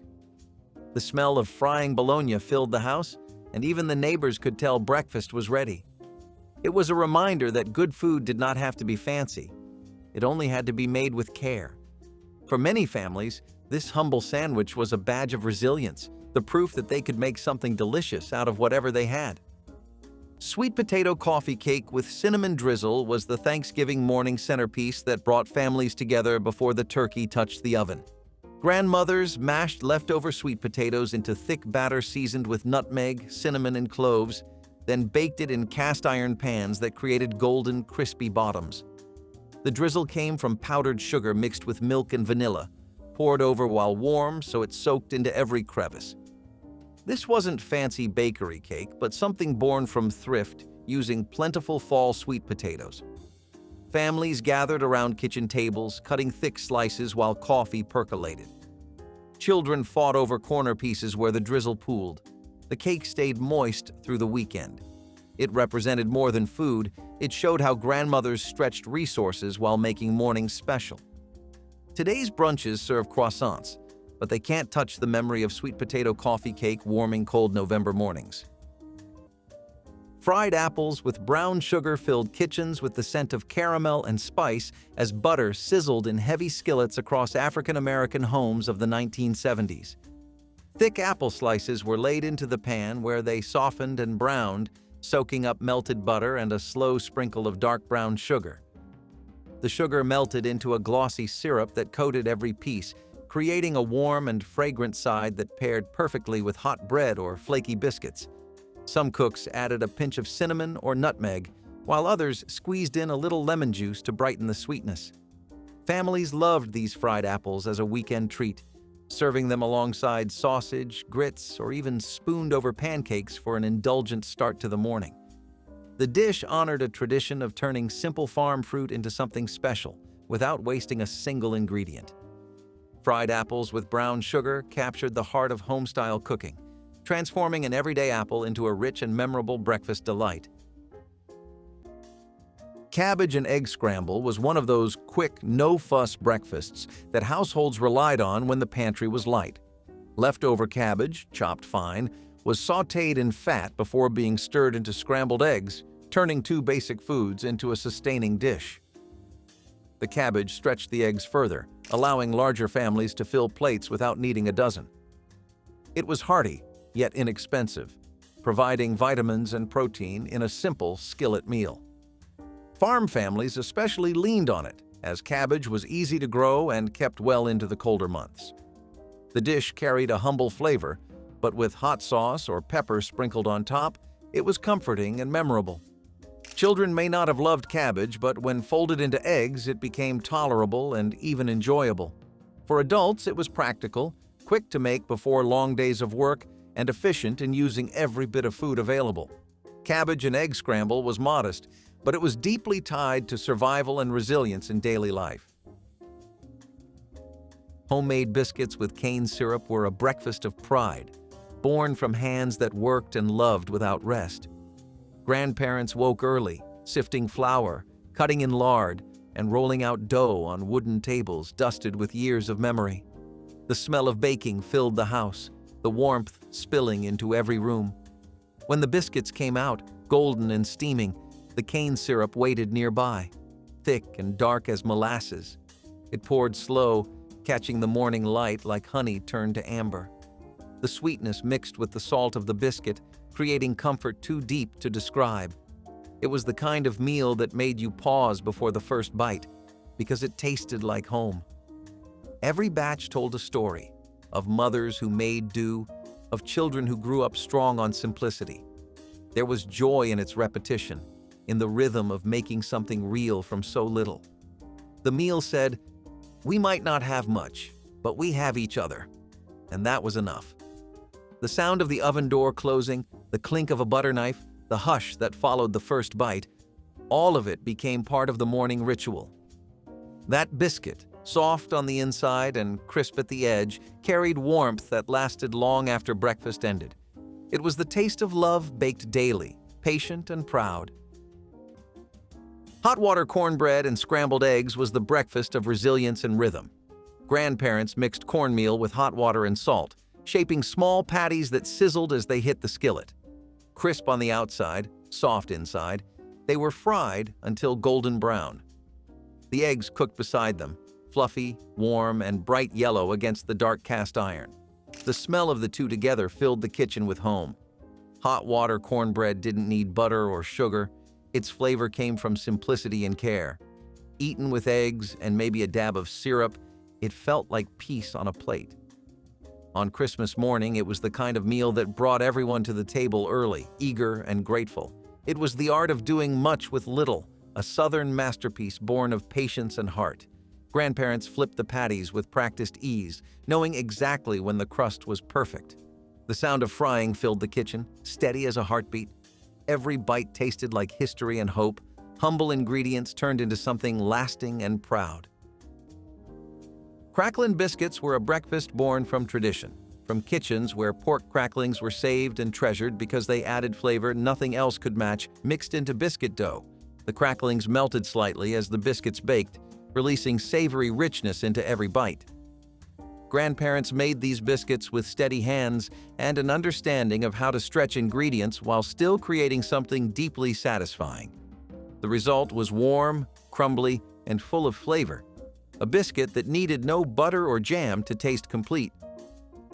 The smell of frying bologna filled the house, and even the neighbors could tell breakfast was ready. It was a reminder that good food did not have to be fancy. It only had to be made with care. For many families, this humble sandwich was a badge of resilience, the proof that they could make something delicious out of whatever they had. Sweet potato coffee cake with cinnamon drizzle was the Thanksgiving morning centerpiece that brought families together before the turkey touched the oven. Grandmothers mashed leftover sweet potatoes into thick batter seasoned with nutmeg, cinnamon, and cloves, then baked it in cast-iron pans that created golden, crispy bottoms. The drizzle came from powdered sugar mixed with milk and vanilla, poured over while warm so it soaked into every crevice. This wasn't fancy bakery cake, but something born from thrift, using plentiful fall sweet potatoes. Families gathered around kitchen tables, cutting thick slices while coffee percolated. Children fought over corner pieces where the drizzle pooled. The cake stayed moist through the weekend. It represented more than food, it showed how grandmothers stretched resources while making mornings special. Today's brunches serve croissants, but they can't touch the memory of sweet potato coffee cake warming cold November mornings. Fried apples with brown sugar filled kitchens with the scent of caramel and spice as butter sizzled in heavy skillets across African American homes of the 1970s. Thick apple slices were laid into the pan where they softened and browned, soaking up melted butter and a slow sprinkle of dark brown sugar. The sugar melted into a glossy syrup that coated every piece, creating a warm and fragrant side that paired perfectly with hot bread or flaky biscuits. Some cooks added a pinch of cinnamon or nutmeg, while others squeezed in a little lemon juice to brighten the sweetness. Families loved these fried apples as a weekend treat, serving them alongside sausage, grits, or even spooned over pancakes for an indulgent start to the morning. The dish honored a tradition of turning simple farm fruit into something special without wasting a single ingredient. Fried apples with brown sugar captured the heart of home-style cooking, transforming an everyday apple into a rich and memorable breakfast delight. Cabbage and egg scramble was one of those quick, no-fuss breakfasts that households relied on when the pantry was light. Leftover cabbage, chopped fine, was sautéed in fat before being stirred into scrambled eggs, turning two basic foods into a sustaining dish. The cabbage stretched the eggs further, allowing larger families to fill plates without needing a dozen. It was hearty, yet inexpensive, providing vitamins and protein in a simple skillet meal. Farm families especially leaned on it, as cabbage was easy to grow and kept well into the colder months. The dish carried a humble flavor, but with hot sauce or pepper sprinkled on top, it was comforting and memorable. Children may not have loved cabbage, but when folded into eggs, it became tolerable and even enjoyable. For adults, it was practical, quick to make before long days of work, and efficient in using every bit of food available. Cabbage and egg scramble was modest, but it was deeply tied to survival and resilience in daily life. Homemade biscuits with cane syrup were a breakfast of pride, born from hands that worked and loved without rest. Grandparents woke early, sifting flour, cutting in lard, and rolling out dough on wooden tables dusted with years of memory. The smell of baking filled the house, the warmth spilling into every room. When the biscuits came out, golden and steaming, the cane syrup waited nearby, thick and dark as molasses. It poured slow, catching the morning light like honey turned to amber. The sweetness mixed with the salt of the biscuit, creating comfort too deep to describe. It was the kind of meal that made you pause before the first bite, because it tasted like home. Every batch told a story, of mothers who made do, of children who grew up strong on simplicity. There was joy in its repetition, in the rhythm of making something real from so little. The meal said, "We might not have much, but we have each other." And that was enough. The sound of the oven door closing, the clink of a butter knife, the hush that followed the first bite, all of it became part of the morning ritual. That biscuit, soft on the inside and crisp at the edge, carried warmth that lasted long after breakfast ended. It was the taste of love baked daily, patient and proud. Hot water cornbread and scrambled eggs was the breakfast of resilience and rhythm. Grandparents mixed cornmeal with hot water and salt, shaping small patties that sizzled as they hit the skillet. Crisp on the outside, soft inside, they were fried until golden brown. The eggs cooked beside them, fluffy, warm, and bright yellow against the dark cast iron. The smell of the two together filled the kitchen with home. Hot water cornbread didn't need butter or sugar. Its flavor came from simplicity and care. Eaten with eggs and maybe a dab of syrup, it felt like peace on a plate. On Christmas morning, it was the kind of meal that brought everyone to the table early, eager and grateful. It was the art of doing much with little, a Southern masterpiece born of patience and heart. Grandparents flipped the patties with practiced ease, knowing exactly when the crust was perfect. The sound of frying filled the kitchen, steady as a heartbeat. Every bite tasted like history and hope. Humble ingredients turned into something lasting and proud. Cracklin' biscuits were a breakfast born from tradition, from kitchens where pork cracklings were saved and treasured because they added flavor nothing else could match, mixed into biscuit dough. The cracklings melted slightly as the biscuits baked, releasing savory richness into every bite. Grandparents made these biscuits with steady hands and an understanding of how to stretch ingredients while still creating something deeply satisfying. The result was warm, crumbly, and full of flavor. A biscuit that needed no butter or jam to taste complete.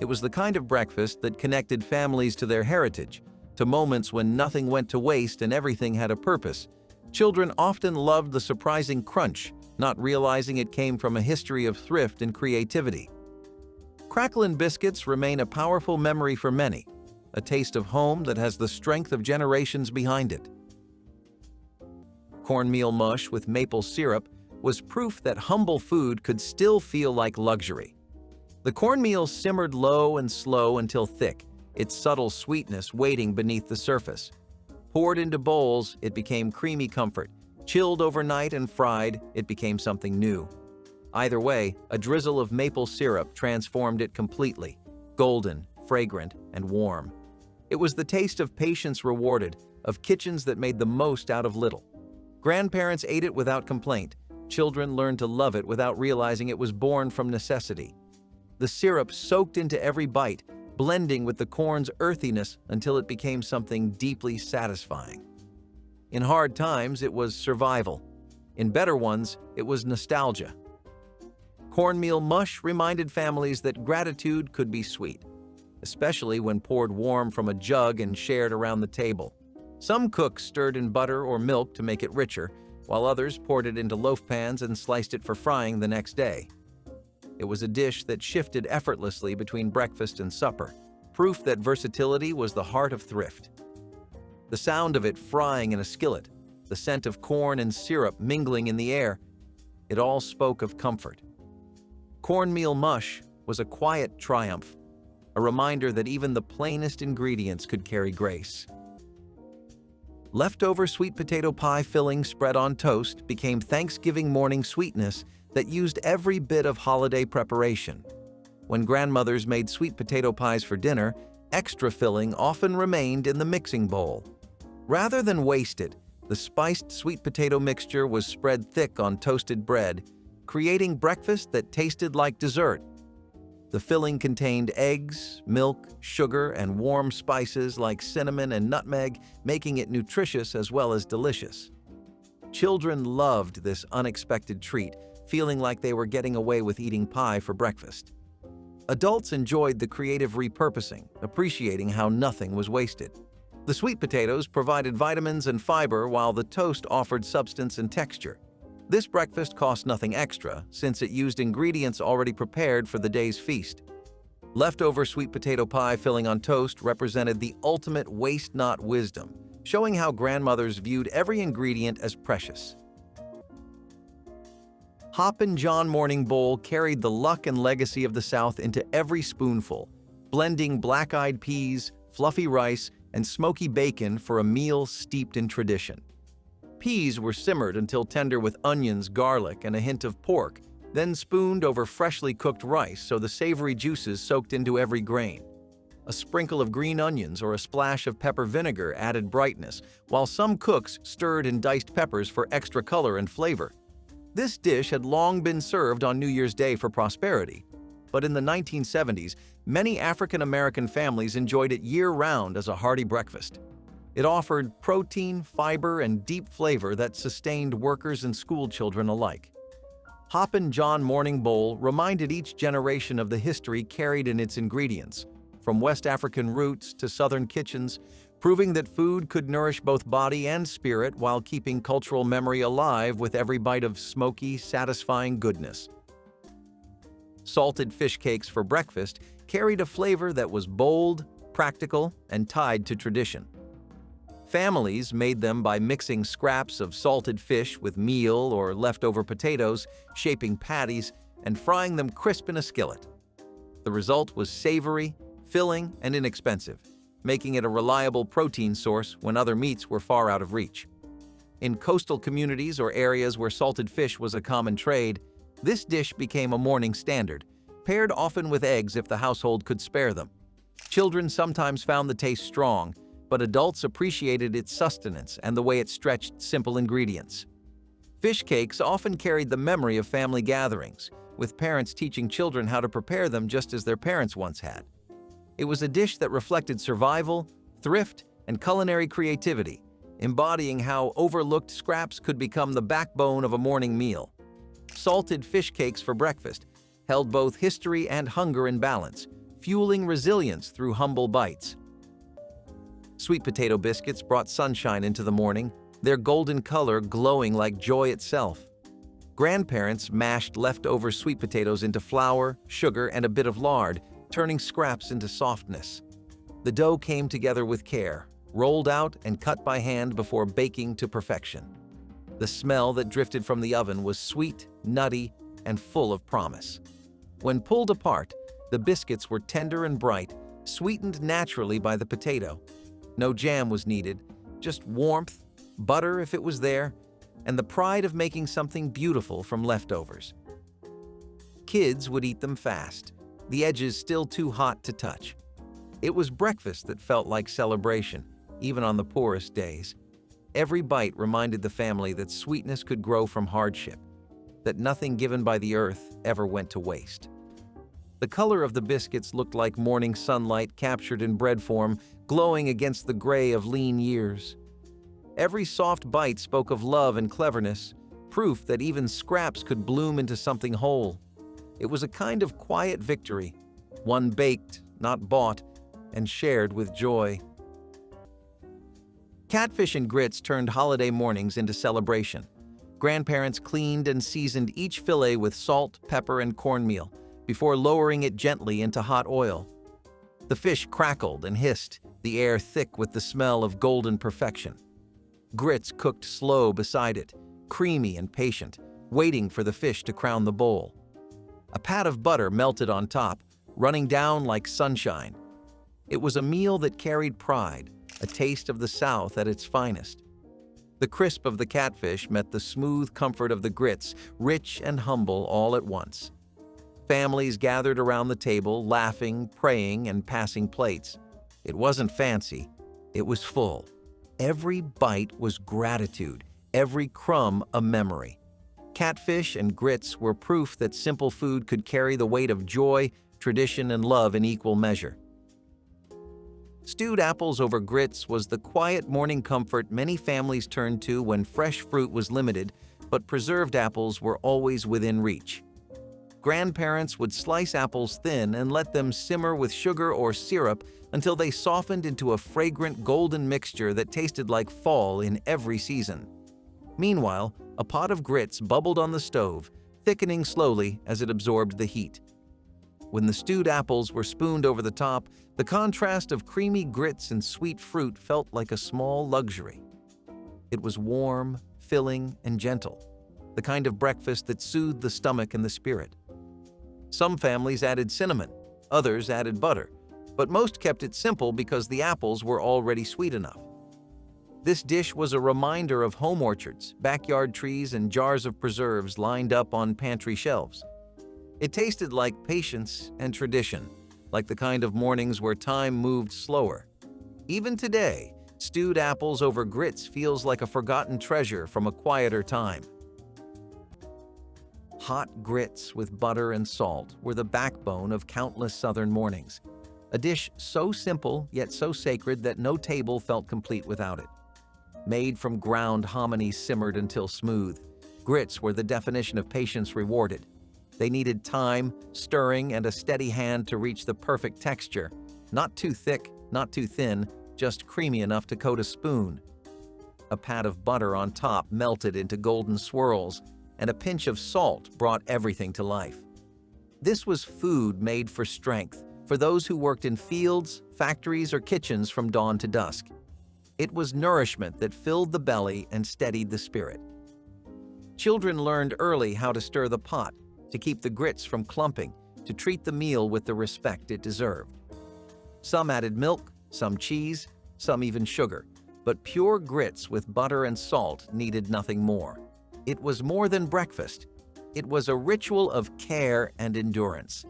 It was the kind of breakfast that connected families to their heritage, to moments when nothing went to waste and everything had a purpose. Children often loved the surprising crunch, not realizing it came from a history of thrift and creativity. Cracklin' biscuits remain a powerful memory for many, a taste of home that has the strength of generations behind it. Cornmeal mush with maple syrup was proof that humble food could still feel like luxury. The cornmeal simmered low and slow until thick, its subtle sweetness waiting beneath the surface. Poured into bowls, it became creamy comfort. Chilled overnight and fried, it became something new. Either way, a drizzle of maple syrup transformed it completely, golden, fragrant, and warm. It was the taste of patience rewarded, of kitchens that made the most out of little. Grandparents ate it without complaint. Children learned to love it without realizing it was born from necessity. The syrup soaked into every bite, blending with the corn's earthiness until it became something deeply satisfying. In hard times, it was survival. In better ones, it was nostalgia. Cornmeal mush reminded families that gratitude could be sweet, especially when poured warm from a jug and shared around the table. Some cooks stirred in butter or milk to make it richer, while others poured it into loaf pans and sliced it for frying the next day. It was a dish that shifted effortlessly between breakfast and supper, proof that versatility was the heart of thrift. The sound of it frying in a skillet, the scent of corn and syrup mingling in the air, it all spoke of comfort. Cornmeal mush was a quiet triumph, a reminder that even the plainest ingredients could carry grace. Leftover sweet potato pie filling spread on toast became Thanksgiving morning sweetness that used every bit of holiday preparation. When grandmothers made sweet potato pies for dinner, extra filling often remained in the mixing bowl. Rather than waste it, the spiced sweet potato mixture was spread thick on toasted bread, creating breakfast that tasted like dessert. The filling contained eggs, milk, sugar, and warm spices like cinnamon and nutmeg, making it nutritious as well as delicious. Children loved this unexpected treat, feeling like they were getting away with eating pie for breakfast. Adults enjoyed the creative repurposing, appreciating how nothing was wasted. The sweet potatoes provided vitamins and fiber while the toast offered substance and texture. This breakfast cost nothing extra since it used ingredients already prepared for the day's feast. Leftover sweet potato pie filling on toast represented the ultimate waste not wisdom, showing how grandmothers viewed every ingredient as precious. Hoppin' John morning bowl carried the luck and legacy of the South into every spoonful, blending black-eyed peas, fluffy rice, and smoky bacon for a meal steeped in tradition. Peas were simmered until tender with onions, garlic, and a hint of pork, then spooned over freshly cooked rice so the savory juices soaked into every grain. A sprinkle of green onions or a splash of pepper vinegar added brightness, while some cooks stirred in diced peppers for extra color and flavor. This dish had long been served on New Year's Day for prosperity, but in the 1970s, many African American families enjoyed it year-round as a hearty breakfast. It offered protein, fiber, and deep flavor that sustained workers and school children alike. Hoppin' John morning bowl reminded each generation of the history carried in its ingredients, from West African roots to Southern kitchens, proving that food could nourish both body and spirit while keeping cultural memory alive with every bite of smoky, satisfying goodness. Salted fish cakes for breakfast carried a flavor that was bold, practical, and tied to tradition. Families made them by mixing scraps of salted fish with meal or leftover potatoes, shaping patties, and frying them crisp in a skillet. The result was savory, filling, and inexpensive, making it a reliable protein source when other meats were far out of reach. In coastal communities or areas where salted fish was a common trade, this dish became a morning standard, paired often with eggs if the household could spare them. Children sometimes found the taste strong, but adults appreciated its sustenance and the way it stretched simple ingredients. Fish cakes often carried the memory of family gatherings, with parents teaching children how to prepare them just as their parents once had. It was a dish that reflected survival, thrift, and culinary creativity, embodying how overlooked scraps could become the backbone of a morning meal. Salted fish cakes for breakfast held both history and hunger in balance, fueling resilience through humble bites. Sweet potato biscuits brought sunshine into the morning, their golden color glowing like joy itself. Grandparents mashed leftover sweet potatoes into flour, sugar, and a bit of lard, turning scraps into softness. The dough came together with care, rolled out and cut by hand before baking to perfection. The smell that drifted from the oven was sweet, nutty, and full of promise. When pulled apart, the biscuits were tender and bright, sweetened naturally by the potato. No jam was needed, just warmth, butter if it was there, and the pride of making something beautiful from leftovers. Kids would eat them fast, the edges still too hot to touch. It was breakfast that felt like celebration, even on the poorest days. Every bite reminded the family that sweetness could grow from hardship, that nothing given by the earth ever went to waste. The color of the biscuits looked like morning sunlight captured in bread form, glowing against the gray of lean years. Every soft bite spoke of love and cleverness, proof that even scraps could bloom into something whole. It was a kind of quiet victory, one baked, not bought, and shared with joy. Catfish and grits turned holiday mornings into celebration. Grandparents cleaned and seasoned each fillet with salt, pepper, and cornmeal before lowering it gently into hot oil. The fish crackled and hissed, the air thick with the smell of golden perfection. Grits cooked slow beside it, creamy and patient, waiting for the fish to crown the bowl. A pat of butter melted on top, running down like sunshine. It was a meal that carried pride, a taste of the South at its finest. The crisp of the catfish met the smooth comfort of the grits, rich and humble all at once. Families gathered around the table, laughing, praying, and passing plates. It wasn't fancy, it was full. Every bite was gratitude, every crumb a memory. Catfish and grits were proof that simple food could carry the weight of joy, tradition, and love in equal measure. Stewed apples over grits was the quiet morning comfort many families turned to when fresh fruit was limited, but preserved apples were always within reach. Grandparents would slice apples thin and let them simmer with sugar or syrup until they softened into a fragrant golden mixture that tasted like fall in every season. Meanwhile, a pot of grits bubbled on the stove, thickening slowly as it absorbed the heat. When the stewed apples were spooned over the top, the contrast of creamy grits and sweet fruit felt like a small luxury. It was warm, filling, and gentle, the kind of breakfast that soothed the stomach and the spirit. Some families added cinnamon, others added butter, but most kept it simple because the apples were already sweet enough. This dish was a reminder of home orchards, backyard trees, and jars of preserves lined up on pantry shelves. It tasted like patience and tradition, like the kind of mornings where time moved slower. Even today, stewed apples over grits feels like a forgotten treasure from a quieter time. Hot grits with butter and salt were the backbone of countless Southern mornings, a dish so simple yet so sacred that no table felt complete without it. Made from ground hominy simmered until smooth, grits were the definition of patience rewarded. They needed time, stirring, and a steady hand to reach the perfect texture. Not too thick, not too thin, just creamy enough to coat a spoon. A pat of butter on top melted into golden swirls, and a pinch of salt brought everything to life. This was food made for strength, for those who worked in fields, factories, or kitchens from dawn to dusk. It was nourishment that filled the belly and steadied the spirit. Children learned early how to stir the pot, to keep the grits from clumping, to treat the meal with the respect it deserved. Some added milk, some cheese, some even sugar, but pure grits with butter and salt needed nothing more. It was more than breakfast. It was a ritual of care and endurance.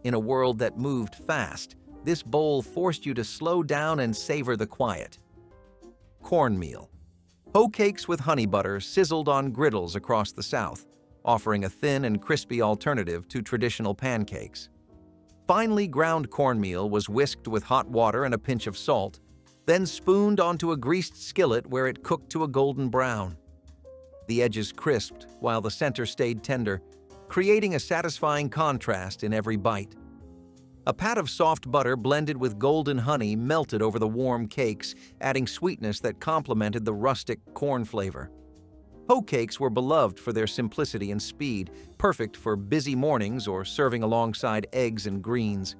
In a world that moved fast, this bowl forced you to slow down and savor the quiet. Cornmeal. Hoe cakes with honey butter sizzled on griddles across the South, offering a thin and crispy alternative to traditional pancakes. Finely ground cornmeal was whisked with hot water and a pinch of salt, then spooned onto a greased skillet where it cooked to a golden brown. The edges crisped while the center stayed tender, creating a satisfying contrast in every bite. A pat of soft butter blended with golden honey melted over the warm cakes, adding sweetness that complemented the rustic corn flavor. Hoe cakes were beloved for their simplicity and speed, perfect for busy mornings or serving alongside eggs and greens.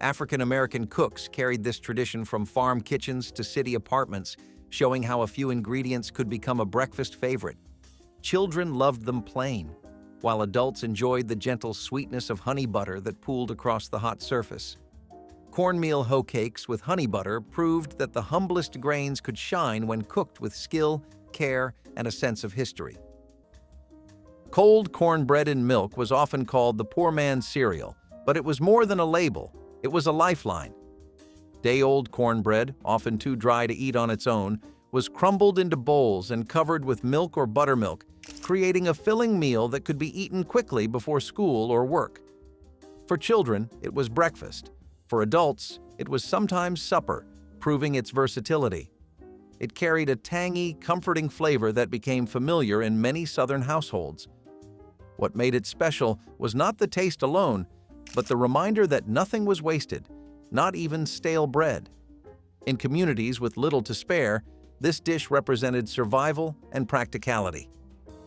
African-American cooks carried this tradition from farm kitchens to city apartments, showing how a few ingredients could become a breakfast favorite. Children loved them plain, while adults enjoyed the gentle sweetness of honey butter that pooled across the hot surface. Cornmeal hoe cakes with honey butter proved that the humblest grains could shine when cooked with skill, care, and a sense of history. Cold cornbread in milk was often called the poor man's cereal, but it was more than a label. It was a lifeline. Day-old cornbread, often too dry to eat on its own, was crumbled into bowls and covered with milk or buttermilk, creating a filling meal that could be eaten quickly before school or work. For children, it was breakfast. For adults, it was sometimes supper, proving its versatility. It carried a tangy, comforting flavor that became familiar in many Southern households. What made it special was not the taste alone, but the reminder that nothing was wasted, not even stale bread. In communities with little to spare, this dish represented survival and practicality.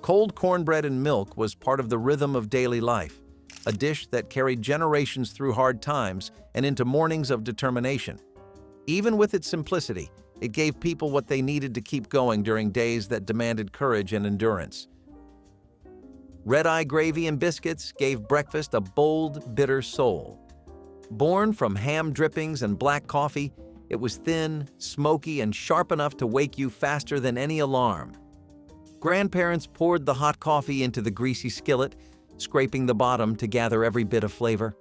Cold cornbread and milk was part of the rhythm of daily life, a dish that carried generations through hard times and into mornings of determination. Even with its simplicity, it gave people what they needed to keep going during days that demanded courage and endurance. Red-eye gravy and biscuits gave breakfast a bold, bitter soul. Born from ham drippings and black coffee, it was thin, smoky, and sharp enough to wake you faster than any alarm. Grandparents poured the hot coffee into the greasy skillet, scraping the bottom to gather every bit of flavor.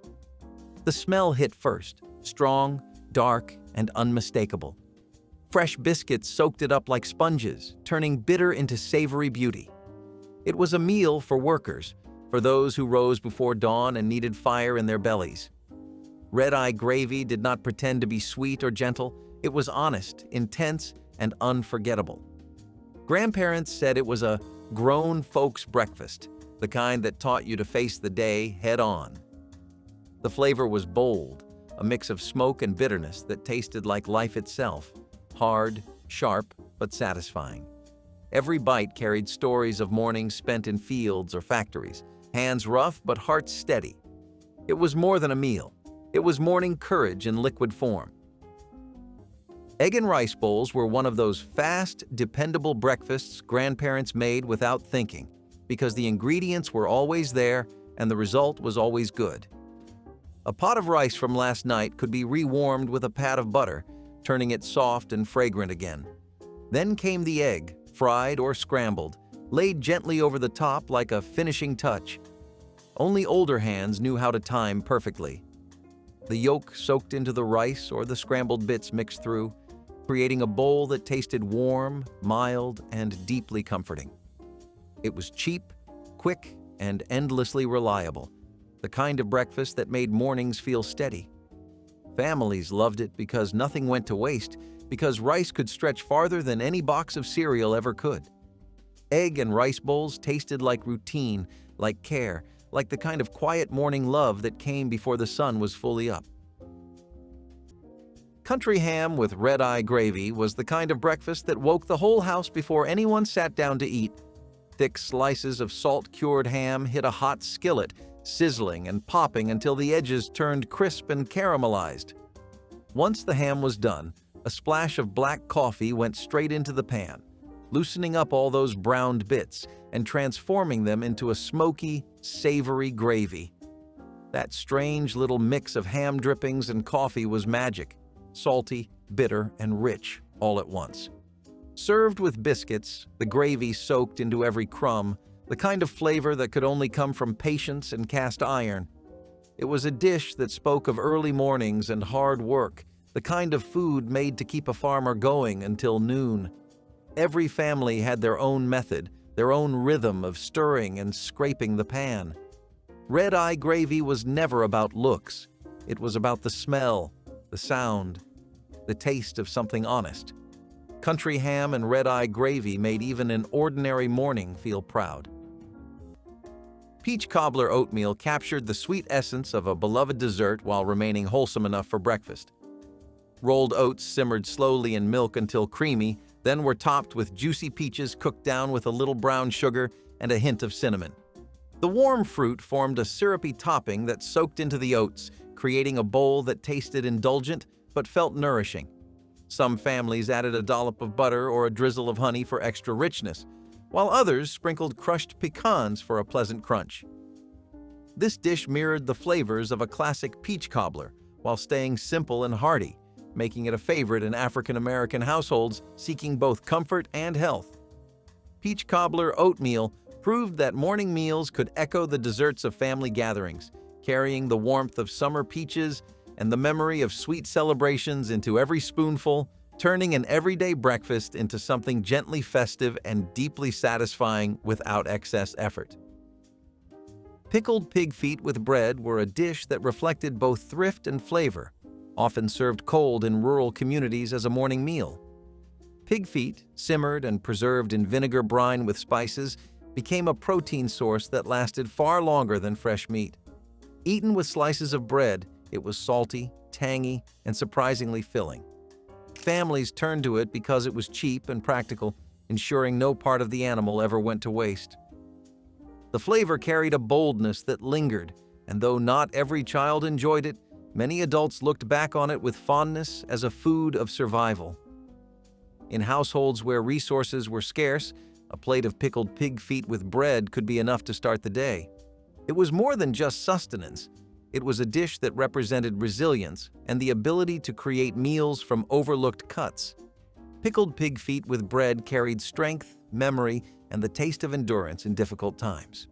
The smell hit first, strong, dark, and unmistakable. Fresh biscuits soaked it up like sponges, turning bitter into savory beauty. It was a meal for workers, for those who rose before dawn and needed fire in their bellies. Red-eye gravy did not pretend to be sweet or gentle. It was honest, intense, and unforgettable. Grandparents said it was a grown folks' breakfast, the kind that taught you to face the day head-on. The flavor was bold, a mix of smoke and bitterness that tasted like life itself, hard, sharp, but satisfying. Every bite carried stories of mornings spent in fields or factories, hands rough but hearts steady. It was more than a meal. It was morning courage in liquid form. Egg and rice bowls were one of those fast, dependable breakfasts grandparents made without thinking, because the ingredients were always there and the result was always good. A pot of rice from last night could be rewarmed with a pat of butter, turning it soft and fragrant again. Then came the egg, fried or scrambled, laid gently over the top like a finishing touch. Only older hands knew how to time perfectly. The yolk soaked into the rice or the scrambled bits mixed through, creating a bowl that tasted warm, mild, and deeply comforting. It was cheap, quick, and endlessly reliable, the kind of breakfast that made mornings feel steady. Families loved it because nothing went to waste, because rice could stretch farther than any box of cereal ever could. Egg and rice bowls tasted like routine, like care, like the kind of quiet morning love that came before the sun was fully up. Country ham with red-eye gravy was the kind of breakfast that woke the whole house before anyone sat down to eat. Thick slices of salt-cured ham hit a hot skillet, sizzling and popping until the edges turned crisp and caramelized. Once the ham was done, a splash of black coffee went straight into the pan, loosening up all those browned bits and transforming them into a smoky, savory gravy. That strange little mix of ham drippings and coffee was magic, salty, bitter, and rich all at once. Served with biscuits, the gravy soaked into every crumb, the kind of flavor that could only come from patience and cast iron. It was a dish that spoke of early mornings and hard work, the kind of food made to keep a farmer going until noon. Every family had their own method, their own rhythm of stirring and scraping the pan. Red-eye gravy was never about looks. It was about the smell, the sound, the taste of something honest. Country ham and red-eye gravy made even an ordinary morning feel proud. Peach cobbler oatmeal captured the sweet essence of a beloved dessert while remaining wholesome enough for breakfast. Rolled oats simmered slowly in milk until creamy, then were topped with juicy peaches cooked down with a little brown sugar and a hint of cinnamon. The warm fruit formed a syrupy topping that soaked into the oats, creating a bowl that tasted indulgent but felt nourishing. Some families added a dollop of butter or a drizzle of honey for extra richness, while others sprinkled crushed pecans for a pleasant crunch. This dish mirrored the flavors of a classic peach cobbler while staying simple and hearty, making it a favorite in African American households seeking both comfort and health. Peach cobbler oatmeal proved that morning meals could echo the desserts of family gatherings, carrying the warmth of summer peaches and the memory of sweet celebrations into every spoonful, turning an everyday breakfast into something gently festive and deeply satisfying without excess effort. Pickled pig feet with bread were a dish that reflected both thrift and flavor, often served cold in rural communities as a morning meal. Pig feet, simmered and preserved in vinegar brine with spices, became a protein source that lasted far longer than fresh meat. Eaten with slices of bread, it was salty, tangy, and surprisingly filling. Families turned to it because it was cheap and practical, ensuring no part of the animal ever went to waste. The flavor carried a boldness that lingered, and though not every child enjoyed it, many adults looked back on it with fondness as a food of survival. In households where resources were scarce, a plate of pickled pig feet with bread could be enough to start the day. It was more than just sustenance. It was a dish that represented resilience and the ability to create meals from overlooked cuts. Pickled pig feet with bread carried strength, memory, and the taste of endurance in difficult times.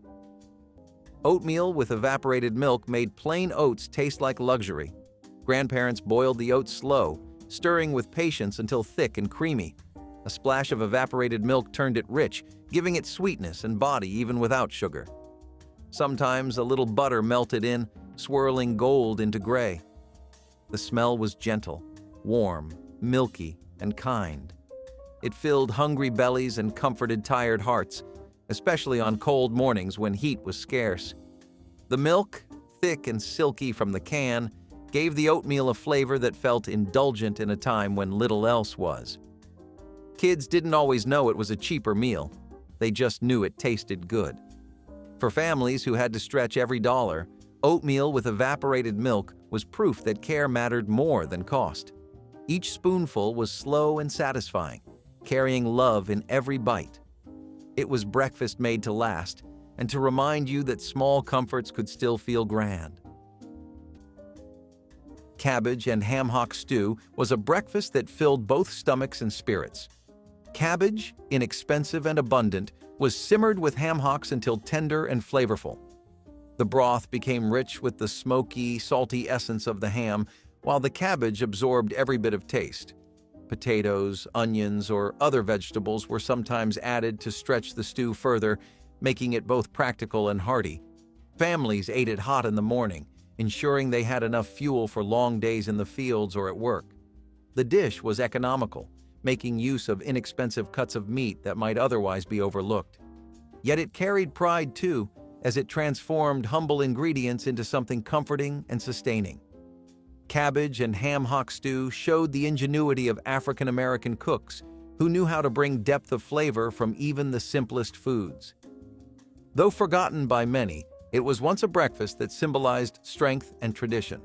Oatmeal with evaporated milk made plain oats taste like luxury. Grandparents boiled the oats slow, stirring with patience until thick and creamy. A splash of evaporated milk turned it rich, giving it sweetness and body even without sugar. Sometimes a little butter melted in, swirling gold into gray. The smell was gentle, warm, milky, and kind. It filled hungry bellies and comforted tired hearts, especially on cold mornings when heat was scarce. The milk, thick and silky from the can, gave the oatmeal a flavor that felt indulgent in a time when little else was. Kids didn't always know it was a cheaper meal. They just knew it tasted good. For families who had to stretch every dollar, oatmeal with evaporated milk was proof that care mattered more than cost. Each spoonful was slow and satisfying, carrying love in every bite. It was breakfast made to last, and to remind you that small comforts could still feel grand. Cabbage and ham hock stew was a breakfast that filled both stomachs and spirits. Cabbage, inexpensive and abundant, was simmered with ham hocks until tender and flavorful. The broth became rich with the smoky, salty essence of the ham, while the cabbage absorbed every bit of taste. Potatoes, onions, or other vegetables were sometimes added to stretch the stew further, making it both practical and hearty. Families ate it hot in the morning, ensuring they had enough fuel for long days in the fields or at work. The dish was economical, making use of inexpensive cuts of meat that might otherwise be overlooked. Yet it carried pride too, as it transformed humble ingredients into something comforting and sustaining. Cabbage and ham hock stew showed the ingenuity of African American cooks who knew how to bring depth of flavor from even the simplest foods. Though forgotten by many, it was once a breakfast that symbolized strength and tradition.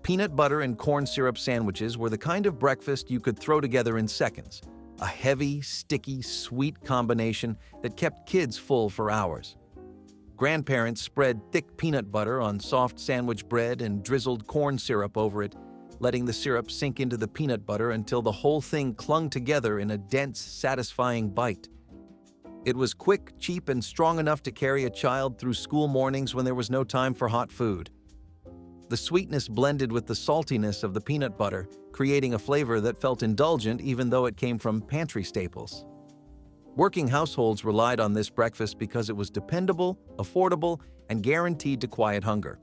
Peanut butter and corn syrup sandwiches were the kind of breakfast you could throw together in seconds, a heavy, sticky, sweet combination that kept kids full for hours. Grandparents spread thick peanut butter on soft sandwich bread and drizzled corn syrup over it, letting the syrup sink into the peanut butter until the whole thing clung together in a dense, satisfying bite. It was quick, cheap, and strong enough to carry a child through school mornings when there was no time for hot food. The sweetness blended with the saltiness of the peanut butter, creating a flavor that felt indulgent even though it came from pantry staples. Working households relied on this breakfast because it was dependable, affordable, and guaranteed to quiet hunger.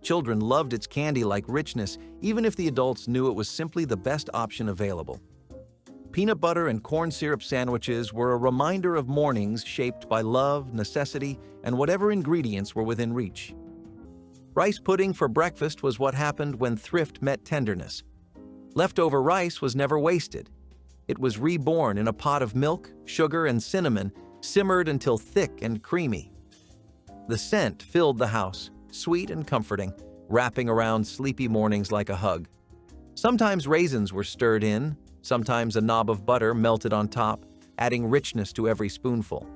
Children loved its candy-like richness, even if the adults knew it was simply the best option available. Peanut butter and corn syrup sandwiches were a reminder of mornings shaped by love, necessity, and whatever ingredients were within reach. Rice pudding for breakfast was what happened when thrift met tenderness. Leftover rice was never wasted. It was reborn in a pot of milk, sugar, and cinnamon, simmered until thick and creamy. The scent filled the house, sweet and comforting, wrapping around sleepy mornings like a hug. Sometimes raisins were stirred in, sometimes a knob of butter melted on top, adding richness to every spoonful.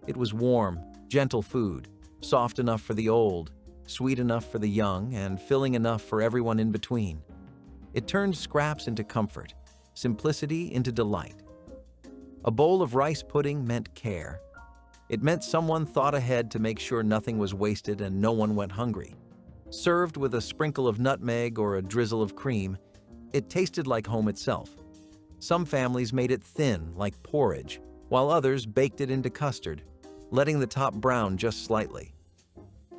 It was warm, gentle food, soft enough for the old, sweet enough for the young, and filling enough for everyone in between. It turned scraps into comfort, simplicity into delight. A bowl of rice pudding meant care. It meant someone thought ahead to make sure nothing was wasted and no one went hungry. Served with a sprinkle of nutmeg or a drizzle of cream, it tasted like home itself. Some families made it thin, like porridge, while others baked it into custard, letting the top brown just slightly.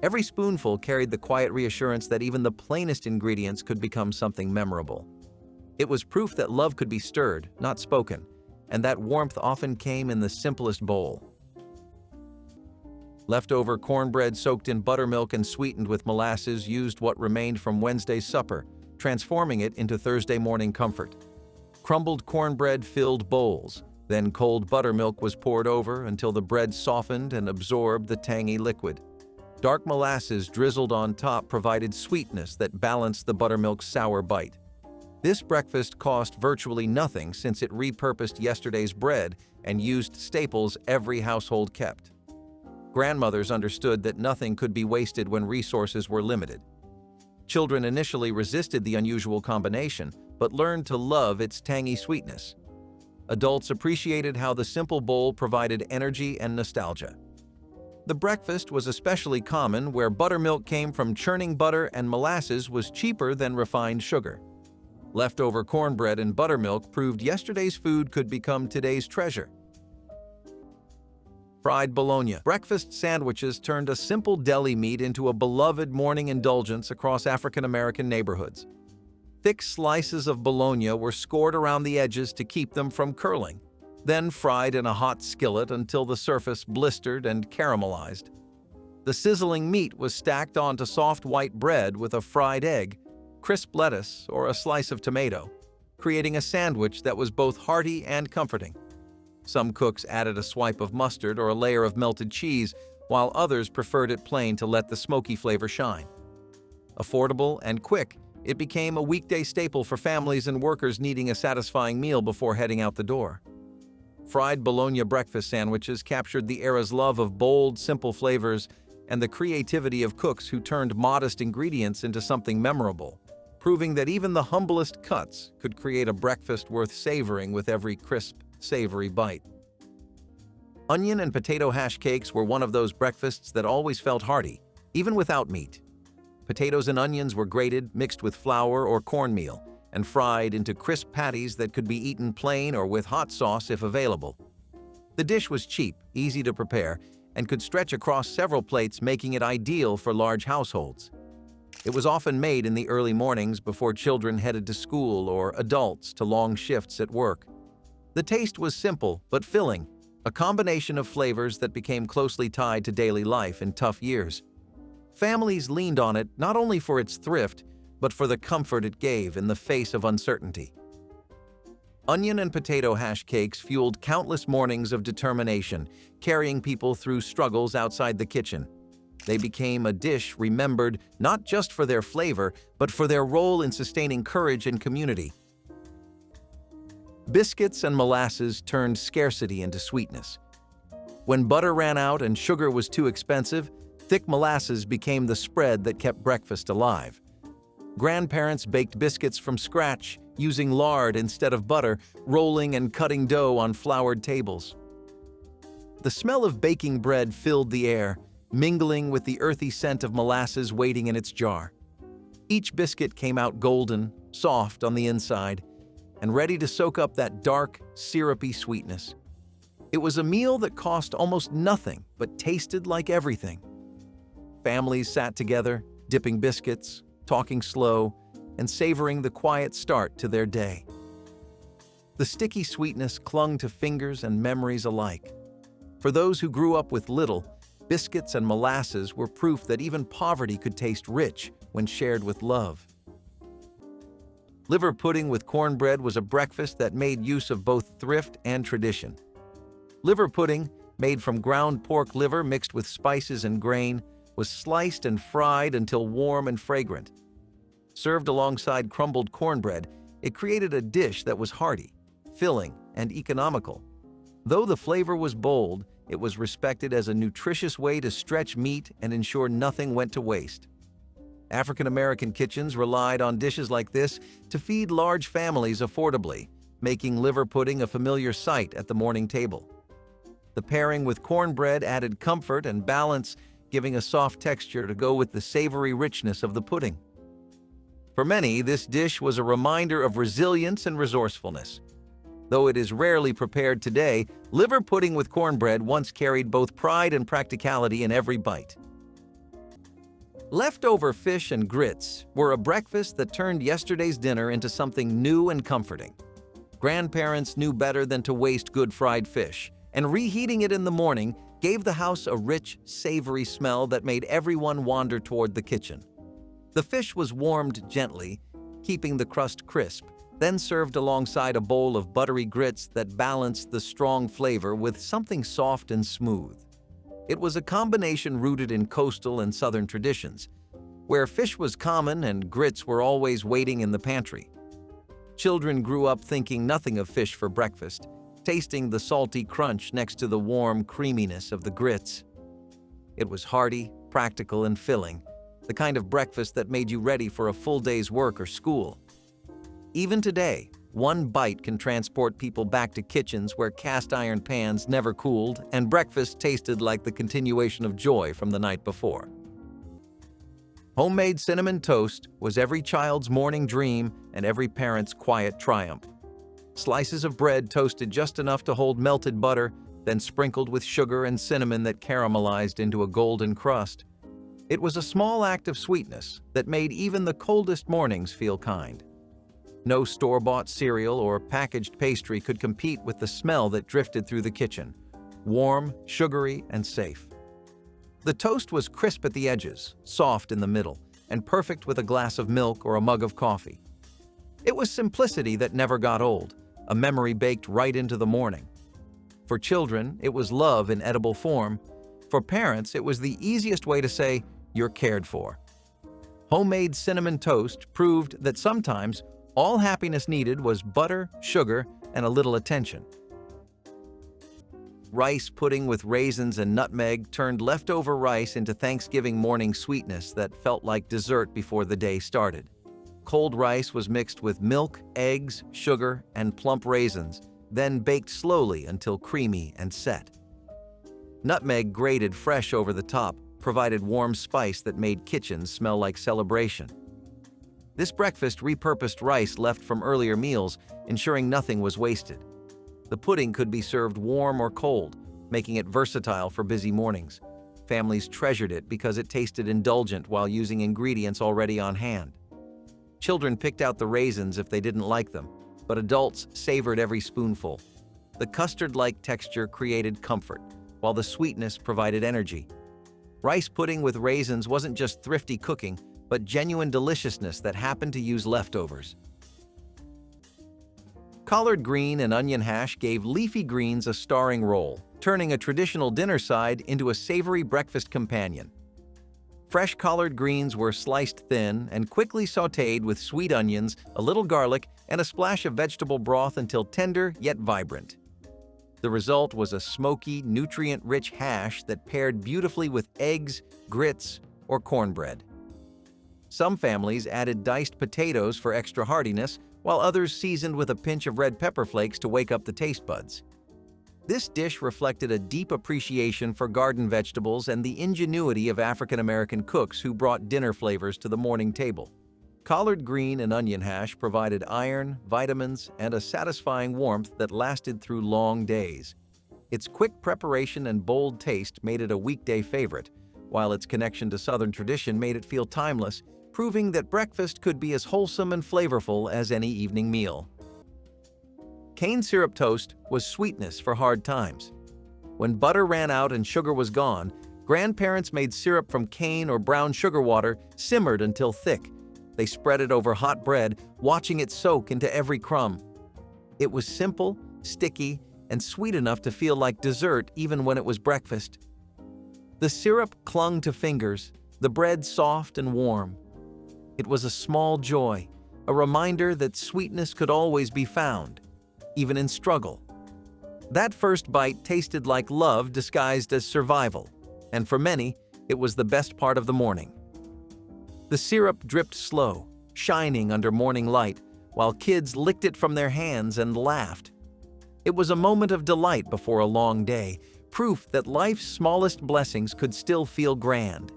Every spoonful carried the quiet reassurance that even the plainest ingredients could become something memorable. It was proof that love could be stirred, not spoken, and that warmth often came in the simplest bowl. Leftover cornbread soaked in buttermilk and sweetened with molasses used what remained from Wednesday's supper, transforming it into Thursday morning comfort. Crumbled cornbread filled bowls, then cold buttermilk was poured over until the bread softened and absorbed the tangy liquid. Dark molasses drizzled on top provided sweetness that balanced the buttermilk's sour bite. This breakfast cost virtually nothing since it repurposed yesterday's bread and used staples every household kept. Grandmothers understood that nothing could be wasted when resources were limited. Children initially resisted the unusual combination, but learned to love its tangy sweetness. Adults appreciated how the simple bowl provided energy and nostalgia. The breakfast was especially common where buttermilk came from churning butter and molasses was cheaper than refined sugar. Leftover cornbread and buttermilk proved yesterday's food could become today's treasure. Fried bologna. Breakfast sandwiches turned a simple deli meat into a beloved morning indulgence across African-American neighborhoods. Thick slices of bologna were scored around the edges to keep them from curling, then fried in a hot skillet until the surface blistered and caramelized. The sizzling meat was stacked onto soft white bread with a fried egg, crisp lettuce, or a slice of tomato, creating a sandwich that was both hearty and comforting. Some cooks added a swipe of mustard or a layer of melted cheese, while others preferred it plain to let the smoky flavor shine. Affordable and quick, it became a weekday staple for families and workers needing a satisfying meal before heading out the door. Fried bologna breakfast sandwiches captured the era's love of bold, simple flavors and the creativity of cooks who turned modest ingredients into something memorable, proving that even the humblest cuts could create a breakfast worth savoring with every crisp, savory bite. Onion and potato hash cakes were one of those breakfasts that always felt hearty, even without meat. Potatoes and onions were grated, mixed with flour or cornmeal, and fried into crisp patties that could be eaten plain or with hot sauce if available. The dish was cheap, easy to prepare, and could stretch across several plates, making it ideal for large households. It was often made in the early mornings before children headed to school or adults to long shifts at work. The taste was simple but filling, a combination of flavors that became closely tied to daily life in tough years. Families leaned on it not only for its thrift, but for the comfort it gave in the face of uncertainty. Onion and potato hash cakes fueled countless mornings of determination, carrying people through struggles outside the kitchen. They became a dish remembered not just for their flavor, but for their role in sustaining courage and community. Biscuits and molasses turned scarcity into sweetness. When butter ran out and sugar was too expensive, thick molasses became the spread that kept breakfast alive. Grandparents baked biscuits from scratch, using lard instead of butter, rolling and cutting dough on floured tables. The smell of baking bread filled the air, mingling with the earthy scent of molasses waiting in its jar. Each biscuit came out golden, soft on the inside, and ready to soak up that dark, syrupy sweetness. It was a meal that cost almost nothing but tasted like everything. Families sat together, dipping biscuits, talking slow, and savoring the quiet start to their day. The sticky sweetness clung to fingers and memories alike. For those who grew up with little, biscuits and molasses were proof that even poverty could taste rich when shared with love. Liver pudding with cornbread was a breakfast that made use of both thrift and tradition. Liver pudding, made from ground pork liver mixed with spices and grain, was sliced and fried until warm and fragrant. Served alongside crumbled cornbread, it created a dish that was hearty, filling, and economical. Though the flavor was bold, it was respected as a nutritious way to stretch meat and ensure nothing went to waste. African American kitchens relied on dishes like this to feed large families affordably, making liver pudding a familiar sight at the morning table. The pairing with cornbread added comfort and balance, giving a soft texture to go with the savory richness of the pudding. For many, this dish was a reminder of resilience and resourcefulness. Though it is rarely prepared today, liver pudding with cornbread once carried both pride and practicality in every bite. Leftover fish and grits were a breakfast that turned yesterday's dinner into something new and comforting. Grandparents knew better than to waste good fried fish, and reheating it in the morning gave the house a rich, savory smell that made everyone wander toward the kitchen. The fish was warmed gently, keeping the crust crisp, then served alongside a bowl of buttery grits that balanced the strong flavor with something soft and smooth. It was a combination rooted in coastal and southern traditions, where fish was common and grits were always waiting in the pantry. Children grew up thinking nothing of fish for breakfast, tasting the salty crunch next to the warm creaminess of the grits. It was hearty, practical, and filling, the kind of breakfast that made you ready for a full day's work or school. Even today, one bite can transport people back to kitchens where cast iron pans never cooled and breakfast tasted like the continuation of joy from the night before. Homemade cinnamon toast was every child's morning dream and every parent's quiet triumph. Slices of bread toasted just enough to hold melted butter, then sprinkled with sugar and cinnamon that caramelized into a golden crust. It was a small act of sweetness that made even the coldest mornings feel kind. No store-bought cereal or packaged pastry could compete with the smell that drifted through the kitchen, warm, sugary, and safe. The toast was crisp at the edges, soft in the middle, and perfect with a glass of milk or a mug of coffee. It was simplicity that never got old, a memory baked right into the morning. For children, it was love in edible form. For parents, it was the easiest way to say, "You're cared for." Homemade cinnamon toast proved that sometimes all happiness needed was butter, sugar, and a little attention. Rice pudding with raisins and nutmeg turned leftover rice into Thanksgiving morning sweetness that felt like dessert before the day started. Cold rice was mixed with milk, eggs, sugar, and plump raisins, then baked slowly until creamy and set. Nutmeg grated fresh over the top provided warm spice that made kitchens smell like celebration. This breakfast repurposed rice left from earlier meals, ensuring nothing was wasted. The pudding could be served warm or cold, making it versatile for busy mornings. Families treasured it because it tasted indulgent while using ingredients already on hand. Children picked out the raisins if they didn't like them, but adults savored every spoonful. The custard-like texture created comfort, while the sweetness provided energy. Rice pudding with raisins wasn't just thrifty cooking, but genuine deliciousness that happened to use leftovers. Collard green and onion hash gave leafy greens a starring role, turning a traditional dinner side into a savory breakfast companion. Fresh collard greens were sliced thin and quickly sautéed with sweet onions, a little garlic, and a splash of vegetable broth until tender yet vibrant. The result was a smoky, nutrient-rich hash that paired beautifully with eggs, grits, or cornbread. Some families added diced potatoes for extra heartiness, while others seasoned with a pinch of red pepper flakes to wake up the taste buds. This dish reflected a deep appreciation for garden vegetables and the ingenuity of African American cooks who brought dinner flavors to the morning table. Collard green and onion hash provided iron, vitamins, and a satisfying warmth that lasted through long days. Its quick preparation and bold taste made it a weekday favorite, while its connection to Southern tradition made it feel timeless, proving that breakfast could be as wholesome and flavorful as any evening meal. Cane syrup toast was sweetness for hard times. When butter ran out and sugar was gone, grandparents made syrup from cane or brown sugar water simmered until thick, They spread it over hot bread, watching it soak into every crumb. It was simple, sticky, and sweet enough to feel like dessert even when it was breakfast. The syrup clung to fingers, the bread soft and warm. It was a small joy, a reminder that sweetness could always be found, even in struggle. That first bite tasted like love disguised as survival, and for many, it was the best part of the morning. The syrup dripped slow, shining under morning light, while kids licked it from their hands and laughed. It was a moment of delight before a long day, proof that life's smallest blessings could still feel grand.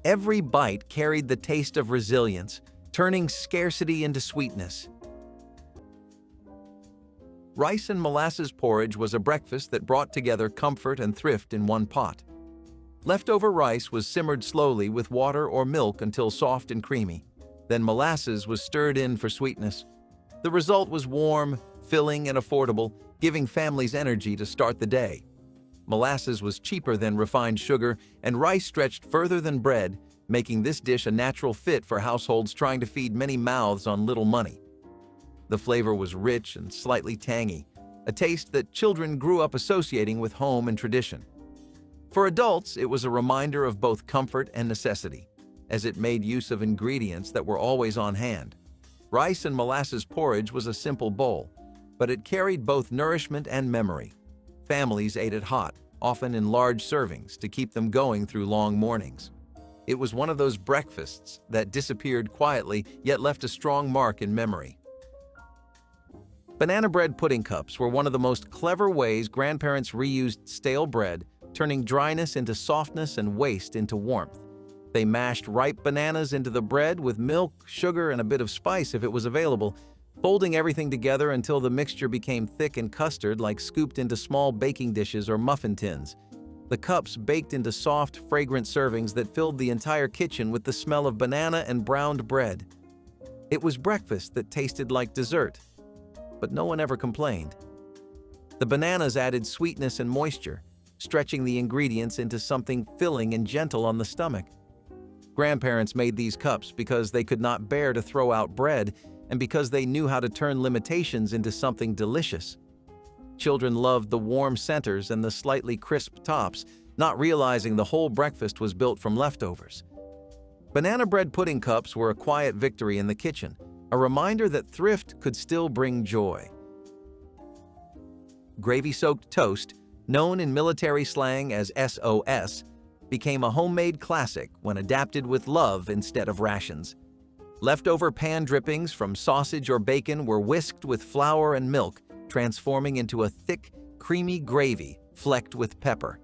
Every bite carried the taste of resilience, turning scarcity into sweetness. Rice and molasses porridge was a breakfast that brought together comfort and thrift in one pot. Leftover rice was simmered slowly with water or milk until soft and creamy. Then molasses was stirred in for sweetness. The result was warm, filling, and affordable, giving families energy to start the day. Molasses was cheaper than refined sugar, and rice stretched further than bread, making this dish a natural fit for households trying to feed many mouths on little money. The flavor was rich and slightly tangy, a taste that children grew up associating with home and tradition. For adults, it was a reminder of both comfort and necessity, as it made use of ingredients that were always on hand. Rice and molasses porridge was a simple bowl, but it carried both nourishment and memory. Families ate it hot, often in large servings, to keep them going through long mornings. It was one of those breakfasts that disappeared quietly yet left a strong mark in memory. Banana bread pudding cups were one of the most clever ways grandparents reused stale bread, turning dryness into softness and waste into warmth. They mashed ripe bananas into the bread with milk, sugar, and a bit of spice if it was available, folding everything together until the mixture became thick and custard-like, scooped into small baking dishes or muffin tins. The cups baked into soft, fragrant servings that filled the entire kitchen with the smell of banana and browned bread. It was breakfast that tasted like dessert, but no one ever complained. The bananas added sweetness and moisture, stretching the ingredients into something filling and gentle on the stomach. Grandparents made these cups because they could not bear to throw out bread and because they knew how to turn limitations into something delicious. Children loved the warm centers and the slightly crisp tops, not realizing the whole breakfast was built from leftovers. Banana bread pudding cups were a quiet victory in the kitchen, a reminder that thrift could still bring joy. Gravy-soaked toast, known in military slang as SOS, became a homemade classic when adapted with love instead of rations. Leftover pan drippings from sausage or bacon were whisked with flour and milk, transforming into a thick, creamy gravy flecked with pepper.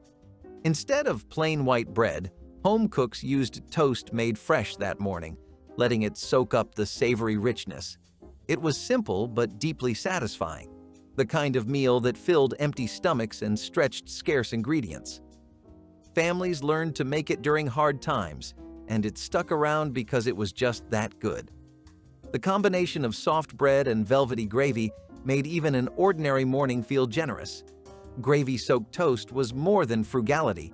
Instead of plain white bread, home cooks used toast made fresh that morning, letting it soak up the savory richness. It was simple but deeply satisfying, the kind of meal that filled empty stomachs and stretched scarce ingredients. Families learned to make it during hard times, and it stuck around because it was just that good. The combination of soft bread and velvety gravy made even an ordinary morning feel generous. Gravy-soaked toast was more than frugality.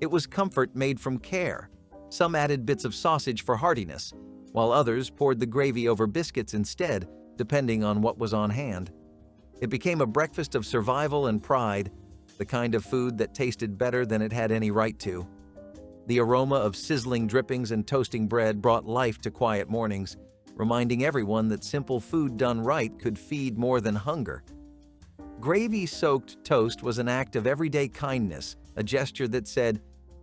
It was comfort made from care. Some added bits of sausage for heartiness, while others poured the gravy over biscuits instead, depending on what was on hand. It became a breakfast of survival and pride, the kind of food that tasted better than it had any right to. The aroma of sizzling drippings and toasting bread brought life to quiet mornings, reminding everyone that simple food done right could feed more than hunger. Gravy-soaked toast was an act of everyday kindness, a gesture that said,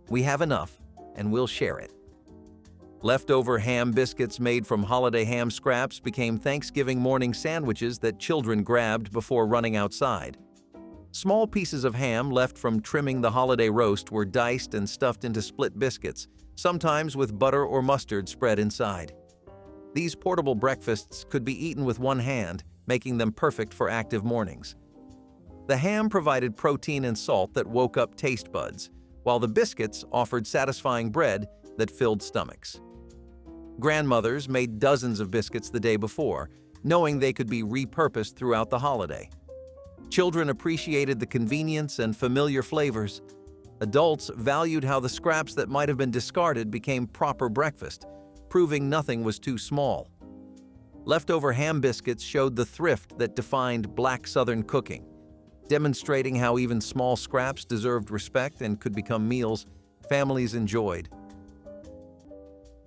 "We have enough, and we'll share it." Leftover ham biscuits made from holiday ham scraps became Thanksgiving morning sandwiches that children grabbed before running outside. Small pieces of ham left from trimming the holiday roast were diced and stuffed into split biscuits, sometimes with butter or mustard spread inside. These portable breakfasts could be eaten with one hand, making them perfect for active mornings. The ham provided protein and salt that woke up taste buds, while the biscuits offered satisfying bread that filled stomachs. Grandmothers made dozens of biscuits the day before, knowing they could be repurposed throughout the holiday. Children appreciated the convenience and familiar flavors. Adults valued how the scraps that might have been discarded became proper breakfast, proving nothing was too small. Leftover ham biscuits showed the thrift that defined Black Southern cooking, demonstrating how even small scraps deserved respect and could become meals families enjoyed.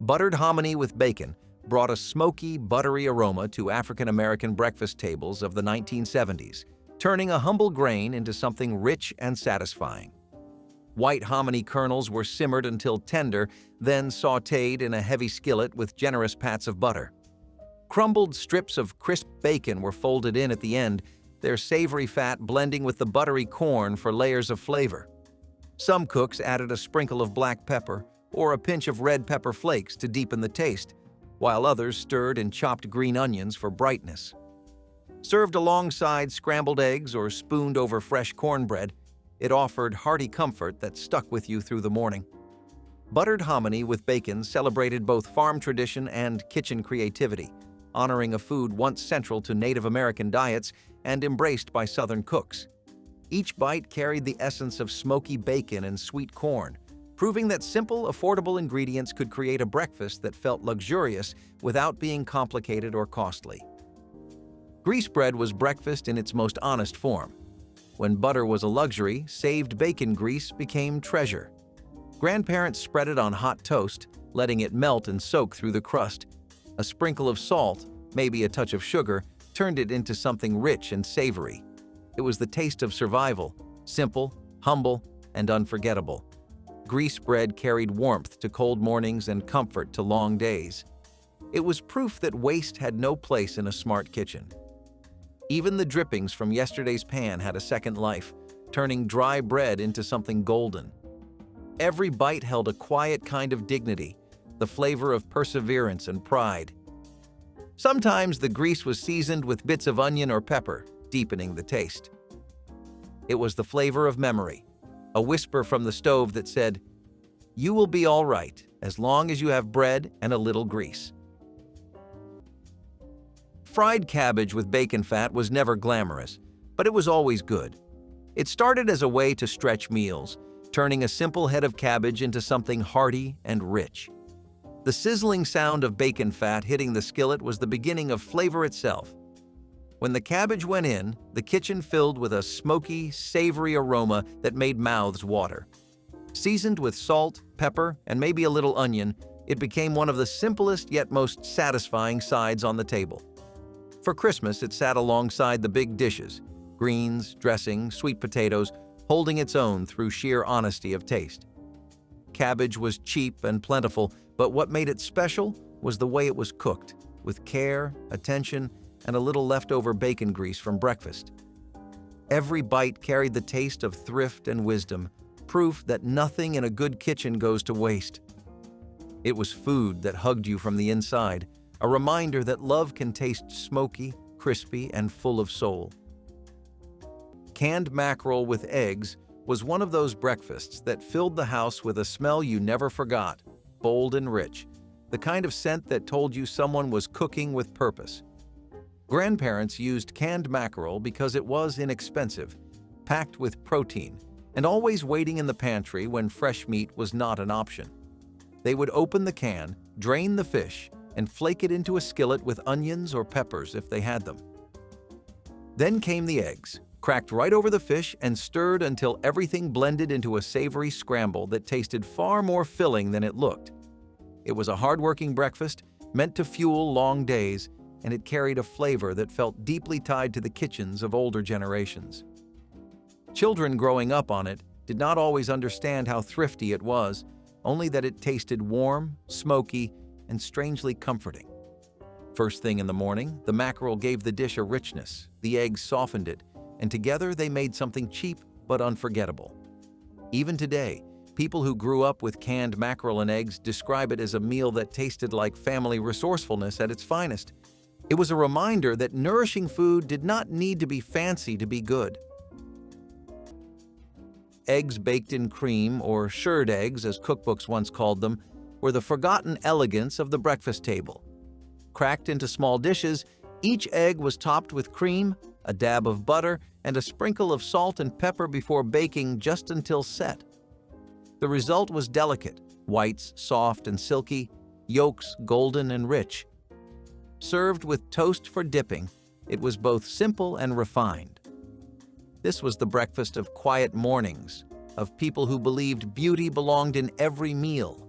Buttered hominy with bacon brought a smoky, buttery aroma to African-American breakfast tables of the 1970s, turning a humble grain into something rich and satisfying. White hominy kernels were simmered until tender, then sautéed in a heavy skillet with generous pats of butter. Crumbled strips of crisp bacon were folded in at the end, their savory fat blending with the buttery corn for layers of flavor. Some cooks added a sprinkle of black pepper or a pinch of red pepper flakes to deepen the taste, while others stirred in chopped green onions for brightness. Served alongside scrambled eggs or spooned over fresh cornbread, it offered hearty comfort that stuck with you through the morning. Buttered hominy with bacon celebrated both farm tradition and kitchen creativity, honoring a food once central to Native American diets and embraced by Southern cooks. Each bite carried the essence of smoky bacon and sweet corn, proving that simple, affordable ingredients could create a breakfast that felt luxurious without being complicated or costly. Grease bread was breakfast in its most honest form. When butter was a luxury, saved bacon grease became treasure. Grandparents spread it on hot toast, letting it melt and soak through the crust. A sprinkle of salt, maybe a touch of sugar, turned it into something rich and savory. It was the taste of survival, simple, humble, and unforgettable. Grease bread carried warmth to cold mornings and comfort to long days. It was proof that waste had no place in a smart kitchen. Even the drippings from yesterday's pan had a second life, turning dry bread into something golden. Every bite held a quiet kind of dignity, the flavor of perseverance and pride. Sometimes the grease was seasoned with bits of onion or pepper, deepening the taste. It was the flavor of memory, a whisper from the stove that said, "You will be all right as long as you have bread and a little grease." Fried cabbage with bacon fat was never glamorous, but it was always good. It started as a way to stretch meals, turning a simple head of cabbage into something hearty and rich. The sizzling sound of bacon fat hitting the skillet was the beginning of flavor itself. When the cabbage went in, the kitchen filled with a smoky, savory aroma that made mouths water. Seasoned with salt, pepper, and maybe a little onion, it became one of the simplest yet most satisfying sides on the table. For Christmas, it sat alongside the big dishes, greens, dressing, sweet potatoes, holding its own through sheer honesty of taste. Cabbage was cheap and plentiful, but what made it special was the way it was cooked, with care, attention, and a little leftover bacon grease from breakfast. Every bite carried the taste of thrift and wisdom, proof that nothing in a good kitchen goes to waste. It was food that hugged you from the inside, a reminder that love can taste smoky, crispy, and full of soul. Canned mackerel with eggs was one of those breakfasts that filled the house with a smell you never forgot, bold and rich, the kind of scent that told you someone was cooking with purpose. Grandparents used canned mackerel because it was inexpensive, packed with protein, and always waiting in the pantry when fresh meat was not an option. They would open the can, drain the fish, and flake it into a skillet with onions or peppers if they had them. Then came the eggs, cracked right over the fish and stirred until everything blended into a savory scramble that tasted far more filling than it looked. It was a hard-working breakfast, meant to fuel long days, and it carried a flavor that felt deeply tied to the kitchens of older generations. Children growing up on it did not always understand how thrifty it was, only that it tasted warm, smoky, and strangely comforting. First thing in the morning, the mackerel gave the dish a richness, the eggs softened it, and together they made something cheap but unforgettable. Even today, people who grew up with canned mackerel and eggs describe it as a meal that tasted like family resourcefulness at its finest. It was a reminder that nourishing food did not need to be fancy to be good. Eggs baked in cream, or shirred eggs as cookbooks once called them, were the forgotten elegance of the breakfast table. Cracked into small dishes, each egg was topped with cream, a dab of butter, and a sprinkle of salt and pepper before baking just until set. The result was delicate, whites soft and silky, yolks golden and rich. Served with toast for dipping, it was both simple and refined. This was the breakfast of quiet mornings, of people who believed beauty belonged in every meal.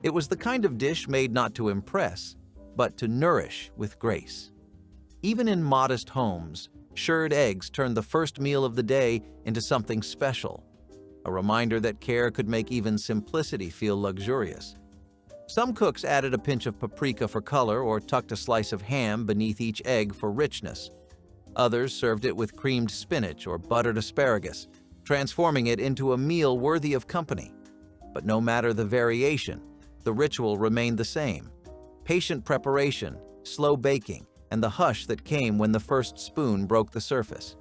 It was the kind of dish made not to impress, but to nourish with grace. Even in modest homes, shirred eggs turned the first meal of the day into something special, a reminder that care could make even simplicity feel luxurious. Some cooks added a pinch of paprika for color or tucked a slice of ham beneath each egg for richness. Others served it with creamed spinach or buttered asparagus, transforming it into a meal worthy of company. But no matter the variation, the ritual remained the same: patient preparation, slow baking, and the hush that came when the first spoon broke the surface.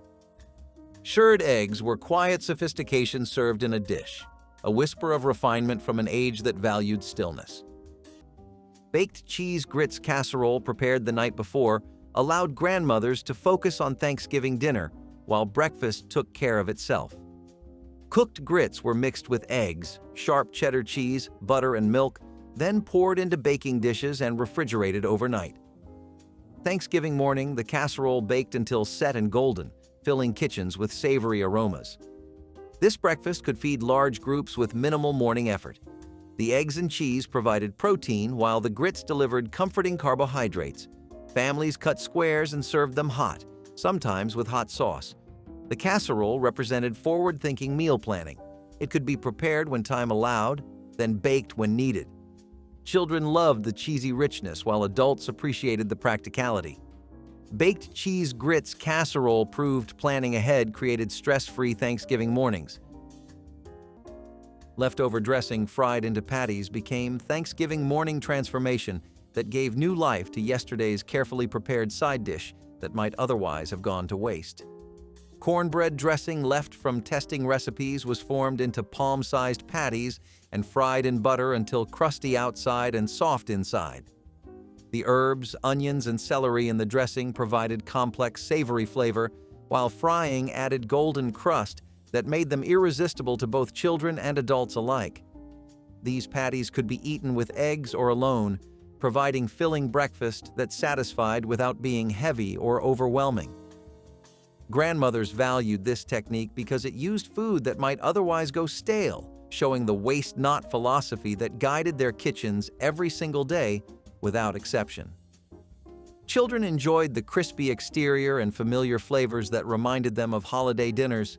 Shirred eggs were quiet sophistication served in a dish, a whisper of refinement from an age that valued stillness. Baked cheese grits casserole prepared the night before allowed grandmothers to focus on Thanksgiving dinner while breakfast took care of itself. Cooked grits were mixed with eggs, sharp cheddar cheese, butter, and milk, then poured into baking dishes and refrigerated overnight. Thanksgiving morning, the casserole baked until set and golden, filling kitchens with savory aromas. This breakfast could feed large groups with minimal morning effort. The eggs and cheese provided protein while the grits delivered comforting carbohydrates. Families cut squares and served them hot, sometimes with hot sauce. The casserole represented forward-thinking meal planning. It could be prepared when time allowed, then baked when needed. Children loved the cheesy richness while adults appreciated the practicality. Baked cheese grits casserole proved planning ahead created stress-free Thanksgiving mornings. Leftover dressing fried into patties became Thanksgiving morning transformation that gave new life to yesterday's carefully prepared side dish that might otherwise have gone to waste. Cornbread dressing left from testing recipes was formed into palm-sized patties and fried in butter until crusty outside and soft inside. The herbs, onions, and celery in the dressing provided complex savory flavor, while frying added golden crust that made them irresistible to both children and adults alike. These patties could be eaten with eggs or alone, providing filling breakfast that satisfied without being heavy or overwhelming. Grandmothers valued this technique because it used food that might otherwise go stale, showing the waste not philosophy that guided their kitchens every single day without exception. Children enjoyed the crispy exterior and familiar flavors that reminded them of holiday dinners.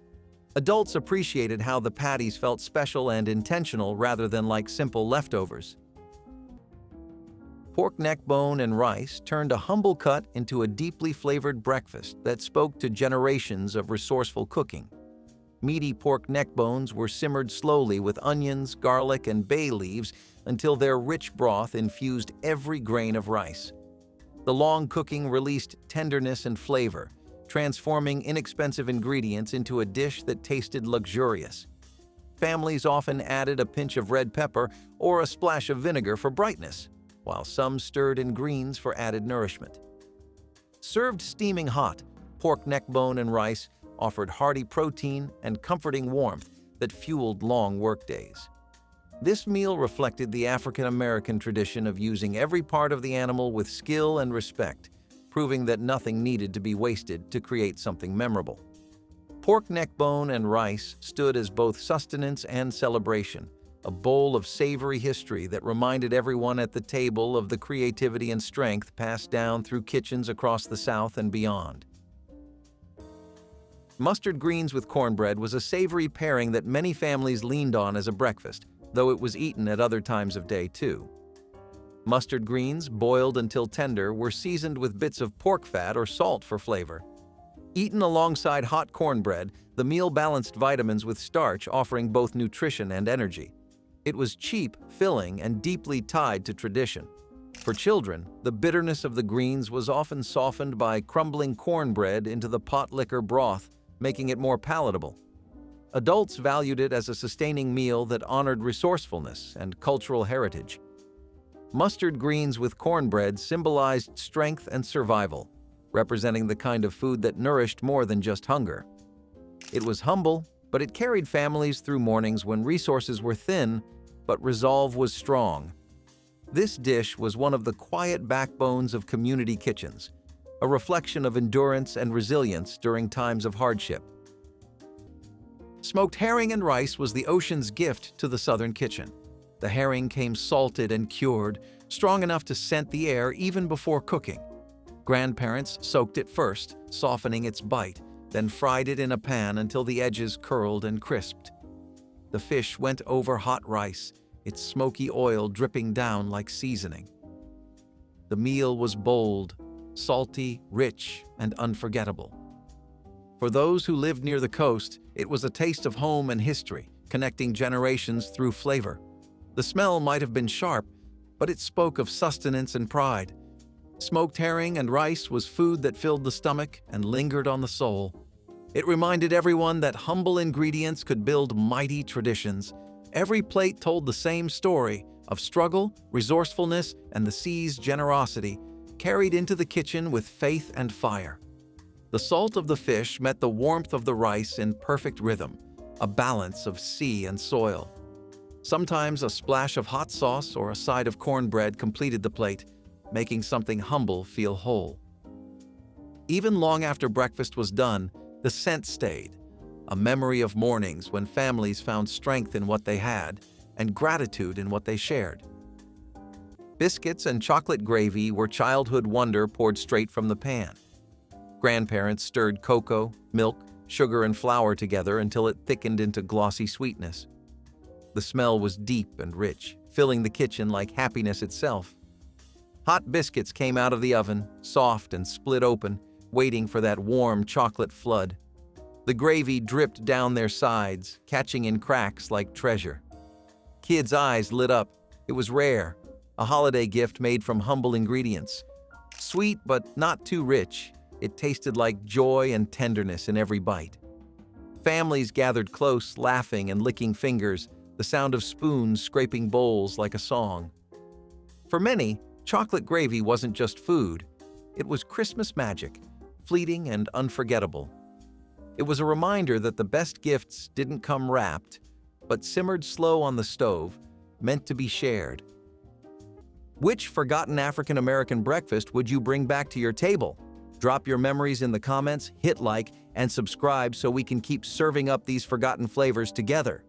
Adults appreciated how the patties felt special and intentional rather than like simple leftovers. Pork neck bone and rice turned a humble cut into a deeply flavored breakfast that spoke to generations of resourceful cooking. Meaty pork neck bones were simmered slowly with onions, garlic, and bay leaves until their rich broth infused every grain of rice. The long cooking released tenderness and flavor, transforming inexpensive ingredients into a dish that tasted luxurious. Families often added a pinch of red pepper or a splash of vinegar for brightness, while some stirred in greens for added nourishment. Served steaming hot, pork neck bone and rice offered hearty protein and comforting warmth that fueled long workdays. This meal reflected the African-American tradition of using every part of the animal with skill and respect, proving that nothing needed to be wasted to create something memorable. Pork neck bone and rice stood as both sustenance and celebration, a bowl of savory history that reminded everyone at the table of the creativity and strength passed down through kitchens across the South and beyond. Mustard greens with cornbread was a savory pairing that many families leaned on as a breakfast, though it was eaten at other times of day too. Mustard greens, boiled until tender, were seasoned with bits of pork fat or salt for flavor. Eaten alongside hot cornbread, the meal balanced vitamins with starch, offering both nutrition and energy. It was cheap, filling, and deeply tied to tradition. For children, the bitterness of the greens was often softened by crumbling cornbread into the Potlikker broth, making it more palatable. Adults valued it as a sustaining meal that honored resourcefulness and cultural heritage. Mustard greens with cornbread symbolized strength and survival, representing the kind of food that nourished more than just hunger. It was humble, but it carried families through mornings when resources were thin, but resolve was strong. This dish was one of the quiet backbones of community kitchens, a reflection of endurance and resilience during times of hardship. Smoked herring and rice was the ocean's gift to the southern kitchen. The herring came salted and cured, strong enough to scent the air even before cooking. Grandparents soaked it first, softening its bite, then fried it in a pan until the edges curled and crisped. The fish went over hot rice, its smoky oil dripping down like seasoning. The meal was bold, salty, rich, and unforgettable. For those who lived near the coast, it was a taste of home and history, connecting generations through flavor. The smell might have been sharp, but it spoke of sustenance and pride. Smoked herring and rice was food that filled the stomach and lingered on the soul. It reminded everyone that humble ingredients could build mighty traditions. Every plate told the same story of struggle, resourcefulness, and the sea's generosity, carried into the kitchen with faith and fire. The salt of the fish met the warmth of the rice in perfect rhythm, a balance of sea and soil. Sometimes a splash of hot sauce or a side of cornbread completed the plate, making something humble feel whole. Even long after breakfast was done, the scent stayed, a memory of mornings when families found strength in what they had and gratitude in what they shared. Biscuits and chocolate gravy were childhood wonder poured straight from the pan. Grandparents stirred cocoa, milk, sugar, and flour together until it thickened into glossy sweetness. The smell was deep and rich, filling the kitchen like happiness itself. Hot biscuits came out of the oven, soft and split open, waiting for that warm chocolate flood. The gravy dripped down their sides, catching in cracks like treasure. Kids' eyes lit up. It was rare, a holiday gift made from humble ingredients. Sweet but not too rich, it tasted like joy and tenderness in every bite. Families gathered close, laughing and licking fingers, the sound of spoons scraping bowls like a song. For many, chocolate gravy wasn't just food. It was Christmas magic, fleeting and unforgettable. It was a reminder that the best gifts didn't come wrapped, but simmered slow on the stove, meant to be shared. Which forgotten African American breakfast would you bring back to your table? Drop your memories in the comments, hit like, and subscribe so we can keep serving up these forgotten flavors together.